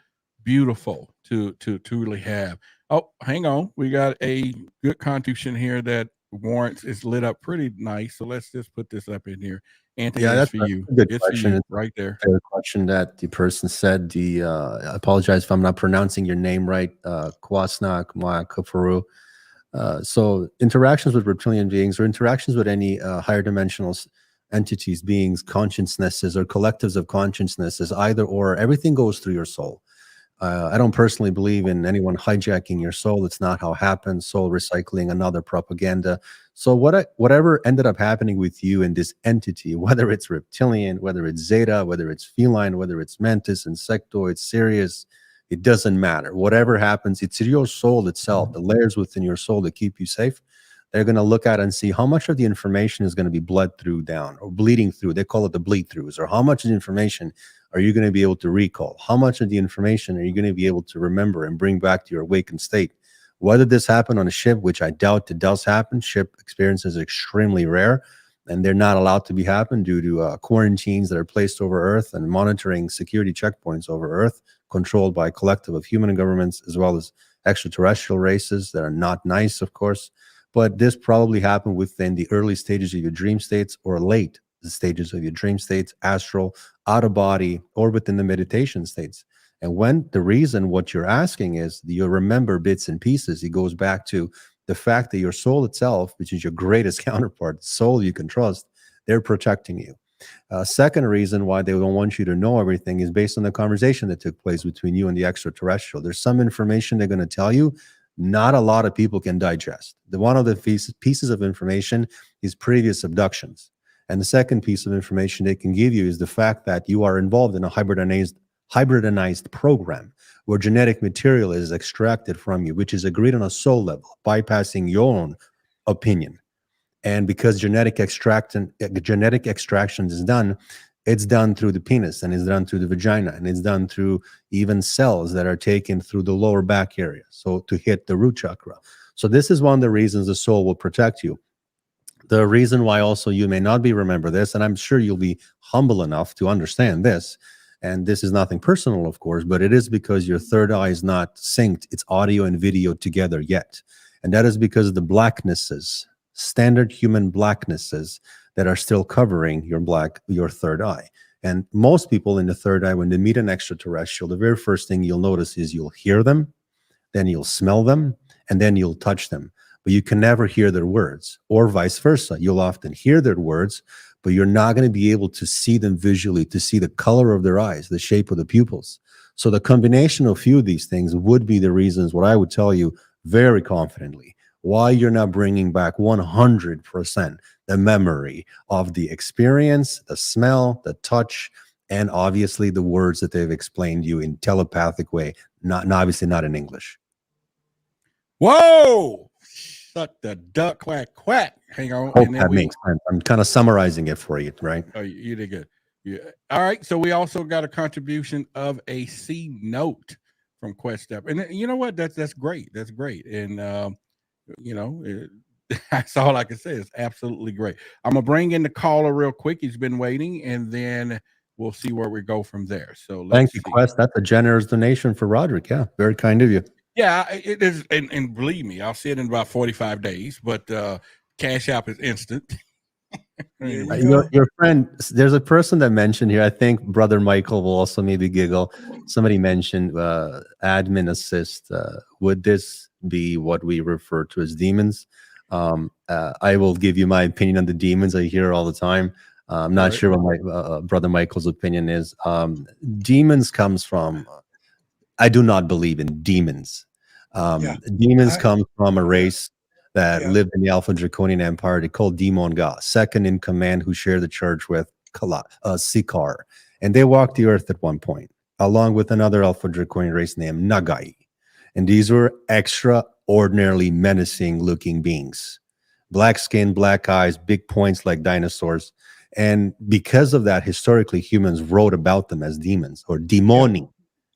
Speaker 2: beautiful to really have. Oh, hang on. We got a good contribution here that warrants is lit up pretty nice, so let's just put this up in here. Anthony, that's for you. It's for you right there.
Speaker 5: Fair question that the person said. I apologize if I'm not pronouncing your name right. Kwasnak Kafaru. So interactions with reptilian beings or interactions with any higher dimensional entities, beings, consciousnesses, or collectives of consciousnesses, either or, everything goes through your soul. I don't personally believe in anyone hijacking your soul. It's not how it happens. Soul recycling, another propaganda. So whatever ended up happening with you and this entity, whether it's reptilian, whether it's Zeta, whether it's feline, whether it's mantis, insectoid, Sirius, it doesn't matter. Whatever happens, it's your soul itself, the layers within your soul that keep you safe, They're going to look at and see how much of the information is going to be bled through down or bleeding through. They call it the bleed throughs. Or how much of the information are you going to be able to recall? How much of the information are you going to be able to remember and bring back to your awakened state? Whether this happened on a ship, which I doubt it does happen, ship experiences are extremely rare, and they're not allowed to be happen due to quarantines that are placed over Earth and monitoring security checkpoints over Earth, controlled by a collective of human governments as well as extraterrestrial races that are not nice, of course. But this probably happened within the early stages of your dream states or late stages of your dream states, astral, out of body, or within the meditation states. And when the reason what you're asking is, do you remember bits and pieces? It goes back to the fact that your soul itself, which is your greatest counterpart, soul you can trust, they're protecting you. Second reason why they don't want you to know everything is based on the conversation that took place between you and the extraterrestrial. There's some information they're going to tell you not a lot of people can digest. One of the pieces of information is previous abductions. And the second piece of information they can give you is the fact that you are involved in a hybridized program where genetic material is extracted from you, which is agreed on a soul level, bypassing your own opinion. And because genetic extraction is done, it's done through the penis, and it's done through the vagina, and it's done through even cells that are taken through the lower back area, so to hit the root chakra. So this is one of the reasons the soul will protect you. The reason why also you may not be remember this, and I'm sure you'll be humble enough to understand this, and this is nothing personal, of course, but it is because your third eye is not synced, it's audio and video together yet. And that is because of the blacknesses, standard human blacknesses that are still covering your third eye. And most people in the third eye, when they meet an extraterrestrial, the very first thing you'll notice is you'll hear them, then you'll smell them, and then you'll touch them. But you can never hear their words, or vice versa. You'll often hear their words, but you're not going to be able to see them visually, to see the color of their eyes, the shape of the pupils. So the combination of a few of these things would be the reasons, what I would tell you very confidently, why you're not bringing back 100% the memory of the experience, the smell, the touch, and obviously the words that they've explained you in telepathic way, obviously not in English.
Speaker 2: Whoa! Suck the duck, quack, quack. Hang on.
Speaker 5: Hope that makes sense. I'm kind of summarizing it for you, right?
Speaker 2: Oh, you did good. Yeah. All right. So we also got a contribution of a C note from Quest Up. And you know what? That's great. That's great. And, that's all I can say. It's absolutely great. I'm going to bring in the caller real quick. He's been waiting, and then we'll see where we go from there. So
Speaker 5: thank you, Quest. That's a generous donation for Roderick. Yeah, very kind of you.
Speaker 2: Yeah, it is. And believe me, I'll see it in about 45 days, but Cash App is instant.
Speaker 5: Your friend, there's a person that mentioned here, I think Brother Michael will also maybe giggle. Somebody mentioned admin assist. Would this be what we refer to as demons? I will give you my opinion on the demons. I hear all the time. I'm not sure what my Brother Michael's opinion is. Demons comes from, I do not believe in demons. Demons come from a race that lived in the Alpha Draconian Empire. They called Demon Ga, second in command, who shared the church with Sikar. And they walked the earth at one point, along with another Alpha Draconian race named Nagai. And these were extraordinarily menacing looking beings. Black skin, black eyes, big points like dinosaurs. And because of that, historically, humans wrote about them as demons or demoni.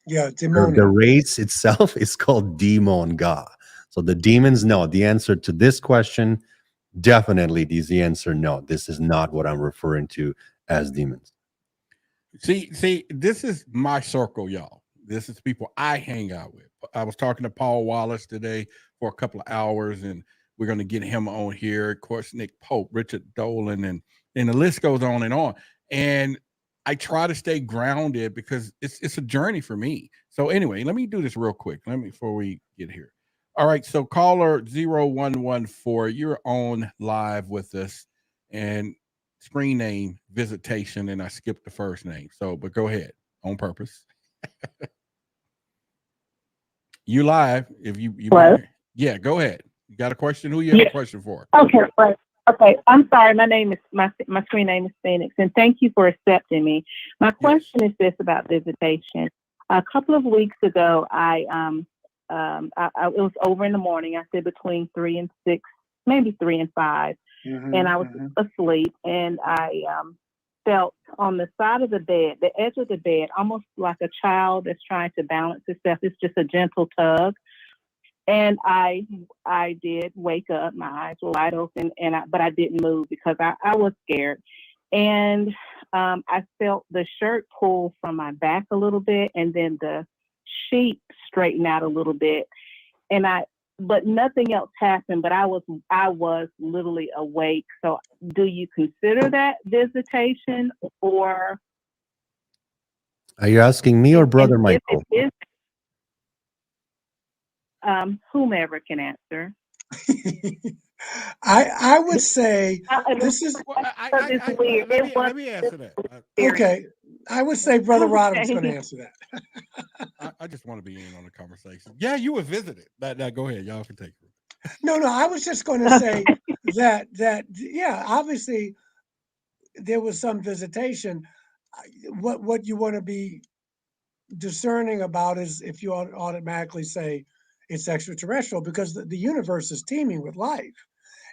Speaker 3: Yeah, demoni.
Speaker 5: The race itself is called Demon Ga. So the demons, no. The answer to this question, definitely is the answer no. This is not what I'm referring to as demons.
Speaker 2: See, this is my circle, y'all. This is people I hang out with. I was talking to Paul Wallace today for a couple of hours, and we're going to get him on here. Of course, Nick Pope, Richard Dolan, and the list goes on. And I try to stay grounded because it's a journey for me. So anyway, let me do this real quick. Before we get here. All right, so caller 0114, you're on live with us, and screen name Visitation, and I skipped the first name. So, but go ahead on purpose. You live? If you
Speaker 7: Hello?
Speaker 2: Yeah, go ahead. You got a question? Who you have a question for?
Speaker 7: Okay, right. Okay, I'm sorry. My name is my screen name is Phoenix, and thank you for accepting me. My question is this about visitation. A couple of weeks ago, it was over in the morning. I said between 3 and 6 maybe 3 and 5. And I was asleep, and I felt on the side of the bed, the edge of the bed, almost like a child that's trying to balance itself. It's just a gentle tug. And I did wake up. My eyes were wide open, but I didn't move because I was scared. And I felt the shirt pull from my back a little bit, and then the sheet straighten out a little bit. But nothing else happened, but I was literally awake. So do you consider that visitation, or?
Speaker 5: Are you asking me or Brother Michael?
Speaker 7: If whomever can answer.
Speaker 3: I would say this is
Speaker 2: Let me answer that.
Speaker 3: okay. I would say Brother Roderick's going to answer that.
Speaker 2: I just want to be in on the conversation. Yeah, you were visited. Now go ahead. Y'all can take it.
Speaker 3: No, I was just going to say that yeah, obviously there was some visitation. What you want to be discerning about is if you automatically say it's extraterrestrial, because the universe is teeming with life,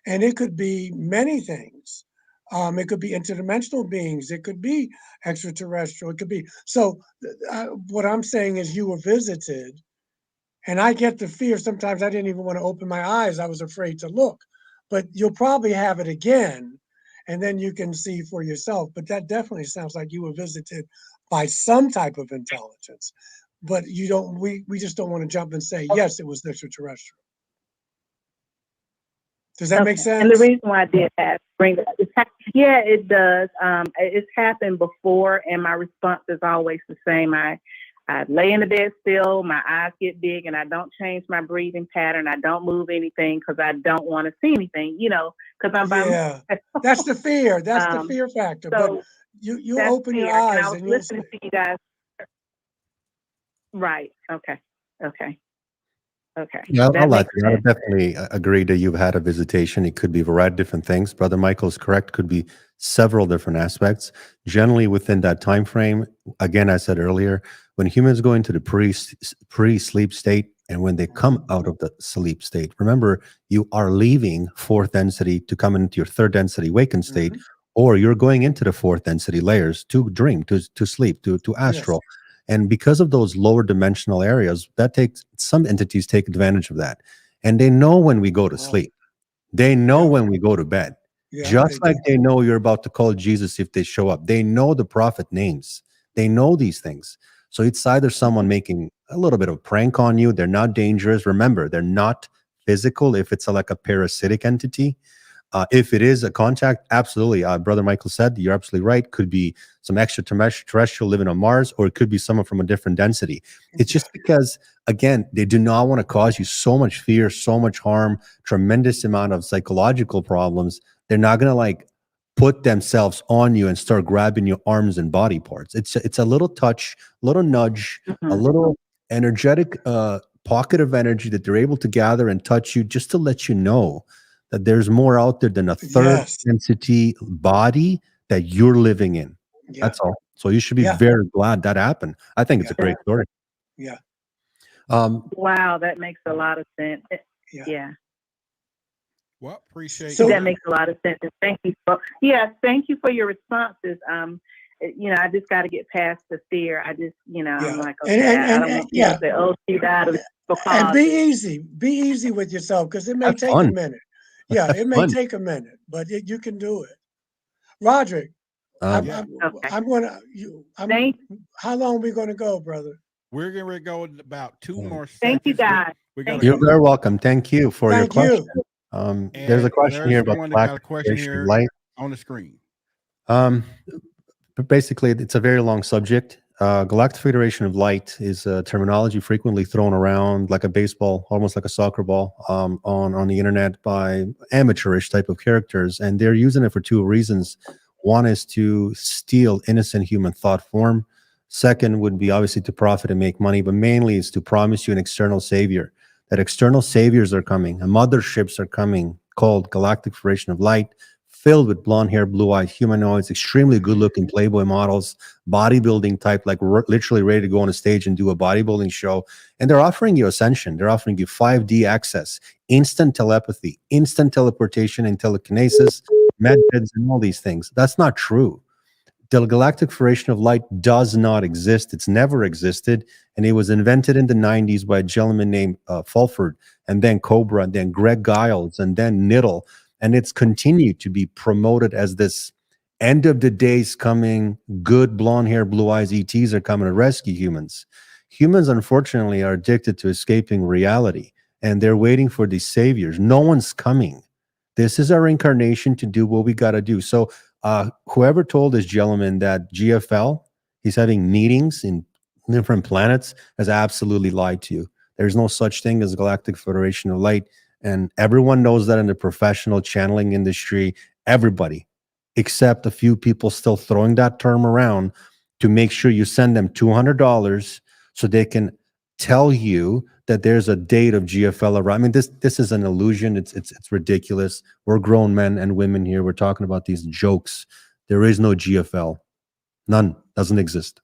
Speaker 3: and it could be many things. It could be interdimensional beings. It could be extraterrestrial. It could be. So what I'm saying is you were visited, and I get the fear. Sometimes I didn't even want to open my eyes. I was afraid to look, but you'll probably have it again, and then you can see for yourself. But that definitely sounds like you were visited by some type of intelligence. But you don't. We just don't want to jump and say yes, it was extraterrestrial. Does that make sense?
Speaker 7: And the reason why I did that, yeah, it does. It's happened before, and my response is always the same. I lay in the bed still, my eyes get big, and I don't change my breathing pattern. I don't move anything because I don't want to see anything, because I'm by myself.
Speaker 3: That's the fear. That's the fear factor.
Speaker 7: So
Speaker 3: but you open your eyes,
Speaker 7: and I was listening to you guys. Right. Okay.
Speaker 5: Yeah, I'll let you. I definitely agree that you've had a visitation. It could be a variety of different things. Brother Michael is correct. Could be several different aspects. Generally within that time frame, again, I said earlier, when humans go into the pre-sleep state and when they come out of the sleep state, remember, you are leaving fourth density to come into your third density awakened state, or you're going into the fourth density layers to dream, to sleep, to astral. Yes. And because of those lower dimensional areas, some entities take advantage of that. And they know when we go to sleep. They know when we go to bed. Just like they know you're about to call Jesus if they show up. They know the prophet names. They know these things. So it's either someone making a little bit of prank on you. They're not dangerous. Remember, they're not physical if it's like a parasitic entity. If it is a contact, absolutely. Brother Michael said, you're absolutely right. Could be some extraterrestrial living on Mars, or it could be someone from a different density. It's just because, again, they do not want to cause you so much fear, so much harm, tremendous amount of psychological problems. They're not going to put themselves on you and start grabbing your arms and body parts. It's a little touch, a little nudge, a little energetic pocket of energy that they're able to gather and touch you just to let you know that there's more out there than a third density body that you're living in. That's all. So you should be very glad that happened. I think it's a great story.
Speaker 3: Yeah.
Speaker 7: Wow, that makes a lot of sense. Yeah.
Speaker 2: Well, appreciate
Speaker 7: that makes a lot of sense. Thank you for your responses. I just got to get past the fear. I just, I'm like, okay, I don't want to say, oh, she died of
Speaker 3: and be easy with yourself, because it may take a minute. Yeah, it may take a minute, but you can do it. Roderick, I'm going to. How long are we going to go, brother?
Speaker 2: We're going to go about 2 more seconds.
Speaker 7: Thank you, guys.
Speaker 5: You're very welcome. Thank you for your question. There's a question here about Galactic Federation of Light
Speaker 2: on the screen.
Speaker 5: But basically, it's a very long subject. Galactic Federation of Light is a terminology frequently thrown around like a baseball, almost like a soccer ball, on the internet by amateurish type of characters, and they're using it for 2 reasons. One is to steal innocent human thought form. Second would be obviously to profit and make money, but mainly is to promise you an external savior. That external saviors are coming, and motherships are coming called Galactic Federation of Light, filled with blonde hair, blue eyed humanoids, extremely good looking Playboy models, bodybuilding type, like literally ready to go on a stage and do a bodybuilding show. And they're offering you ascension. They're offering you 5D access, instant telepathy, instant teleportation and telekinesis, med beds, and all these things. That's not true. The Galactic Federation of Light does not exist. It's never existed. And it was invented in the 90s by a gentleman named Fulford, and then Cobra, and then Greg Giles, and then Niddle. And it's continued to be promoted as this end of the days coming, good blonde hair, blue eyes ETs are coming to rescue humans. Humans, unfortunately, are addicted to escaping reality, and they're waiting for these saviors. No one's coming. This is our incarnation to do what we got to do. So whoever told this gentleman that GFL, he's having meetings in different planets, has absolutely lied to you. There's no such thing as Galactic Federation of Light. And everyone knows that in the professional channeling industry, everybody, except a few people still throwing that term around to make sure you send them $200 so they can tell you that there's a date of GFL around. I mean, this is an illusion. It's ridiculous. We're grown men and women here. We're talking about these jokes. There is no GFL. None. Doesn't exist.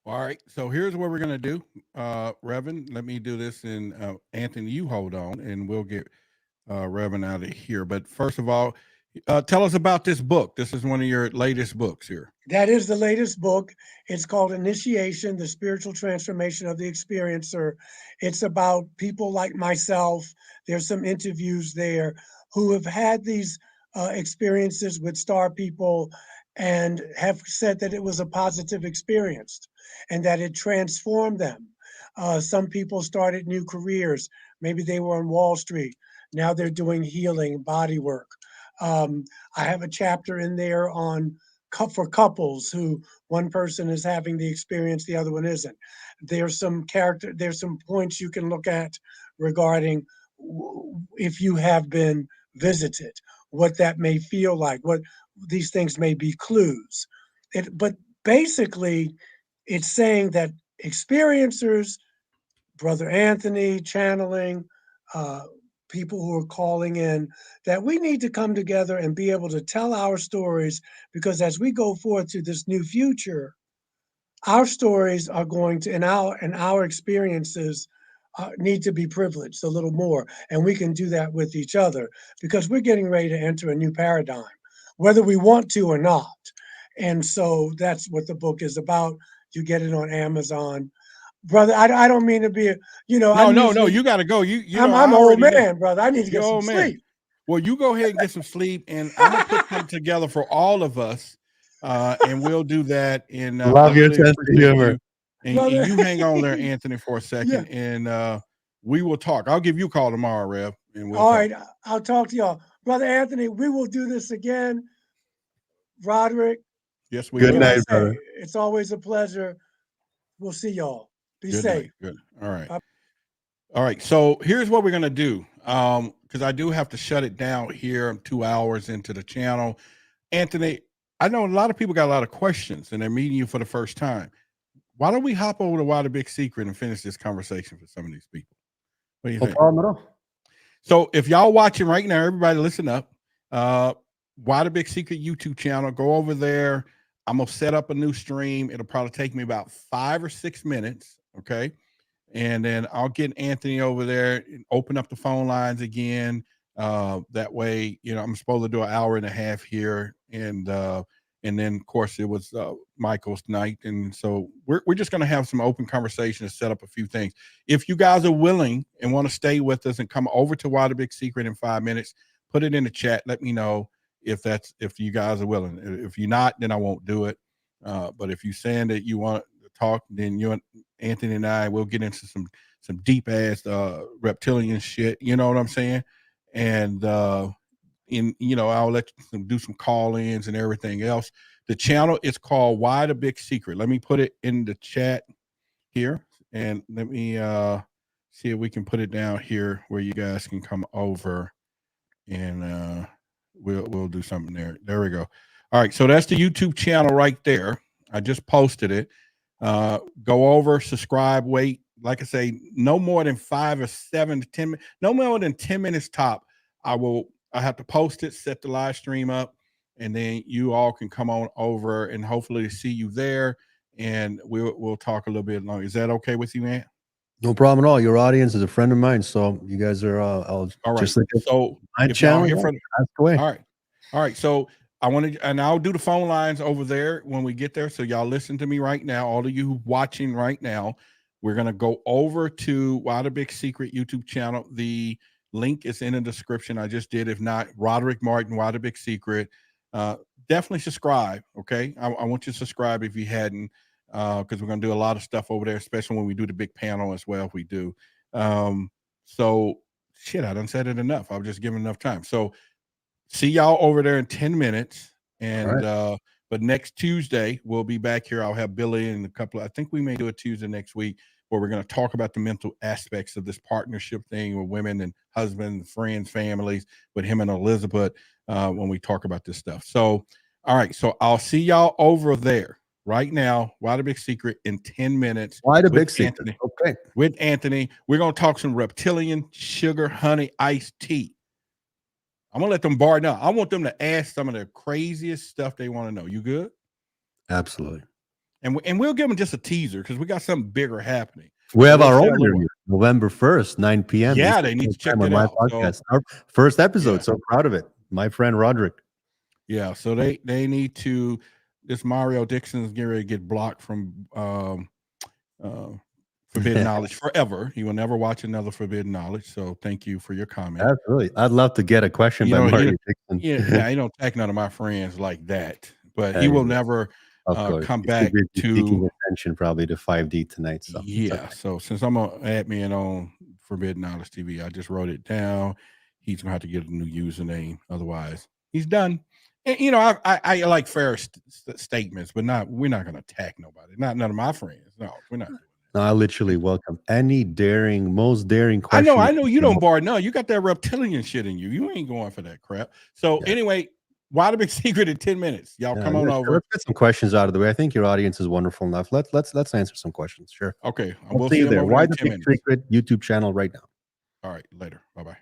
Speaker 2: All right. So here's what we're gonna do. Reverend, let me do this, and Anthony, you hold on, and we'll get Reverend out of here. But first of all, tell us about this book. This is one of your latest books here.
Speaker 3: That is the latest book. It's called Initiation, the Spiritual Transformation of the Experiencer. It's about people like myself. There's some interviews there who have had these experiences with star people and have said that it was a positive experience and that it transformed them. Some people started new careers. Maybe they were on Wall Street. Now they're doing healing, body work. I have a chapter in there on for couples who one person is having the experience, the other one isn't. There's some points you can look at regarding if you have been visited, what that may feel like, what these things may be clues. But basically, it's saying that experiencers, Brother Anthony channeling, people who are calling in, that we need to come together and be able to tell our stories, because as we go forth to this new future, our stories are going to, and our experiences need to be privileged a little more. And we can do that with each other because we're getting ready to enter a new paradigm, whether we want to or not. And so that's what the book is about. You get it on Amazon. Brother, I don't mean to be,
Speaker 2: No, you got to go.
Speaker 3: I'm an old man, brother. I need to get some sleep.
Speaker 2: Well, you go ahead and get some sleep, and I'm gonna put something together for all of us, and we'll do that. And
Speaker 5: love your sense of humor.
Speaker 2: And you hang on there, Anthony, for a second, and we will talk. I'll give you a call tomorrow, Rev. And we'll
Speaker 3: all right, I'll talk to y'all, Brother Anthony. We will do this again, Roderick.
Speaker 2: Yes, we
Speaker 5: will.
Speaker 2: Good
Speaker 5: night, brother.
Speaker 3: It's always a pleasure. We'll see y'all. Be safe.
Speaker 2: Good. All right. All right. So here's what we're going to do. Because I do have to shut it down here. I'm 2 hours into the channel. Anthony, I know a lot of people got a lot of questions and they're meeting you for the first time. Why don't we hop over to Why the Big Secret and finish this conversation for some of these people? What do you think?
Speaker 5: No problem at all.
Speaker 2: So if y'all watching right now, everybody listen up. Why the Big Secret YouTube channel, go over there. I'm going to set up a new stream. It'll probably take me about 5 or 6 minutes. Okay. And then I'll get Anthony over there and open up the phone lines again. That way, I'm supposed to do an hour and a half here. And then of course it was Michael's night. And so we're just going to have some open conversation and set up a few things. If you guys are willing and want to stay with us and come over to Why the Big Secret in 5 minutes, put it in the chat. Let me know if you guys are willing. If you're not, then I won't do it. But if you're saying that you want to talk, then you and Anthony and I will get into some deep ass reptilian shit. You know what I'm saying? And I'll let you do some call-ins and everything else. The channel is called Why the Big Secret. Let me put it in the chat here, and let me see if we can put it down here where you guys can come over, and we'll do something there. There we go. All right, so that's the YouTube channel right there. I just posted it. Go over, subscribe, wait. Like I say, no more than 5 or 7 to 10, no more than 10 minutes top. I will I have to post it, set the live stream up, and then you all can come on over and hopefully see you there. And we'll talk a little bit longer. Is that okay with you, man?
Speaker 5: No problem at all. Your audience is a friend of mine, so you guys are all
Speaker 2: right.
Speaker 5: just like
Speaker 2: so
Speaker 5: my
Speaker 2: if y'all
Speaker 5: channel.
Speaker 2: hear
Speaker 5: Yeah,
Speaker 2: from,
Speaker 5: ask away.
Speaker 2: all right. So I want to, and I'll do the phone lines over there when we get there. So y'all listen to me right now. All of you watching right now, we're gonna go over to Why the Big Secret YouTube channel. The link is in the description. I just did. If not, Roderick Martin, Why the Big Secret. Definitely subscribe. Okay, I want you to subscribe if you hadn't, because we're gonna do a lot of stuff over there, especially when we do the big panel as well. If we do, so shit, I done said it enough. I was just giving enough time. So see y'all over there in 10 minutes. And but next Tuesday we'll be back here. I'll have Billy and a couple. I think we may do a Tuesday next week where we're going to talk about the mental aspects of this partnership thing with women and husbands, friends, families, with him and Elizabeth when we talk about this stuff. So, all right. So I'll see y'all over there right now. Why the Big Secret in 10 minutes.
Speaker 5: Why the Big Secret? Okay.
Speaker 2: With Anthony, we're going to talk some reptilian sugar honey iced tea. I'm gonna let them bar now. I want them to ask some of the craziest stuff they want to know. You good?
Speaker 5: Absolutely.
Speaker 2: And we'll give them just a teaser because we got something bigger happening.
Speaker 5: We have our own interview, November 1st, 9 p.m.
Speaker 2: Yeah, they need to check it out.
Speaker 5: Podcast. Our first episode. So proud of it. My friend Roderick.
Speaker 2: Yeah, so they need to. This Mario Dixon is getting ready to get blocked from Forbidden Knowledge forever. He will never watch another Forbidden Knowledge. So thank you for your comment.
Speaker 5: Absolutely. I'd love to get a question by Mario Dixon.
Speaker 2: Yeah, he don't take none of my friends like that. But he will never come back to
Speaker 5: attention probably to 5D tonight. So
Speaker 2: yeah. So since I'm an admin on Forbidden Knowledge TV, I just wrote it down. He's gonna have to get a new username, otherwise he's done. And you know, I like fair statements, but we're not gonna attack nobody. Not none of my friends. No, we're not.
Speaker 5: No, I literally welcome any most daring question.
Speaker 2: I know you don't bar none. You got that reptilian shit in you. You ain't going for that crap. So anyway, Why the Big Secret in 10 minutes. Y'all come on over.
Speaker 5: Let's get some questions out of the way. I think your audience is wonderful enough. Let's answer some questions. Sure.
Speaker 2: Okay.
Speaker 5: We'll see you there. Why the Big Secret YouTube channel right now.
Speaker 2: All right. Later. Bye-bye.